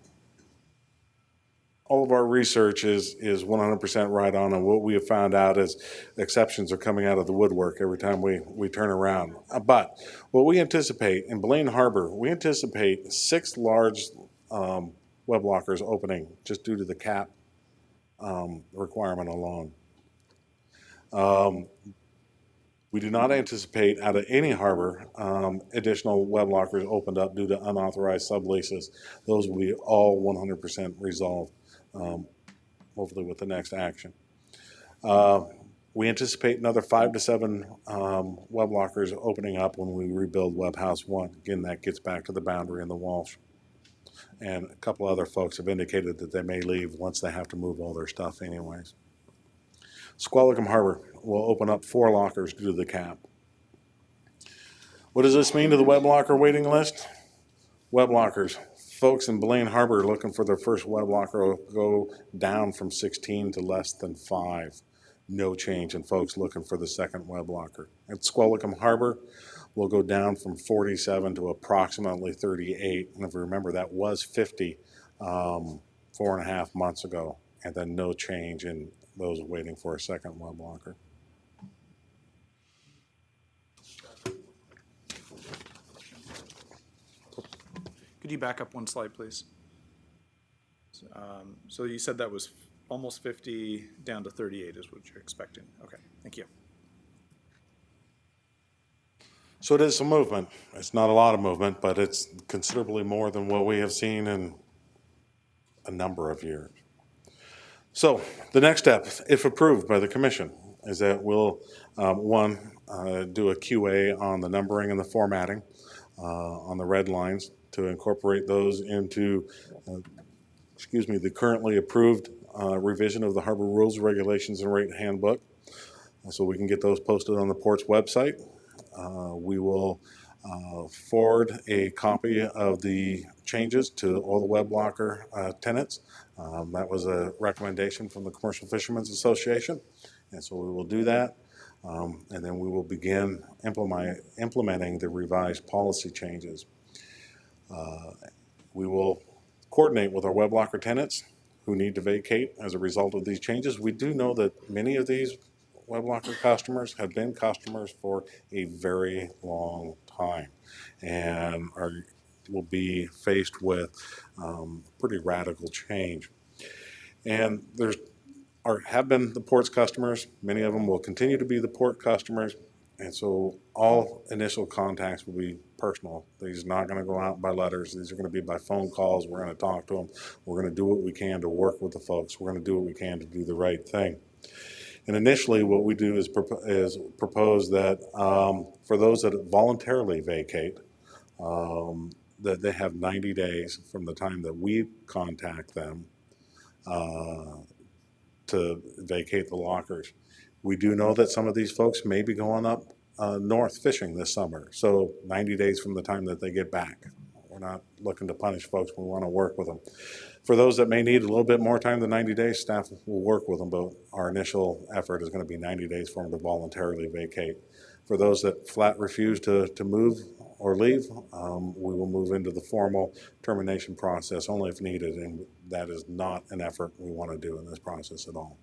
of our research is 100% right on, and what we have found out is exceptions are coming out of the woodwork every time we turn around. But what we anticipate in Blaine Harbor, we anticipate 6 large web lockers opening just due to the cap requirement alone. We do not anticipate out of any harbor additional web lockers opened up due to unauthorized subleases. Those will be all 100% resolved, hopefully with the next action. We anticipate another 5 to 7 web lockers opening up when we rebuild Web House 1. Again, that gets back to the Boundary and the Walsh. And a couple other folks have indicated that they may leave once they have to move all their stuff anyways. Squalicum Harbor will open up 4 lockers due to the cap. What does this mean to the web locker waiting list? Web lockers. Folks in Blaine Harbor looking for their first web locker will go down from 16 to less than 5. No change in folks looking for the second web locker. At Squalicum Harbor, we'll go down from 47 to approximately 38. And if you remember, that was 50 4.5 months ago, and then no change in those waiting for a second web locker. Could you back up one slide, please? So you said that was almost 50 down to 38 is what you're expecting. Okay, thank you. So it is some movement. It's not a lot of movement, but it's considerably more than what we have seen in a number of years. So the next step, if approved by the commission, is that we'll, do a QA on the numbering and the formatting on the red lines to incorporate those into, the currently approved revision of the Harbor Rules, Regulations, and Rate Handbook, so we can get those posted on the port's website. We will forward a copy of the changes to all the web locker tenants. That was a recommendation from the Commercial Fishermen's Association, and so we will do that. And then we will begin implementing the revised policy changes. We will coordinate with our web locker tenants who need to vacate as a result of these changes. We do know that many of these web locker customers have been customers for a very long time and will be faced with pretty radical change. And have been the port's customers. Many of them will continue to be the port customers. And so all initial contacts will be personal. These are not going to go out by letters. These are going to be by phone calls. We're going to talk to them. We're going to do what we can to work with the folks. We're going to do what we can to do the right thing. And initially, what we do is propose that for those that voluntarily vacate, that they have 90 days from the time that we contact them to vacate the lockers. We do know that some of these folks may be going up north fishing this summer, so 90 days from the time that they get back. We're not looking to punish folks. We want to work with them. For those that may need a little bit more time than 90 days, staff will work with them, but our initial effort is going to be 90 days for them to voluntarily vacate. For those that flat refuse to move or leave, we will move into the formal termination process only if needed, and that is not an effort we want to do in this process at all.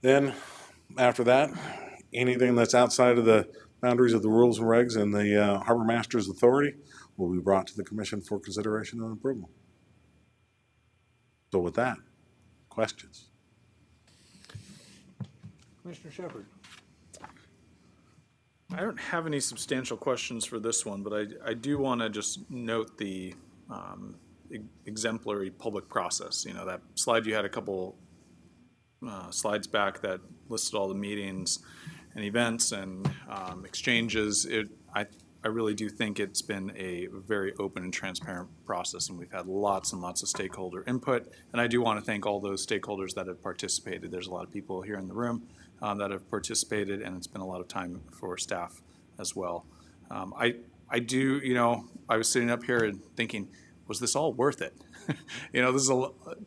Then, after that, anything that's outside of the boundaries of the rules and regs and the Harbor Master's authority will be brought to the Commission for consideration and approval. So with that, questions? Commissioner Shepard. I don't have any substantial questions for this one, but I do want to just note the exemplary public process. You know, that slide you had a couple slides back that listed all the meetings and events and exchanges. I really do think it's been a very open and transparent process, and we've had lots and lots of stakeholder input. And I do want to thank all those stakeholders that have participated. There's a lot of people here in the room that have participated, and it's been a lot of time for staff as well. I do, you know, I was sitting up here and thinking, was this all worth it? You know, it's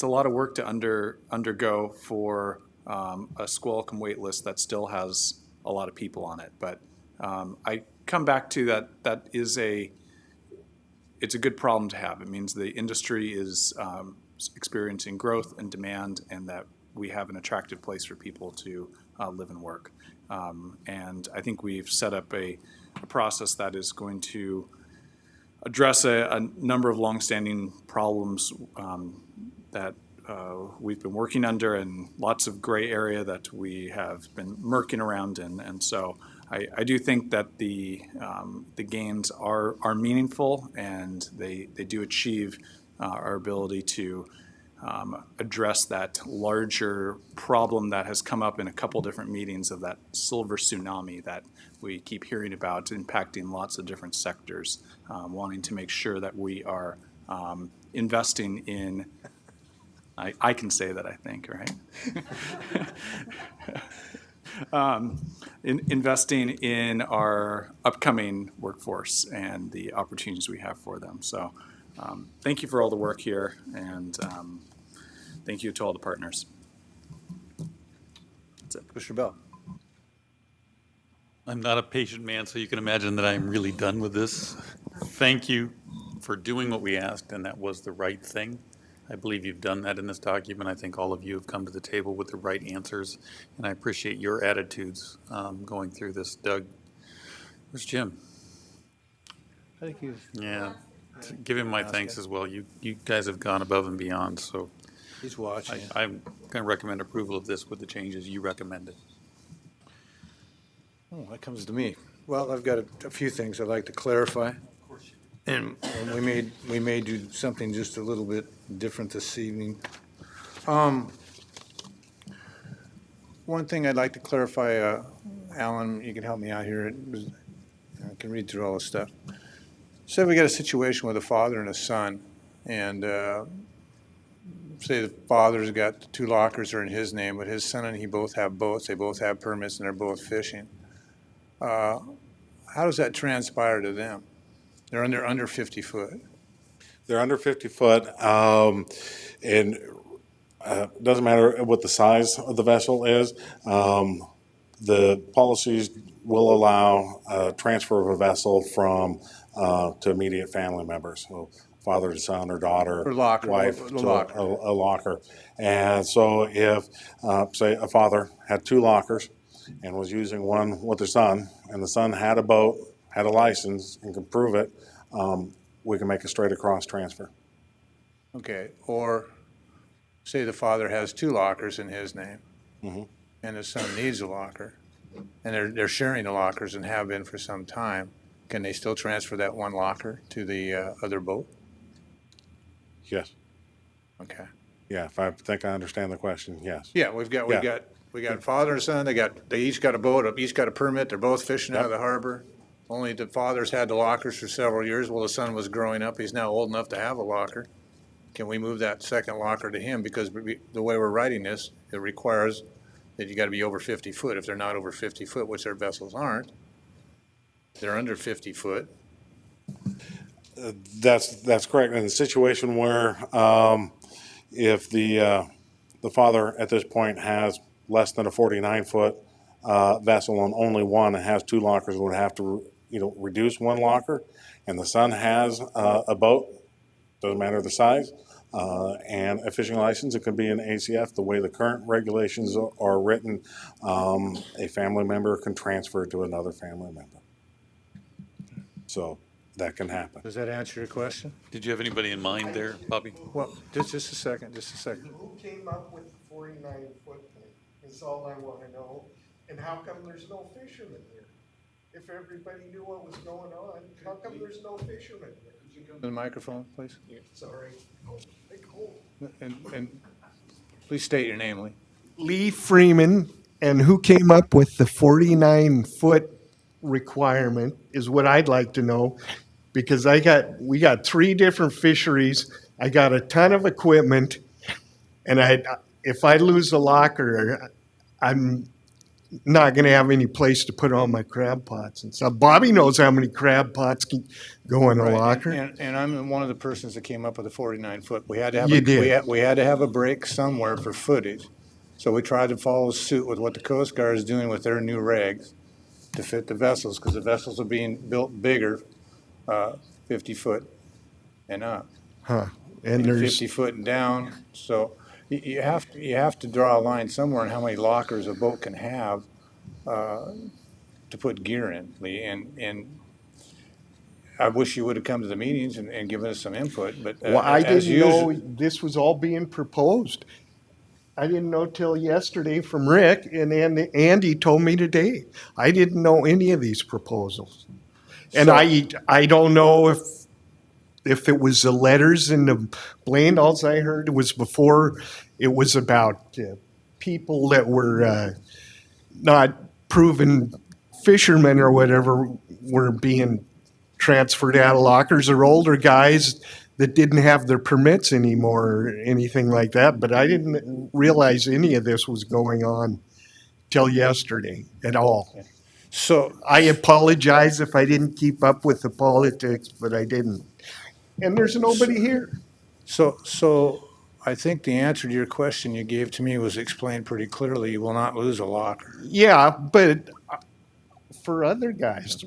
a lot of work to undergo for a Squalicum wait list that still has a lot of people on it. But I come back to that it's a good problem to have. It means the industry is experiencing growth and demand, and that we have an attractive place for people to live and work. And I think we've set up a process that is going to address a number of longstanding problems that we've been working under, and lots of gray area that we have been murking around in. And so I do think that the gains are meaningful, and they do achieve our ability to address that larger problem that has come up in a couple different meetings of that silver tsunami that we keep hearing about, impacting lots of different sectors, wanting to make sure that we are investing in, I can say that, I think, right? Investing in our upcoming workforce and the opportunities we have for them. So thank you for all the work here, and thank you to all the partners. That's it. Commissioner Bell. I'm not a patient man, so you can imagine that I'm really done with this. Thank you for doing what we asked, and that was the right thing. I believe you've done that in this document. I think all of you have come to the table with the right answers, and I appreciate your attitudes going through this. Doug, where's Jim? I think he's. Yeah, give him my thanks as well. You guys have gone above and beyond, so. He's watching. I'm going to recommend approval of this with the changes you recommended. Oh, that comes to me. Well, I've got a few things I'd like to clarify. And we may do something just a little bit different this evening. One thing I'd like to clarify, Alan, you can help me out here. I can read through all this stuff. Say we got a situation with a father and a son, and say the father's got 2 lockers are in his name, but his son and he both have boats. They both have permits, and they're both fishing. How does that transpire to them? They're under 50 foot. They're under 50 foot, and it doesn't matter what the size of the vessel is. The policies will allow transfer of a vessel from to immediate family members, so father to son or daughter, or locker, wife or to locker. a locker. And so if, say, a father had 2 lockers and was using one with their son, and the son had a boat, had a license, and can prove it, we can make a straight across transfer. Okay, or say the father has 2 lockers in his name, and the son needs a locker. and they're sharing the lockers and have been for some time, can they still transfer that one locker to the other boat? Yes. Okay. Yeah, if I think I understand the question, yes. Yeah, we Yeah. got father and son, they each got a boat, each got a permit, they're both fishing out of the harbor. Only the father's had the lockers for several years, well, the son was growing up, he's now old enough to have a locker. Can we move that second locker to him? Because the way we're writing this, it requires that you gotta be over 50 foot. If they're not over 50 foot, which their vessels aren't, they're under 50 foot. That's correct. In a situation where, if the father at this point has less than a 49-foot vessel and only one and has two lockers, would have to, reduce one locker, and the son has a boat, doesn't matter the size, and a fishing license, it could be an ACF. The way the current regulations are written, a family member can transfer to another family member. So that can happen. Does that answer your question? Did you have anybody in mind there, Bobby? Well, just a second. Who came up with the 49-foot thing, is all I want to know. And how come there's no fishermen here? If everybody knew what was going on, how come there's no fishermen here? Could you come to the microphone, please? Sorry. And please state your name, Lee. Lee Freeman, and who came up with the 49-foot requirement is what I'd like to know, because we got 3 different fisheries. I got a ton of equipment, and if I lose a locker, I'm not going to have any place to put all my crab pots and stuff. Bobby knows how many crab pots can go in a locker. And I'm one of the persons that came up with the 49-foot. We had to have You did. we had to have a break somewhere for footage, so we tried to follow suit with what the Coast Guard is doing with their new regs to fit the vessels, because the vessels are being built bigger, 50 foot and up. Huh. And there's 50 foot and down. So you have to draw a line somewhere on how many lockers a boat can have to put gear in, Lee. And I wish you would have come to the meetings and given us some input, but Well, I as didn't usual, know this was all being proposed. I didn't know till yesterday from Rick, and then Andy told me today. I didn't know any of these proposals. And I don't know if it was the letters in the Blaine, all I heard was before it was about people that were not proven fishermen or whatever were being transferred out of lockers, or older guys that didn't have their permits anymore or anything like that. But I didn't realize any of this was going on till yesterday at all. So I apologize if I didn't keep up with the politics, but I didn't. And there's nobody here. So I think the answer to your question you gave to me was explained pretty clearly. You will not lose a locker. Yeah, but for other guys,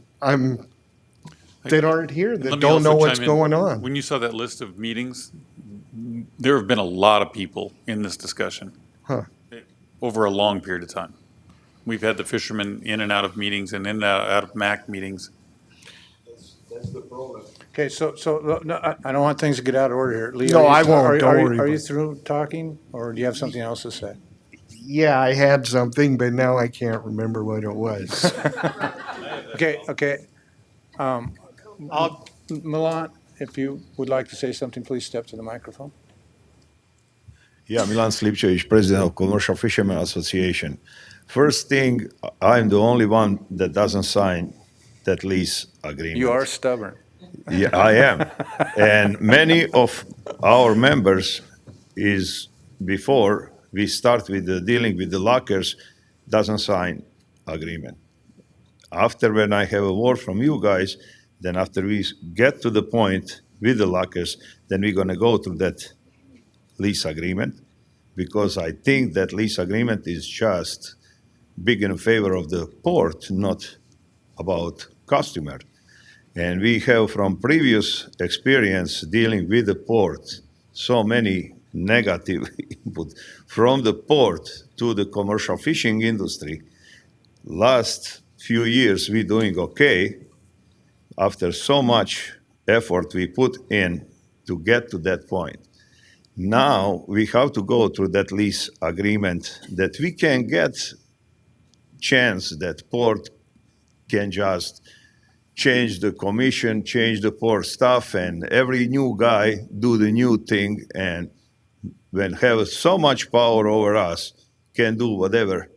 that aren't here, Let that me don't also know what's chime in. going on. When you saw that list of meetings, there have been a lot of people in this discussion Huh. over a long period of time. We've had the fishermen in and out of meetings and in and out of MAC meetings. That's the problem. Okay, so no, I don't want things to get out of order here. Lee, No, I won't. Are Don't you- worry Are you about it. through talking, or do you have something else to say? Yeah, I had something, but now I can't remember what it was. Okay. Milan, if you would like to say something, please step to the microphone. Yeah, Milan Slipčević, president of Commercial Fishermen Association. First thing, I'm the only one that doesn't sign that lease agreement. You are stubborn. Yeah, I am. And many of our members is, before we start with the dealing with the lockers, doesn't sign agreement. After, when I have a word from you guys, then after we get to the point with the lockers, then we're gonna go through that lease agreement, because I think that lease agreement is just big in favor of the port, not about customer. And we have, from previous experience dealing with the port, so many negative input from the port to the commercial fishing industry. Last few years we doing okay after so much effort we put in to get to that point. Now we have to go through that lease agreement that we can get chance that port can just change the commission, change the port stuff, and every new guy do the new thing, and when have so much power over us, can do whatever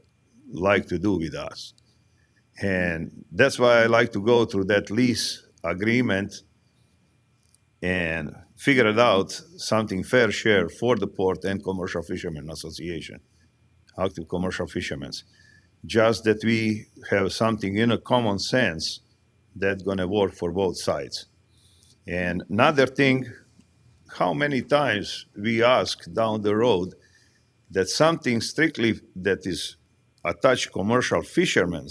like to do with us. And that's why I like to go through that lease agreement and figure it out something fair share for the port and Commercial Fishermen Association, active commercial fishermen. Just that we have something in a common sense that's gonna work for both sides. And another thing, how many times we ask down the road that something strictly that is attached commercial fishermen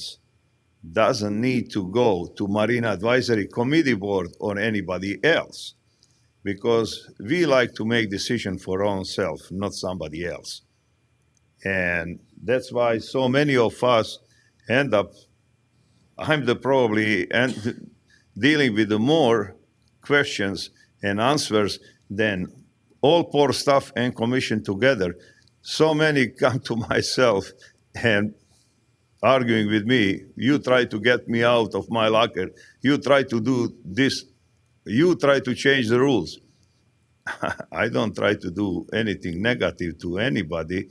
doesn't need to go to Marine Advisory Committee Board or anybody else, because we like to make decisions for our own self, not somebody else. And that's why so many of us end up, I'm the probably dealing with the more questions and answers than all port staff and commission together. So many come to myself and arguing with me, you try to get me out of my locker, you try to do this, you try to change the rules. I don't try to do anything negative to anybody,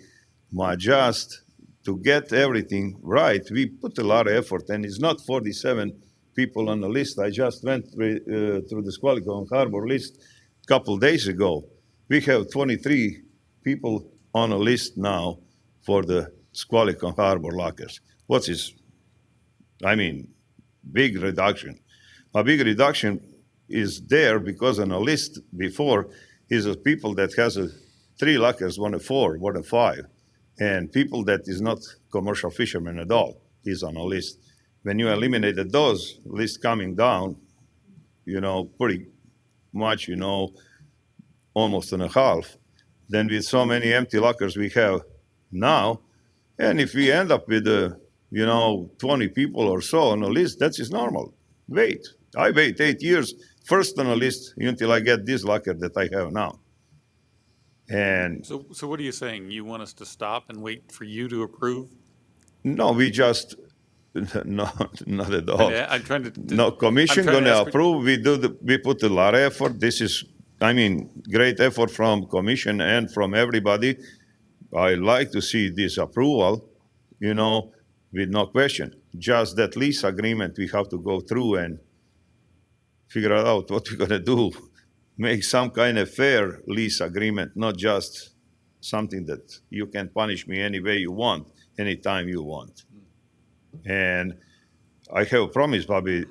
but just to get everything right, we put a lot of effort, and it's not 47 people on the list. I just went through the Squalico Harbor list a couple days ago. We have 23 people on a list now for the Squalico Harbor lockers. What's this? I mean, big reduction. A big reduction is there because on a list before is of people that has 3 lockers, 1 a 4, 1 a 5, and people that is not commercial fishermen at all is on a list. When you eliminated those, list coming down, pretty much, almost in a half. Then with so many empty lockers we have now, and if we end up with 20 people or so on a list, that is normal. Wait. I wait 8 years first on a list until I get this locker that I have now. And So what are you saying? You want us to stop and wait for you to approve? no, we just not at all. I'm trying to. No, commission I'm trying to gonna ask- approve. We put a lot of effort. This is, great effort from commission and from everybody. I like to see this approval, with no question. Just that lease agreement we have to go through and figure out what we're gonna do. Make some kind of fair lease agreement, not just something that you can punish me any way you want, anytime you want. And I have a promise, Bobby,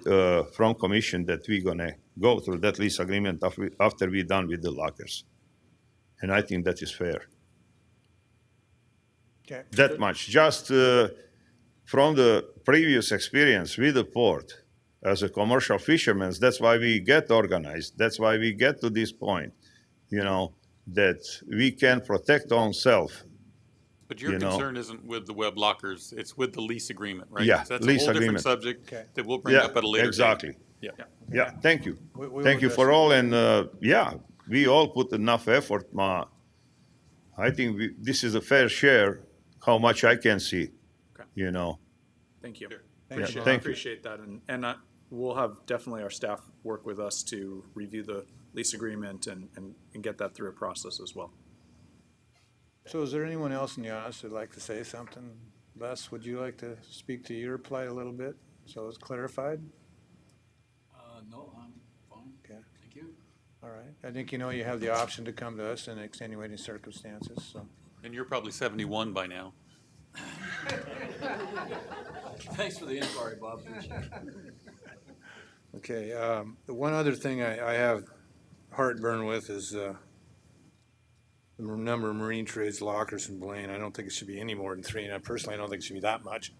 from commission that we're gonna go through that lease agreement after we're done with the lockers. And I think that is fair. Okay. That much. Just from the previous experience with the port, as a commercial fisherman, that's why we get organized. That's why we get to this point, that we can protect ourselves. But your concern isn't with the web lockers, it's with the lease agreement, right? Yeah, So that's lease a whole agreement. different subject Okay. that we'll bring up at a later date. Exactly. Yeah. Yeah, thank you. We Thank will you for just- all, and we all put enough effort. I think this is a fair share, how much I can see, Okay. Thank you. Thank you. I Thank you. appreciate that, and we'll have definitely our staff work with us to review the lease agreement and get that through a process as well. So is there anyone else in the audience that'd like to say something? Les, would you like to speak to your plight a little bit, so it's clarified? No, I'm fine. Okay. Thank you. All right. I think you have the option to come to us in extenuating circumstances, so. And you're probably 71 by now. Thanks for the inquiry, Bob. Appreciate it. Okay, the one other thing I have heartburn with is the number of marine trades lockers in Blaine. I don't think it should be any more than 3, and I personally don't think it should be that much.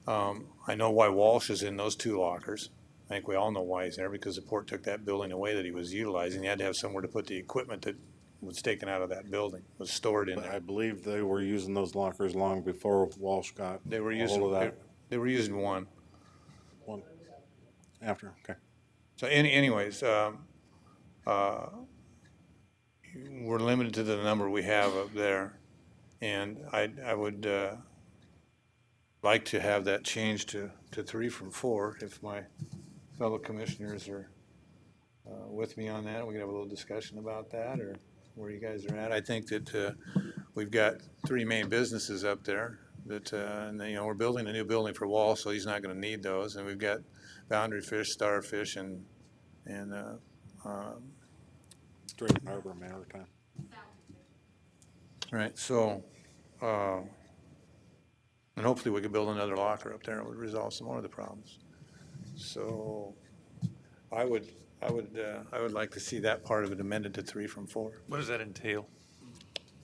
I know why Walsh is in those 2 lockers. I think we all know why he's there, because the port took that building away that he was utilizing. He had to have somewhere to put the equipment that was taken out of that building, was stored in I there. believe they were using those lockers long before Walsh got They were a using, hold of that. they were using one. One after, okay. So anyways, we're limited to the number we have up there. And I would like to have that changed to 3 from 4, if my fellow commissioners are with me on that. We can have a little discussion about that, or where you guys are at. I think that we've got 3 main businesses up there that, and you know, we're building a new building for Wall, so he's not gonna need those. And we've got Boundary Fish, Starfish, and Drayton Harbor Maritime. right, so, and hopefully we could build another locker up there. It would resolve some more of the problems. So I would like to see that part of it amended to 3 from 4, What does that entail?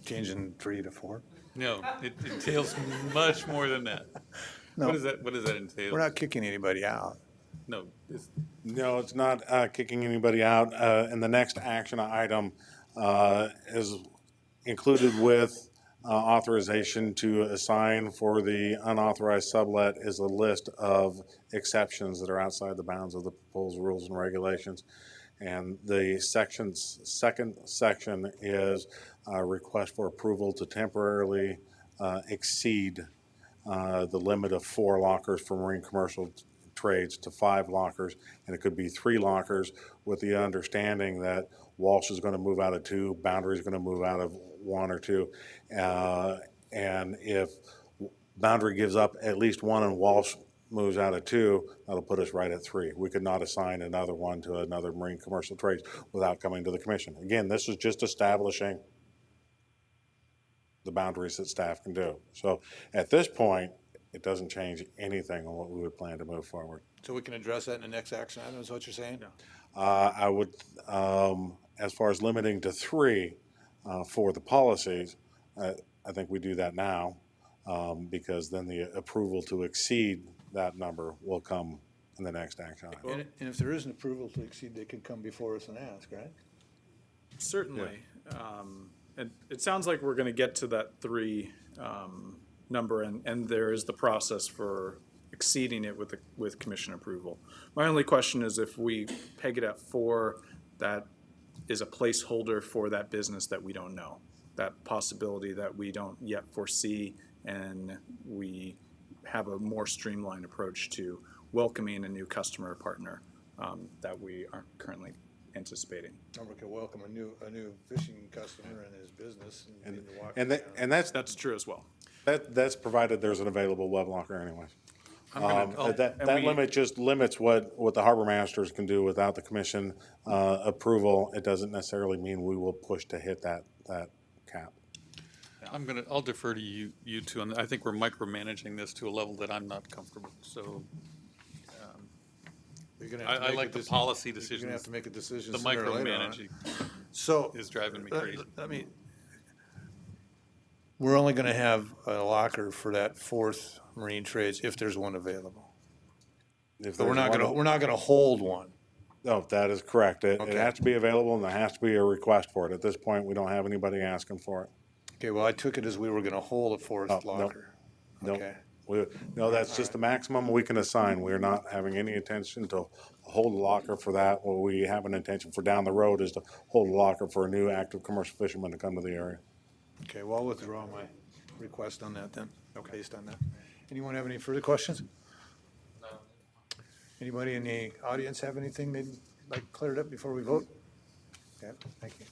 changing 3 to 4. No, it entails much more than that. No. What does that entail? We're not kicking anybody out. No, No, it's not kicking anybody out. And the next action item is included with authorization to assign for the unauthorized sublet is a list of exceptions that are outside the bounds of the proposed rules and regulations. And the second section is a request for approval to temporarily exceed the limit of 4 lockers for marine commercial trades to 5 lockers, and it could be 3 lockers with the understanding that Walsh is going to move out of 2, Boundary is going to move out of 1 or 2, and if Boundary gives up at least 1 and Walsh moves out of 2, that'll put us right at 3. We could not assign another one to another marine commercial trades without coming to the commission. Again, this is just establishing the boundaries that staff can do. So at this point, it doesn't change anything on what we would plan to move forward. So we can address that in the next action item, is what you're saying? I would, as far as limiting to 3 for the policies, I think we do that now, because then the approval to exceed that number will come in the next action item. And if there is an approval to exceed, they could come before us and ask, right? Certainly. And it sounds like we're gonna get to that 3 number, and there is the process for exceeding it with commission approval. My only question is if we peg it at 4, that is a placeholder for that business that we don't know, that possibility that we don't yet foresee, and we have a more streamlined approach to welcoming a new customer or partner that we aren't currently anticipating. Or we could welcome a new fishing customer and his business. And that's true as well. That's provided there's an available web locker anyways. That we- limit just limits what the harbor masters can do without the commission approval. It doesn't necessarily mean we will push to hit that cap. I'll defer to you two, and I think we're micromanaging this to a level that I'm not comfortable, so. You're gonna have to I make a like the deci- policy You're decisions. gonna have to make a decision The sooner or later on it. micromanaging So. is driving me crazy. I mean, we're only gonna have a locker for that 4th marine trades if there's one available. So we're not gonna hold one. No, that is correct. It Okay. has to be available and there has to be a request for it. At this point, we don't have anybody asking for it. Okay, well, I took it as we were gonna hold a 4th Oh, no. locker. No. Okay. No, that's just the maximum we can assign. We're not having any intention to hold a locker for that. What we have an intention for down the road is to hold a locker for a new active commercial fisherman to come to the area. Okay, well, I'll withdraw my request on that then, based on that. Anyone have any further questions? No. Anybody in the audience have anything they'd like cleared up before we vote? Okay, thank you.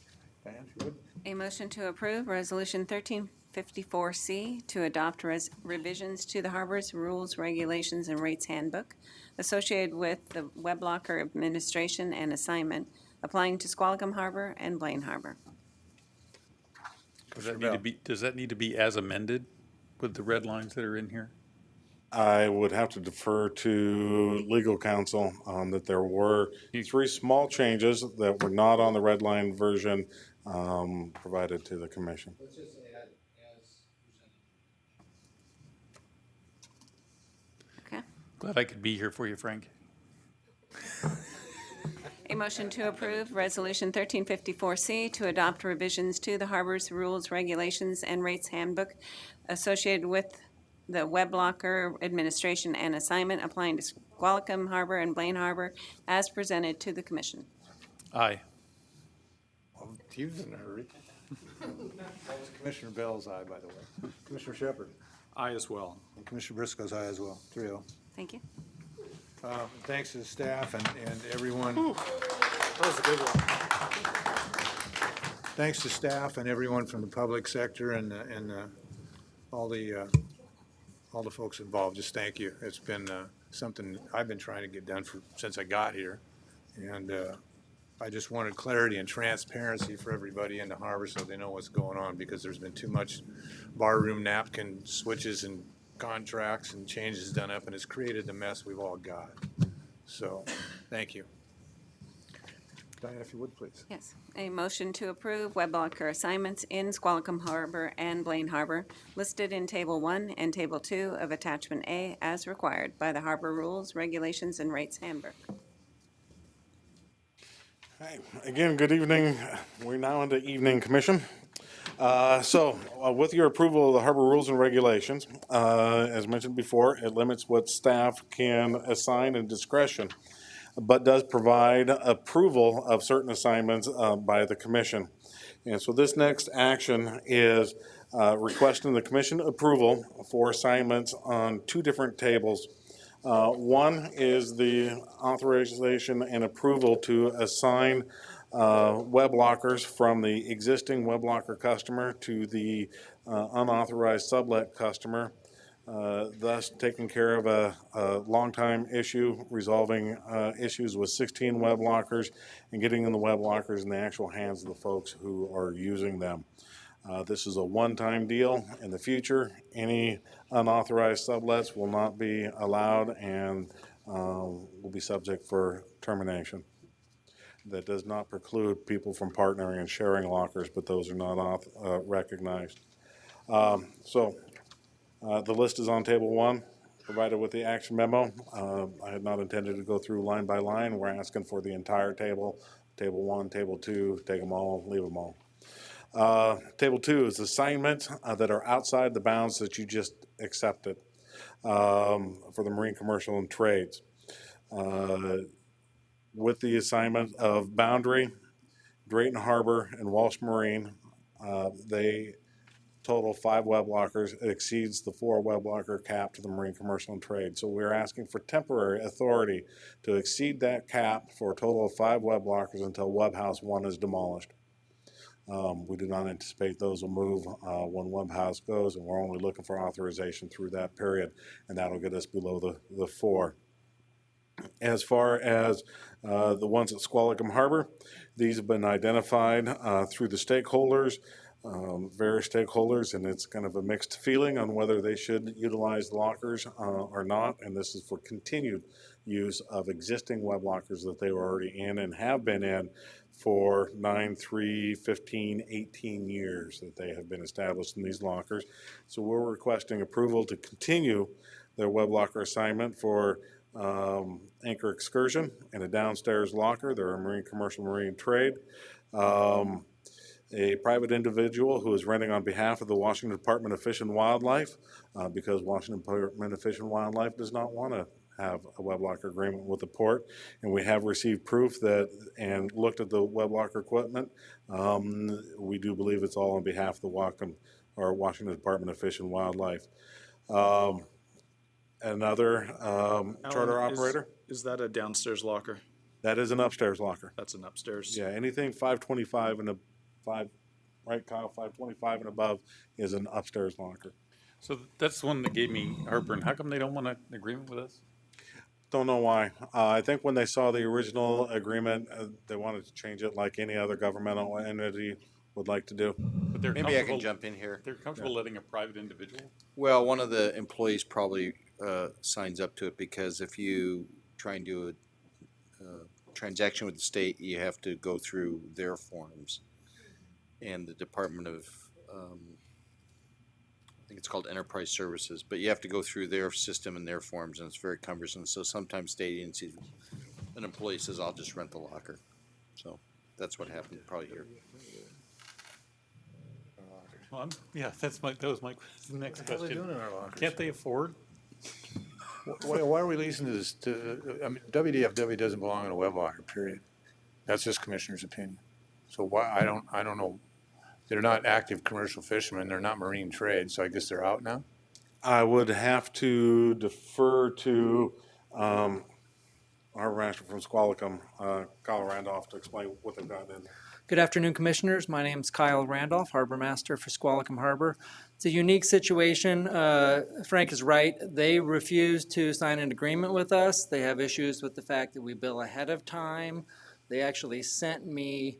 Diane, if you would. A motion to approve Resolution 1354C to adopt revisions to the Harbor's Rules, Regulations, and Rates Handbook associated with the web locker administration and assignment applying to Squalicum Harbor and Blaine Harbor. Does that need to be as amended with the red lines that are in here? I would have to defer to legal counsel that there were 3 small changes that were not on the red line version provided to the commission. Let's just add as presented. Okay. Glad I could be here for you, Frank. A motion to approve Resolution 1354C to adopt revisions to the Harbor's Rules, Regulations, and Rates Handbook associated with the web locker administration and assignment applying to Squalicum Harbor and Blaine Harbor as presented to the commission. Aye. He was in a hurry. That was Commissioner Bell's eye, by the way. Commissioner Shepherd. I as well. And Commissioner Briscoe's aye as well, 3-0. Thank you. Thanks to the staff and everyone. That was a good one. Thanks to staff and everyone from the public sector and all the folks involved. Just thank you. It's been something I've been trying to get done since I got here. And I just wanted clarity and transparency for everybody in the harbor so they know what's going on, because there's been too much barroom napkin switches and contracts and changes done up, and it's created the mess we've all got. So, thank you. Diana, if you would, please. Yes. A motion to approve web blocker assignments in Squalicum Harbor and Blaine Harbor listed in Table 1 and Table 2 of Attachment A as required by the Harbor Rules, Regulations, and Rates Handbook. Hi. Again, good evening. We're now into evening commission. With your approval of the harbor rules and regulations, as mentioned before, it limits what staff can assign and discretion, but does provide approval of certain assignments by the commission. And so this next action is requesting the commission approval for assignments on two different tables. One is the authorization and approval to assign web lockers from the existing web locker customer to the unauthorized sublet customer, thus taking care of a long-time issue, resolving issues with 16 web lockers and getting in the web lockers in the actual hands of the folks who are using them. This is a one-time deal. In the future, any unauthorized sublets will not be allowed and will be subject for termination. That does not preclude people from partnering and sharing lockers, but those are not recognized. The list is on Table 1, provided with the action memo. I had not intended to go through line by line. We're asking for the entire table, Table 1, Table 2, take them all, leave them all. Table 2 is assignments that are outside the bounds that you just accepted for the marine, commercial, and trades. With the assignment of Boundary, Drayton Harbor, and Walsh Marine, they total 5 web lockers. It exceeds the 4 web locker cap to the marine, commercial, and trade. So we're asking for temporary authority to exceed that cap for a total of 5 web lockers until Web House 1 is demolished. We do not anticipate those will move when Web House goes, and we're only looking for authorization through that period, and that'll get us below the 4. As far as the ones at Squalicum Harbor, these have been identified through the stakeholders, various stakeholders, and it's kind of a mixed feeling on whether they should utilize the lockers or not, and this is for continued use of existing web lockers that they were already in and have been in for 9, 3, 15, 18 years that they have been established in these lockers. So we're requesting approval to continue their web locker assignment for Anchor Excursion and a downstairs locker. They're a marine, commercial, marine trade. A private individual who is renting on behalf of the Washington Department of Fish and Wildlife because Washington Department of Fish and Wildlife does not want to have a web locker agreement with the port, and we have received proof that and looked at the web locker equipment. We do believe it's all on behalf of the Washington Department of Fish and Wildlife. Another charter Alan, operator. Is that a downstairs locker? That is an upstairs locker. That's an upstairs. Yeah, anything 525 and right, Kyle, 525 and above is an upstairs locker. So that's the one that gave me heartburn. How come they don't want an agreement with us? Don't know why. I think when they saw the original agreement, they wanted to change it like any other governmental entity would like to do. But they're Maybe I can comfortable- jump in here. They're comfortable letting a private individual? Well, one of the employees probably signs up to it because if you try and do a transaction with the state, you have to go through their forms. And the Department of, I think it's called Enterprise Services, but you have to go through their system and their forms, and it's very cumbersome. So sometimes state agencies, an employee says, I'll just rent the locker. So that's what happened probably here. Well, that was my next What the hell are they question. doing in our lockers? Can't they afford? Why are we leasing to this, I mean, WDFW doesn't belong in a web locker, period. That's just Commissioner's opinion. So why, I don't know. They're not active commercial fishermen, they're not marine trade, so I guess they're out now? I would have to defer to our rancher from Squalicum, Kyle Randolph, to explain what they've got in. Good afternoon, Commissioners. My name is Kyle Randolph, Harbor Master for Squalicum Harbor. It's a unique situation. Frank is right. They refused to sign an agreement with us. They have issues with the fact that we bill ahead of time. They actually sent me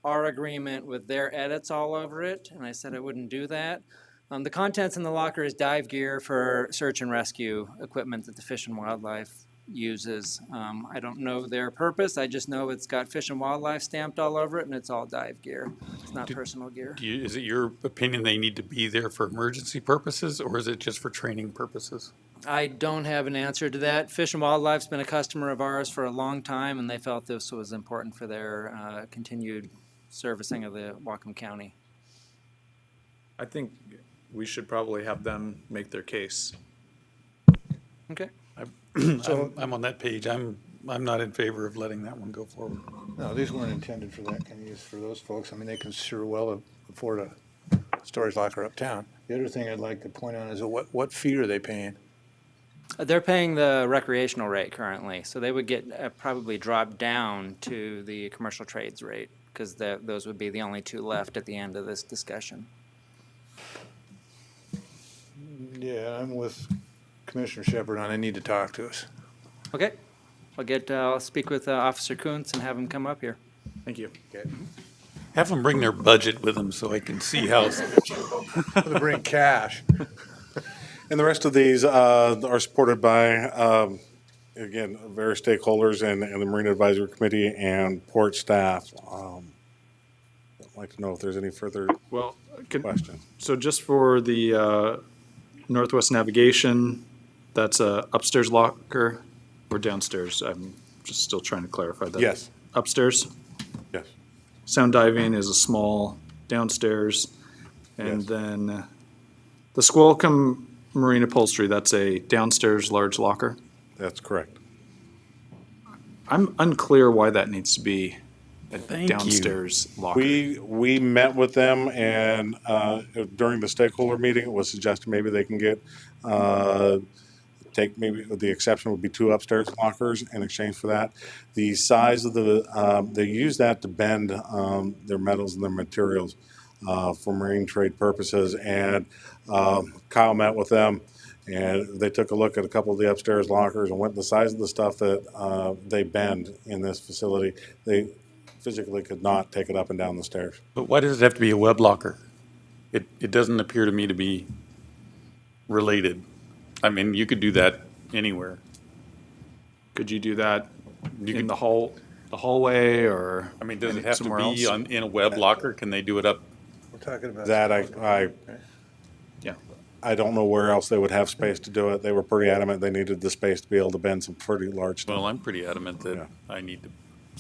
our agreement with their edits all over it, and I said I wouldn't do that. The contents in the locker is dive gear for search and rescue equipment that the Fish and Wildlife uses. I don't know their purpose. I just know it's got Fish and Wildlife stamped all over it, and it's all dive gear. It's not personal gear. Is it your opinion they need to be there for emergency purposes, or is it just for training purposes? I don't have an answer to that. Fish and Wildlife's been a customer of ours for a long time, and they felt this was important for their continued servicing of the Whatcom County. I think we should probably have them make their case. Okay. I'm on that page. I'm not in favor of letting that one go forward. No, these weren't intended for that kind of use for those folks. I mean, they can sure well afford a storage locker uptown. The other thing I'd like to point out is what fee are they paying? They're paying the recreational rate currently, so they would get probably dropped down to the commercial trades rate, because those would be the only two left at the end of this discussion. Yeah, I'm with Commissioner Shepard on, I need to talk to us. Okay. I'll speak with Officer Kuntz and have him come up here. Thank you. Okay. Have them bring their budget with them so I can see how. To bring cash. And the rest of these are supported by, again, various stakeholders and the Marine Advisory Committee and port staff. I'd like to know if there's any further questions. So just for the Northwest Navigation, that's a upstairs locker or downstairs? I'm just still trying to clarify that. Yes. Upstairs? Yes. Sound diving is a small downstairs. And Yes. then the Squalicum Marine Upholstery, that's a downstairs large locker? That's correct. I'm unclear why that needs to be a Thank downstairs locker. We met with them, and during the stakeholder meeting, it was suggested maybe they can get, take maybe the exception would be 2 upstairs lockers in exchange for that. The size of they use that to bend their metals and their materials for marine trade purposes. And Kyle met with them, and they took a look at a couple of the upstairs lockers and went the size of the stuff that they bend in this facility. They physically could not take it up and down the stairs. But why does it have to be a web locker? It doesn't appear to me to be related. I mean, you could do that anywhere. Could you do that in the hallway, or? I mean, does it have to somewhere be else? in a web locker? Can they do it up? We're talking about. That Yeah. I don't know where else they would have space to do it. They were pretty adamant they needed the space to be able to bend some pretty large stuff. Well, I'm pretty adamant that I need the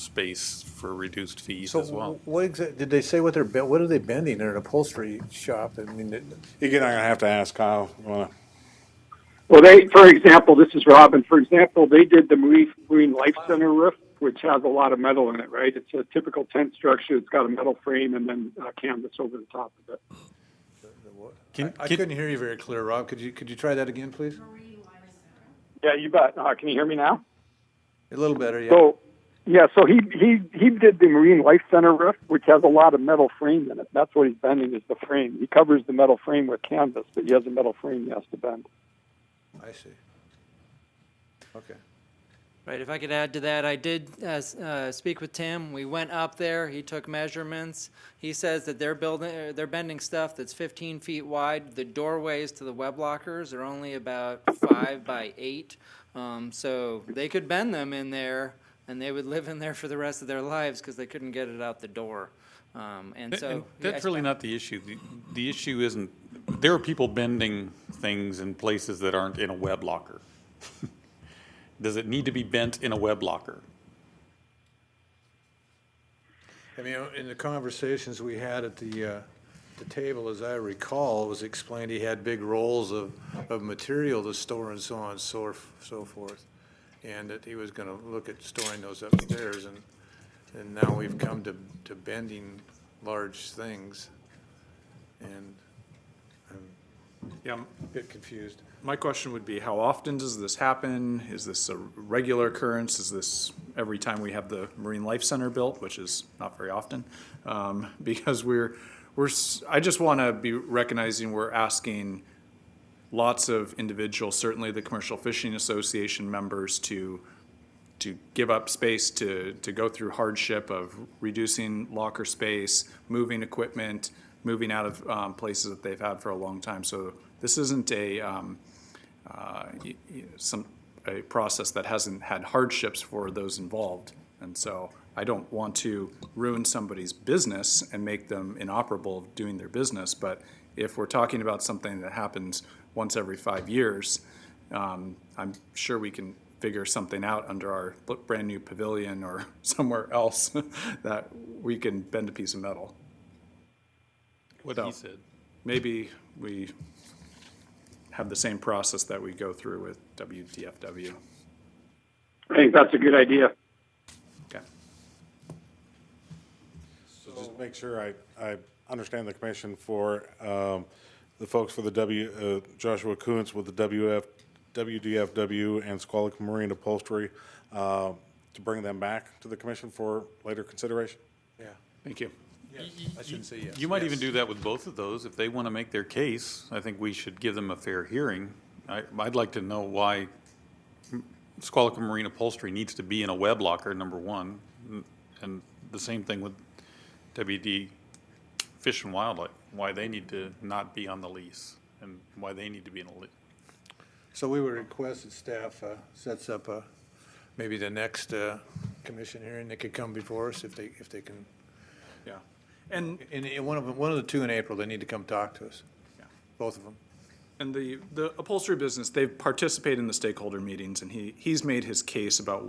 space for reduced fees So as well. did they say what are they bending? They're an upholstery shop. I mean, Again, I'm gonna have to ask Kyle. You wanna? Well, for example, this is Robin. For example, they did the Marine Life Center roof, which has a lot of metal in it, right? It's a typical tent structure. It's got a metal frame and then canvas over the top of it. I couldn't hear you very clear, Rob. Could you try that again, please? Yeah, you bet. Can you hear me now? A little better, yeah. So he did the Marine Life Center roof, which has a lot of metal frame in it. That's what he's bending is the frame. He covers the metal frame with canvas, but he has a metal frame he has to bend. I see. Okay. Right, if I could add to that, I did speak with Tim. We went up there. He took measurements. He says that they're bending stuff that's 15 feet wide. The doorways to the web lockers are only about 5 by 8, so they could bend them in there, and they would live in there for the rest of their lives because they couldn't get it out the door. And That's really not the issue. The issue isn't, there are people bending things in places that aren't in a web locker. Does it need to be bent in a web locker? I mean, in the conversations we had at the table, as I recall, it was explained he had big rolls of material to store and so on and so forth. And that he was going to look at storing those upstairs. And now we've come to bending large things. And bit confused. My question would be, how often does this happen? Is this a regular occurrence? Is this every time we have the Marine Life Center built, which is not very often? Because I just want to be recognizing we're asking lots of individuals, certainly the Commercial Fishing Association members, to give up space, to go through hardship of reducing locker space, moving equipment, moving out of places that they've had for a long time. So this isn't a process that hasn't had hardships for those involved. And so I don't want to ruin somebody's business and make them inoperable doing their business. But if we're talking about something that happens once every 5 years, I'm sure we can figure something out under our brand new pavilion or somewhere else that we can bend a piece of metal. What he said. Maybe we have the same process that we go through with WDFW. I think that's a good idea. Okay. So just make sure I understand the commission for the folks for the Joshua Kuntz with the WDFW and Squalic Marine Upholstery to bring them back to the commission for later consideration? Yeah. Thank you. I shouldn't say yes. You might even do that with both of those. If they want to make their case, I think we should give them a fair hearing. I'd like to know why Squalic Marine Upholstery needs to be in a web locker, number one, and the same thing with WD Fish and Wildlife, why they need to not be on the lease and why they need to be in a lease. So we would request that staff sets up maybe the next commission hearing. They could come before us if they can. Yeah. And one of the two in April, they need to come talk to us. Yeah. Both of them. And the upholstery business, they've participated in the stakeholder meetings, and he's made his case about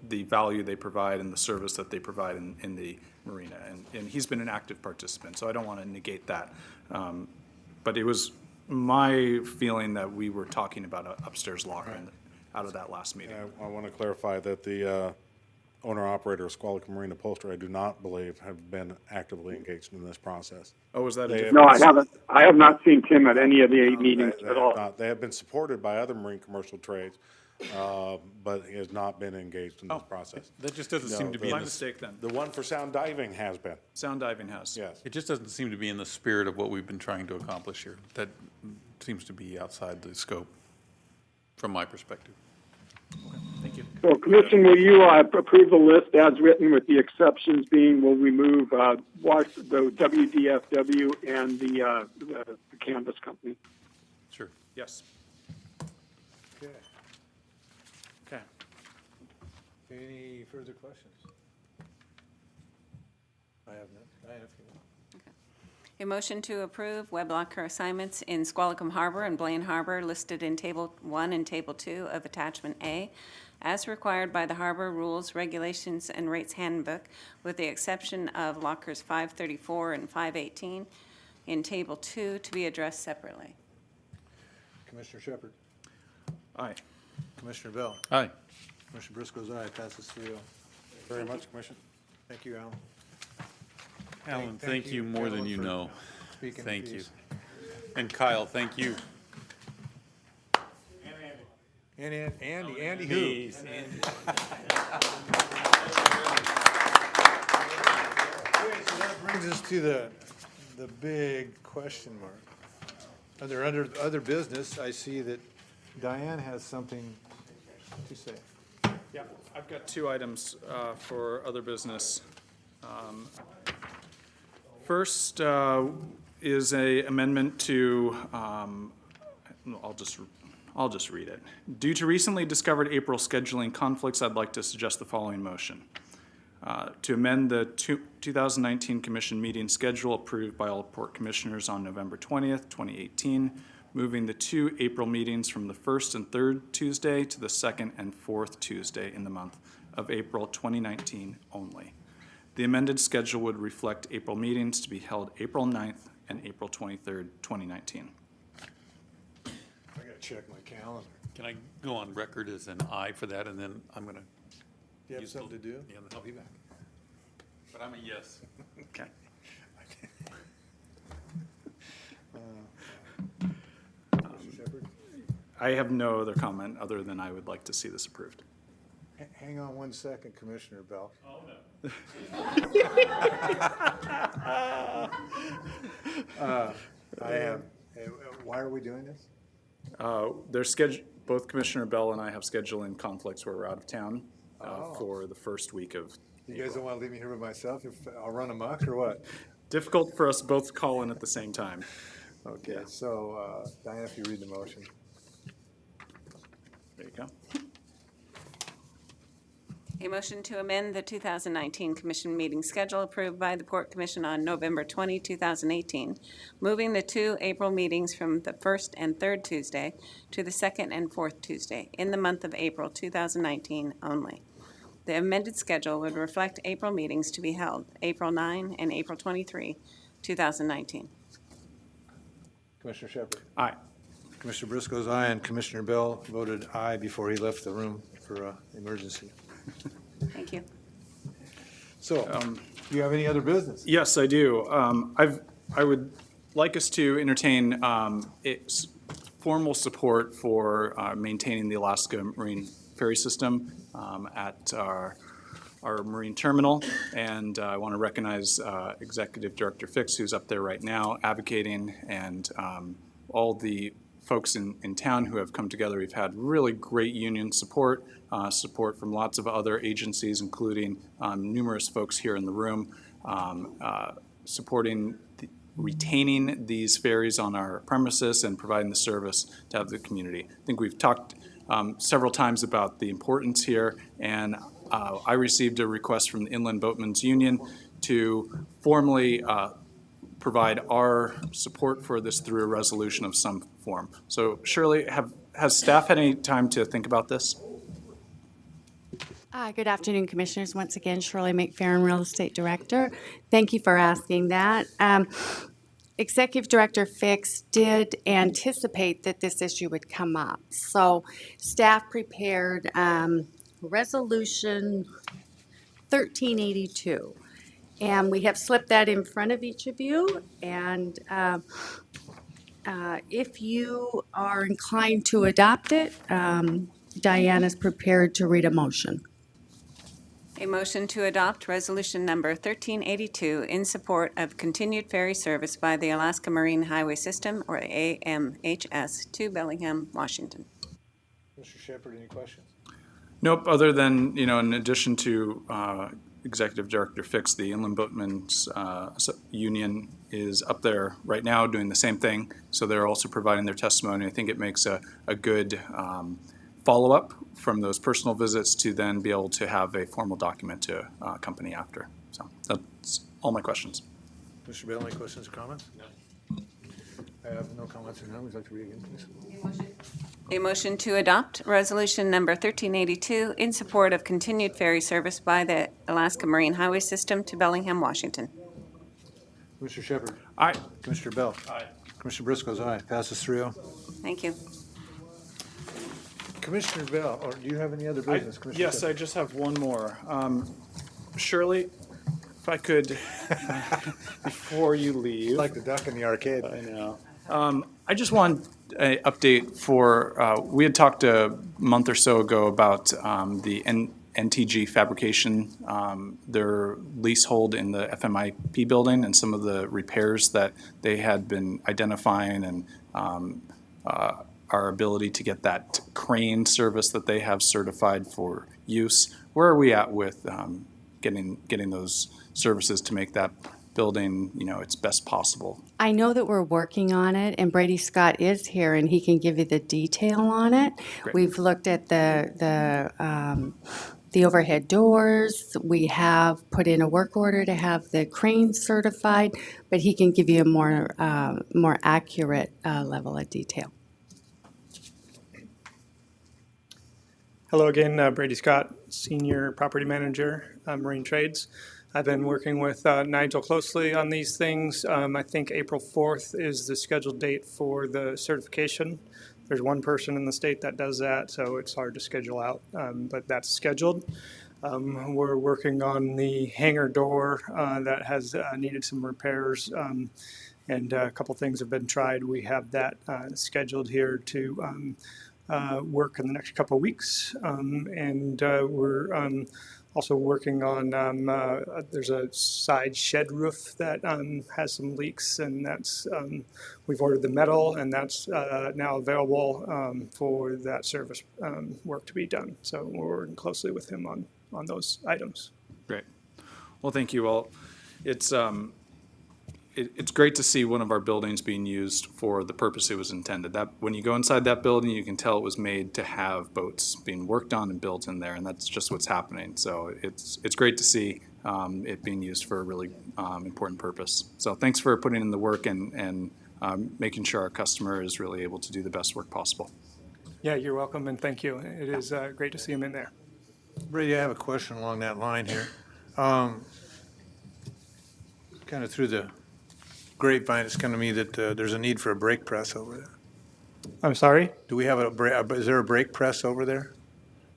the value they provide and the service that they provide in the marina. And he's been an active participant, so I don't want to negate that. But it was my feeling that we were talking about an upstairs locker out of that last meeting. I want to clarify that the owner-operator of Squalic Marine Upholstery, I do not believe have been actively engaged in this process. Oh, is that No, I haven't. I have not seen Tim at any of the meetings They at all. they have been supported by other marine commercial trades, but he has not been engaged in this process. That just doesn't No, seem to be My in the, mistake then. The one for sound diving has been, Sound diving has. yes. it just doesn't seem to be in the spirit of what we've been trying to accomplish here. That seems to be outside the scope, from my perspective. Thank you. So, Commission, will you approve the list as written, with the exceptions being we'll remove the WDFW and the canvas company? Sure. Yes. Okay. Okay. Any further questions? I have none. I have a few. A motion to approve web locker assignments in Squalicum Harbor and Blaine Harbor listed in Table 1 and Table 2 of Attachment A, as required by the Harbor Rules, Regulations, and Rates Handbook, with the exception of lockers 534 and 518 in Table 2 to be addressed separately. Commissioner Shepard. Aye. Commissioner Bell. Aye. Commissioner Briscoe's aye. Passes 3-0. Very much, Commission. Thank you, Alan. Alan, thank you more than Alan, you for know. speaking Thank the you. piece. And Kyle, thank you. And Andy who? Me. Okay, so that brings us to the big question mark. Under other business, I see that Diane has something to say. Yeah, I've got two items for other business. First is a amendment to, I'll just read it. Due to recently discovered April scheduling conflicts, I'd like to suggest the following motion. To amend the 2019 Commission meeting schedule approved by all Port Commissioners on November 20th, 2018, moving the 2 April meetings from the 1st and 3rd Tuesday to the 2nd and 4th Tuesday in the month of April 2019 only. The amended schedule would reflect April meetings to be held April 9th and April 23rd, 2019. I gotta check my calendar. Can I go on record as an aye for that, and then I'm going to... Do you have something to do? Yeah, then I'll be back. But I'm a yes. Okay. Commissioner Shepard? I have no other comment other than I would like to see this approved. Hang on one second, Commissioner Bell. Oh, no. I have, why are we doing this? There's both Commissioner Bell and I have scheduling conflicts where we're out of town for the first week of You guys don't want to leave me here by myself if I'll run amok or what? difficult for us both to call in at the same time. Okay, so Diana, if you read the motion. There you go. A motion to amend the 2019 Commission meeting schedule approved by the Port Commission on November 20, 2018, moving the 2 April meetings from the first and third Tuesday to the second and fourth Tuesday in the month of April 2019 only. The amended schedule would reflect April meetings to be held April 9 and April 23, 2019. Commissioner Shepherd. Aye. Commissioner Briscoe's aye, and Commissioner Bell voted aye before he left the room for emergency. Thank you. So, do you have any other business? Yes, I do. I would like us to entertain formal support for maintaining the Alaska Marine Ferry System at our marine terminal. And I want to recognize Executive Director Fix, who's up there right now advocating, and all the folks in town who have come together. We've had really great union support, support from lots of other agencies, including numerous folks here in the room, supporting retaining these ferries on our premises and providing the service to have the community. I think we've talked several times about the importance here, and I received a request from the Inland Boatmen's Union to formally provide our support for this through a resolution of some form. So Shirley, has staff had any time to think about this? Good afternoon, Commissioners. Once again, Shirley McFerrin, Real Estate Director. Thank you for asking that. Executive Director Fix did anticipate that this issue would come up. So staff prepared Resolution 1382. And we have slipped that in front of each of you. And if you are inclined to adopt it, Diana's prepared to read a motion. A motion to adopt resolution number 1382 in support of continued ferry service by the Alaska Marine Highway System, or AMHS, to Bellingham, Washington. Mr. Shepherd, any questions? Nope, other than, in addition to Executive Director Fix, the Inland Boatmen's Union is up there right now doing the same thing. So they're also providing their testimony. I think it makes a good follow-up from those personal visits to then be able to have a formal document to accompany after. So that's all my questions. Mr. Bell, any questions or comments? No. I have no comments or none. Would you like to read again, please? A motion to adopt resolution number 1382 in support of continued ferry service by the Alaska Marine Highway System to Bellingham, Washington. Mr. Shepherd. Aye. Commissioner Bell. Aye. Commissioner Briscoe's aye. Passes 3-0. Thank you. Commissioner Bell, or do you have any other business? Commissioner Yes, Shepherd? I just have one more. Shirley, if I could, before you leave. Like the duck in the arcade. I know. I just want an update for, we had talked a month or so ago about the NTG fabrication, their leasehold in the FMIP building and some of the repairs that they had been identifying, and our ability to get that crane service that they have certified for use. Where are we at with getting those services to make that building, its best possible? I know that we're working on it, and Brady Scott is here, and he can give you the detail on it. Great. We've looked at the overhead doors. We have put in a work order to have the crane certified, but he can give you a more accurate level of detail. Hello again, Brady Scott, Senior Property Manager, Marine Trades. I've been working with Nigel closely on these things. I think April 4th is the scheduled date for the certification. There's one person in the state that does that, so it's hard to schedule out, but that's scheduled. We're working on the hangar door that has needed some repairs, and a couple things have been tried. We have that scheduled here to work in the next couple of weeks. And we're also working on, there's a side shed roof that has some leaks, and that's, we've ordered the metal, and that's now available for that service work to be done. So we're working closely with him on those items. Great. Well, thank you all. It's great to see one of our buildings being used for the purpose it was intended. That when you go inside that building, you can tell it was made to have boats being worked on and built in there, and that's just what's happening. So it's great to see it being used for a really important purpose. So thanks for putting in the work and making sure our customer is really able to do the best work possible. Yeah, you're welcome, and thank you. It is great to see him in there. Brady, I have a question along that line here. Kind of through the grapevine, it's come to me that there's a need for a brake press over there. I'm sorry? Do we have is there a brake press over there?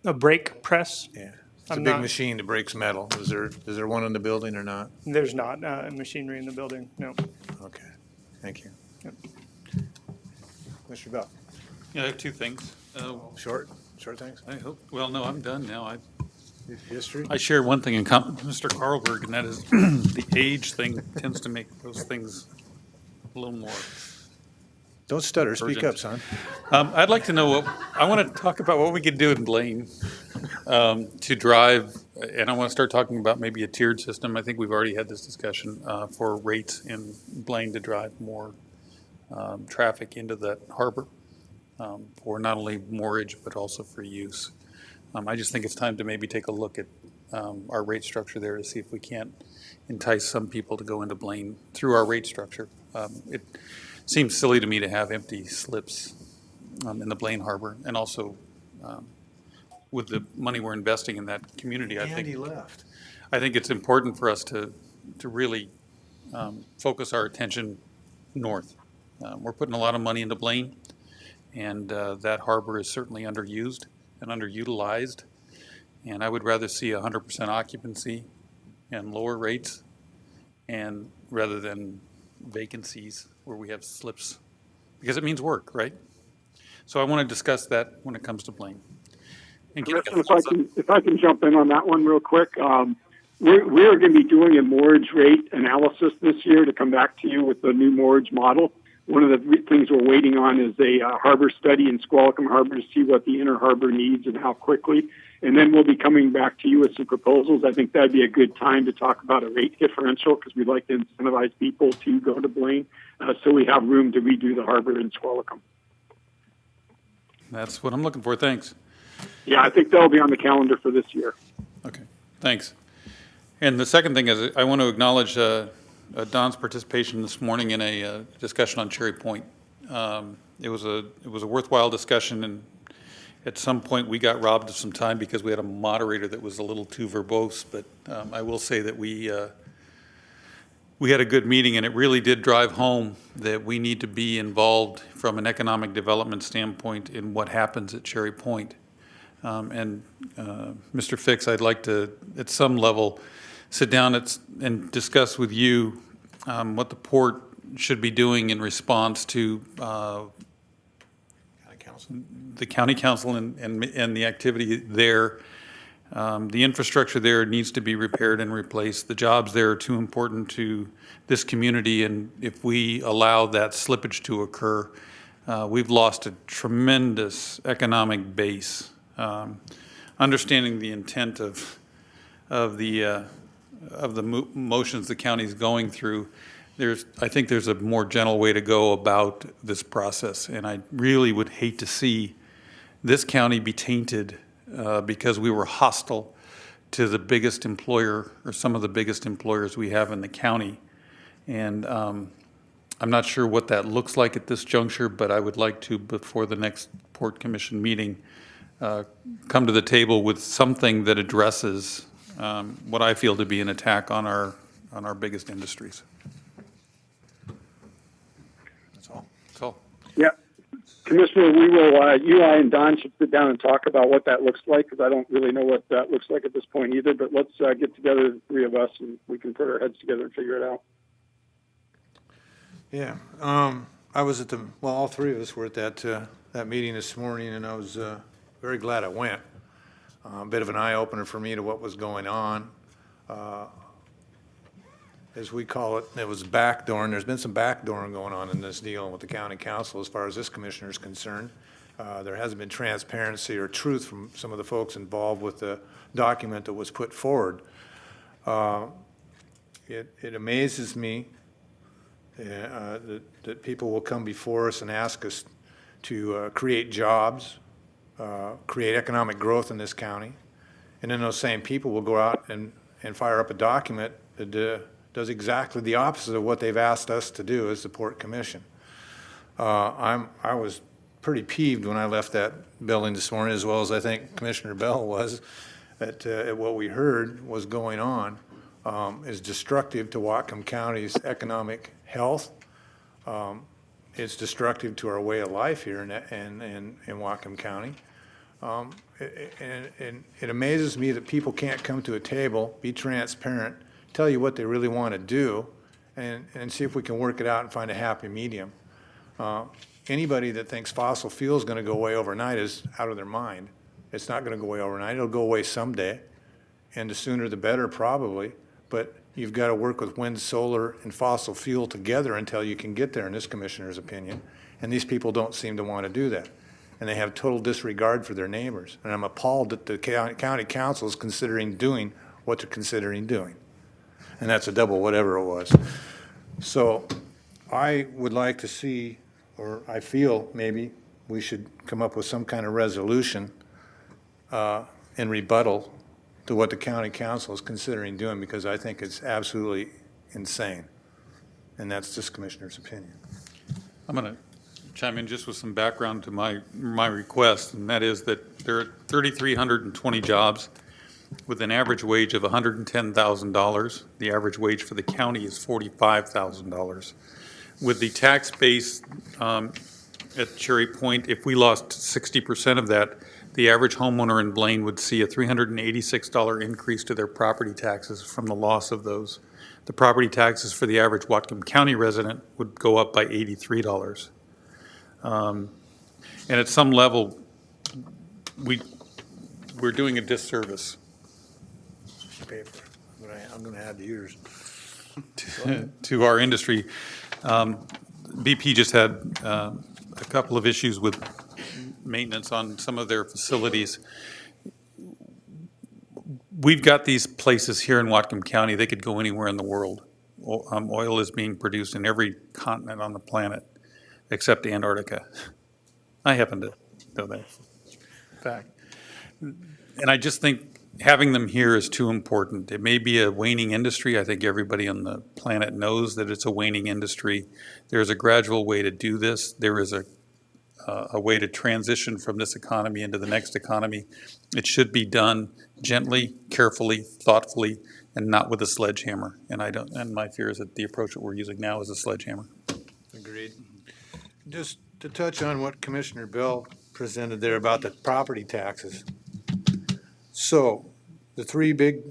A brake press? Yeah. It's a big machine that breaks metal. Is there one in the building or not? There's not machinery in the building, no. Okay, thank you. Yep. Mr. Bell? Yeah, I have two things. Short things? I hope, well, no, I'm done now. History? I share one thing in common with Mr. Carlberg, and that is the age thing tends to make those things a little more. Don't stutter, speak urgent. up, son. I'd like to know I want to talk about what we could do in Blaine to drive, and I want to start talking about maybe a tiered system. I think we've already had this discussion for rates in Blaine to drive more traffic into that harbor for not only moorage, but also for use. I just think it's time to maybe take a look at our rate structure there to see if we can't entice some people to go into Blaine through our rate structure. It seems silly to me to have empty slips in the Blaine Harbor, and also with the money we're investing in that community, I think it's important for us to really focus our attention north. We're putting a lot of money into Blaine, and that harbor is certainly underused and underutilized, and I would rather see 100% occupancy and lower rates, and rather than vacancies where we have slips, because it means work, right? So I want to discuss that when it comes to Blaine. And if I can jump in on that one real quick, we're going to be doing a moorage rate analysis this year to come back to you with the new moorage model. One of the things we're waiting on is a harbor study in Squalicum Harbor to see what the inner harbor needs and how quickly. And then we'll be coming back to you with some proposals. I think that'd be a good time to talk about a rate differential, because we'd like to incentivize people to go to Blaine so we have room to redo the harbor in Squalicum. That's what I'm looking for. Thanks. Yeah, I think that'll be on the calendar for this year. Okay, thanks. And the second thing is I want to acknowledge Don's participation this morning in a discussion on Cherry Point. It was a worthwhile discussion, and at some point we got robbed of some time because we had a moderator that was a little too verbose. But I will say that we had a good meeting, and it really did drive home that we need to be involved from an economic development standpoint in what happens at Cherry Point. And Mr. Fix, I'd like to, at some level, sit down and discuss with you what the port should be doing in response to the county council and the activity there. The infrastructure there needs to be repaired and replaced. The jobs there are too important to this community, and if we allow that slippage to occur, we've lost a tremendous economic base. Understanding the intent of the motions the county's going through, I think there's a more gentle way to go about this process, and I really would hate to see this county be tainted because we were hostile to the biggest employer, or some of the biggest employers we have in the county. And I'm not sure what that looks like at this juncture, but I would like to, before the next Port Commission meeting, come to the table with something that addresses what I feel to be an attack on our biggest industries. That's all. That's all. Yeah. Commissioner, we will, you, I, and Don should sit down and talk about what that looks like, because I don't really know what that looks like at this point either, but let's get together, the three of us, and we can put our heads together and figure it out. Yeah. I was at all three of us were at that that meeting this morning, and I was very glad I went. A bit of an eye-opener for me to what was going on. As we call it, it was backdooring. There's been some backdooring going on in this deal with the county council as far as this commissioner is concerned. There hasn't been transparency or truth from some of the folks involved with the document that was put forward. It amazes me that people will come before us and ask us to create jobs, create economic growth in this county, and then those same people will go out and fire up a document that does exactly the opposite of what they've asked us to do as the Port Commission. I was pretty peeved when I left that building this morning, as well as I think Commissioner Bell was, at what we heard was going on. Is destructive to Whatcom County's economic health. It's destructive to our way of life here in Whatcom County. And it amazes me that people can't come to a table, be transparent, tell you what they really want to do, and see if we can work it out and find a happy medium. Anybody that thinks fossil fuel is going to go away overnight is out of their mind. It's not going to go away overnight. It'll go away someday, and the sooner the better probably. But you've got to work with wind, solar, and fossil fuel together until you can get there, in this commissioner's opinion. And these people don't seem to want to do that. And they have total disregard for their neighbors. And I'm appalled that the county council is considering doing what they're considering doing. And that's a double whatever it was. So I would like to see, or I feel maybe we should come up with some kind of resolution in rebuttal to what the county council is considering doing, because I think it's absolutely insane. And that's this commissioner's opinion. I'm going to chime in just with some background to my request, and that is that there are 3,320 jobs with an average wage of $110,000. The average wage for the county is $45,000. With the tax base at Cherry Point, if we lost 60% of that, the average homeowner in Blaine would see a $386 increase to their property taxes from the loss of those. The property taxes for the average Whatcom County resident would go up by $83. And at some level, we're doing a disservice Paper. I'm going to add to yours. to our industry. BP just had a couple of issues with maintenance on some of their facilities. We've got these places here in Whatcom County. They could go anywhere in the world. Oil is being produced in every continent on the planet except Antarctica. I happen to know that fact. And I just think having them here is too important. It may be a waning industry. I think everybody on the planet knows that it's a waning industry. There's a gradual way to do this. There is a way to transition from this economy into the next economy. It should be done gently, carefully, thoughtfully, and not with a sledgehammer. And my fear is that the approach that we're using now is a sledgehammer. Agreed. Just to touch on what Commissioner Bell presented there about the property taxes. So the three big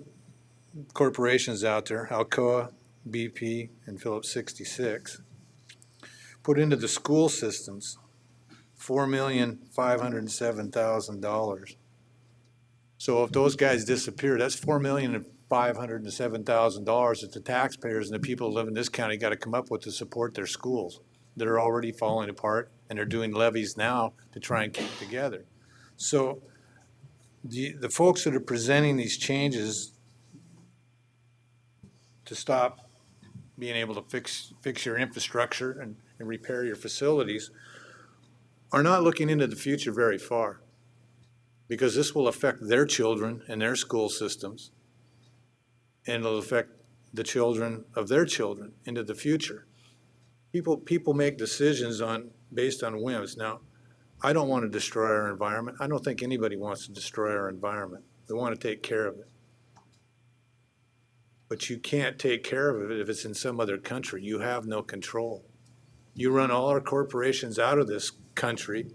corporations out there, Alcoa, BP, and Phillips 66, put into the school systems $4,507,000. So if those guys disappear, that's $4,507,000 that the taxpayers and the people who live in this county got to come up with to support their schools that are already falling apart, and they're doing levies now to try and keep together. So the folks that are presenting these changes to stop being able to fix your infrastructure and repair your facilities are not looking into the future very far, because this will affect their children and their school systems, and it'll affect the children of their children into the future. People make decisions based on whims. Now, I don't want to destroy our environment. I don't think anybody wants to destroy our environment. They want to take care of it. But you can't take care of it if it's in some other country. You have no control. You run all our corporations out of this country,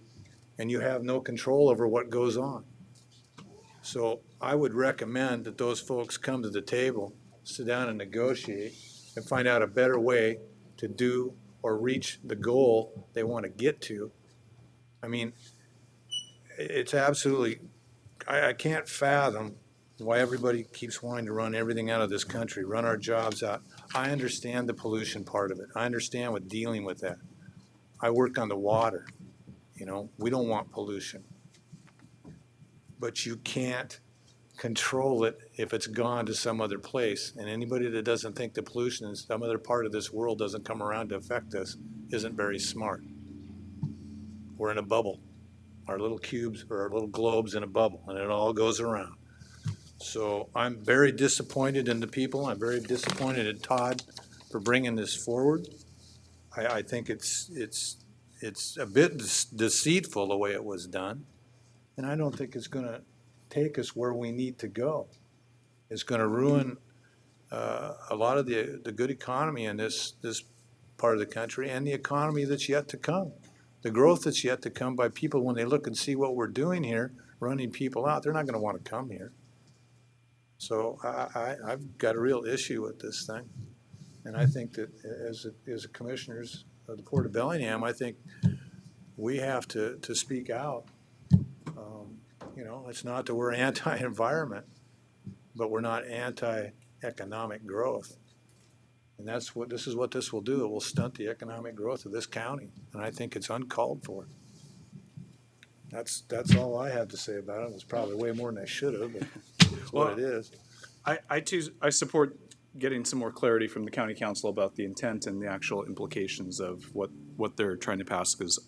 and you have no control over what goes on. So I would recommend that those folks come to the table, sit down and negotiate, and find out a better way to do or reach the goal they want to get to. I mean, it's absolutely, I can't fathom why everybody keeps wanting to run everything out of this country, run our jobs out. I understand the pollution part of it. I understand with dealing with that. I work on the water, you know, we don't want pollution. But you can't control it if it's gone to some other place. And anybody that doesn't think the pollution in some other part of this world doesn't come around to affect us isn't very smart. We're in a bubble. Our little cubes or our little globes in a bubble, and it all goes around. So I'm very disappointed in the people. I'm very disappointed in Todd for bringing this forward. I think it's a bit deceitful the way it was done, and I don't think it's going to take us where we need to go. It's going to ruin a lot of the good economy in this part of the country and the economy that's yet to come. The growth that's yet to come by people when they look and see what we're doing here, running people out, they're not going to want to come here. So I've got a real issue with this thing. And I think that as commissioners of the Port of Bellingham, I think we have to speak out. You know, it's not that we're anti-environment, but we're not anti-economic growth. And this is what this will do. It will stunt the economic growth of this county. And I think it's uncalled for. That's all I have to say about it. It's probably way more than I should have, but it's what it is. I support getting some more clarity from the county council about the intent and the actual implications of what they're trying to pass, because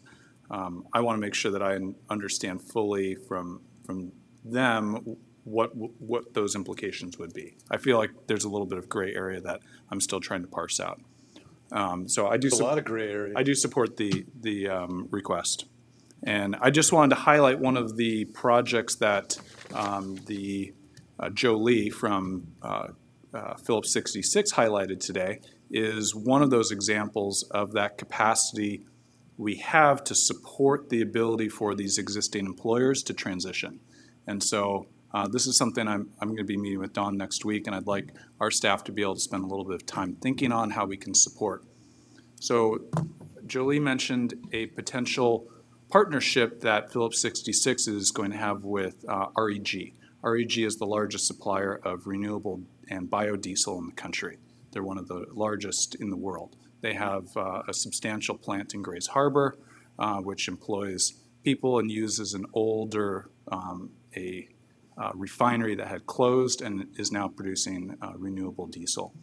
I want to make sure that I understand fully from them what those implications would be. I feel like there's a little bit of gray area that I'm still trying to parse out. So I do. There's a lot of gray area. I do support the request, and I just wanted to highlight one of the projects that the Joe Lee from Phillips 66 highlighted today is one of those examples of that capacity we have to support the ability for these existing employers to transition. And so this is something I'm going to be meeting with Dawn next week, and I'd like our staff to be able to spend a little bit of time thinking on how we can support. So Jolie mentioned a potential partnership that Phillips 66 is going to have with REG. REG is the largest supplier of renewable and biodiesel in the country. They're one of the largest in the world. They have a substantial plant in Grays Harbor, which employs people and uses an older refinery that had closed and is now producing renewable diesel.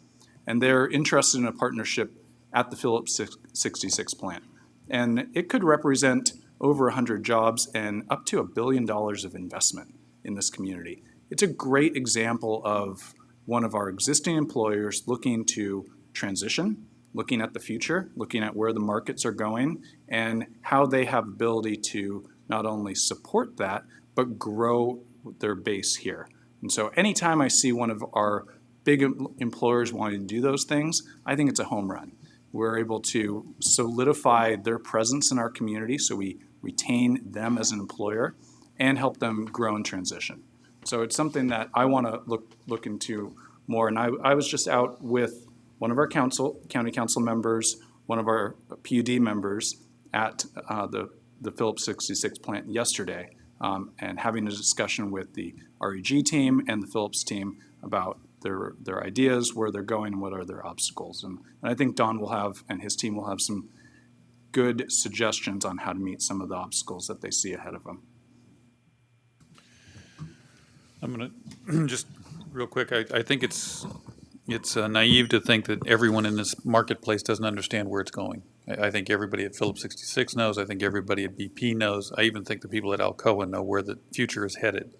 And they're interested in a partnership at the Phillips 66 plant. And it could represent over 100 jobs and up to $1 billion of investment in this community. It's a great example of one of our existing employers looking to transition, looking at the future, looking at where the markets are going, and how they have ability to not only support that, but grow their base here. And so anytime I see one of our big employers wanting to do those things, I think it's a home run. We're able to solidify their presence in our community so we retain them as an employer and help them grow and transition. So it's something that I want to look into more. And I was just out with one of our county council members, one of our PUD members at the Phillips 66 plant yesterday, and having a discussion with the REG team and the Phillips team about their ideas, where they're going, and what are their obstacles. And I think Don will have, and his team will have, some good suggestions on how to meet some of the obstacles that they see ahead of them. I'm going to just real quick. I think it's naive to think that everyone in this marketplace doesn't understand where it's going. I think everybody at Phillips 66 knows. I think everybody at BP knows. I even think the people at Alcoa know where the future is headed.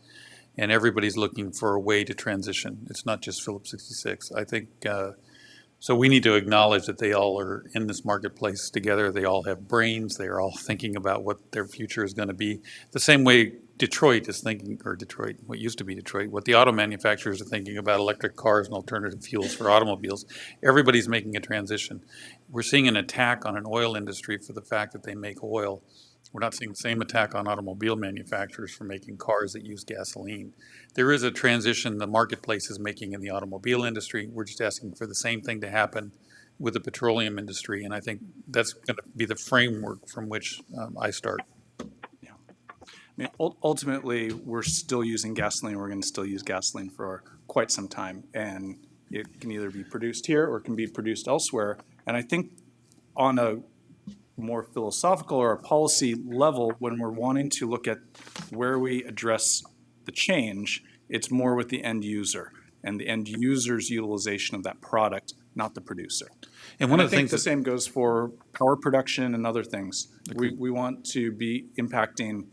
And everybody's looking for a way to transition. It's not just Phillips 66. I think, so we need to acknowledge that they all are in this marketplace together. They all have brains. They are all thinking about what their future is going to be. The same way Detroit is thinking, or Detroit, what used to be Detroit, what the auto manufacturers are thinking about electric cars and alternative fuels for automobiles. Everybody's making a transition. We're seeing an attack on an oil industry for the fact that they make oil. We're not seeing the same attack on automobile manufacturers for making cars that use gasoline. There is a transition the marketplace is making in the automobile industry. We're just asking for the same thing to happen with the petroleum industry, and I think that's going to be the framework from which I start. mean, ultimately, we're still using gasoline. We're going to still use gasoline for quite some time. And it can either be produced here or it can be produced elsewhere. And I think on a more philosophical or a policy level, when we're wanting to look at where we address the change, it's more with the end user and the end user's utilization of that product, not the producer. And one of the I think things the that- same goes for power production and other things. We want to be impacting,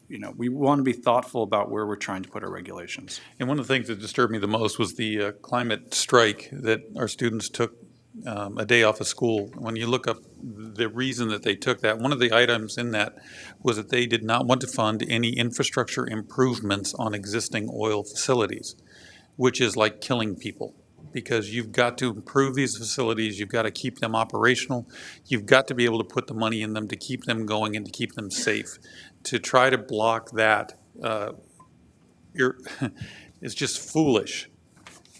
we want to be thoughtful about where we're trying to put our regulations. And one of the things that disturbed me the most was the climate strike that our students took a day off of school. When you look up the reason that they took that, one of the items in that was that they did not want to fund any infrastructure improvements on existing oil facilities, which is like killing people. Because you've got to improve these facilities, you've got to keep them operational, you've got to be able to put the money in them to keep them going and to keep them safe. To try to block that, it's just foolish.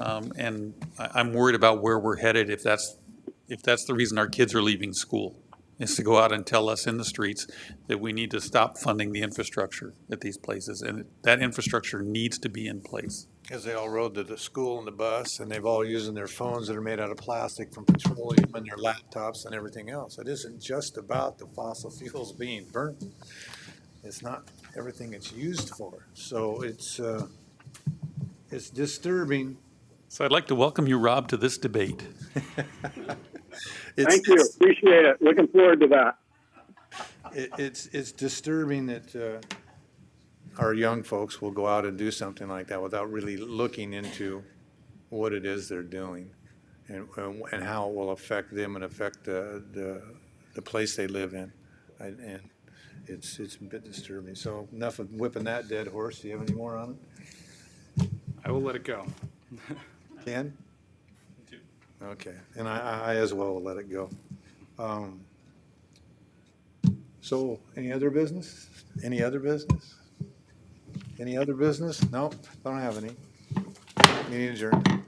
And I'm worried about where we're headed if that's the reason our kids are leaving school, is to go out and tell us in the streets that we need to stop funding the infrastructure at these places. And that infrastructure needs to be in place. Because they all rode to the school in the bus, and they've all using their phones that are made out of plastic from petroleum and their laptops and everything else. It isn't just about the fossil fuels being burnt. It's not everything it's used for. So it's disturbing. So I'd like to welcome you, Rob, to this debate. Thank you. Appreciate it. Looking forward to that. It's disturbing that our young folks will go out and do something like that without really looking into what it is they're doing and how it will affect them and affect the place they live in. And it's a bit disturbing. So enough of whipping that dead horse. Do you have any more on it? I will let it go. Ken? Okay, and I as well will let it go. So, any other business? Any other business? Any other business? No, don't have any. Meeting adjourned.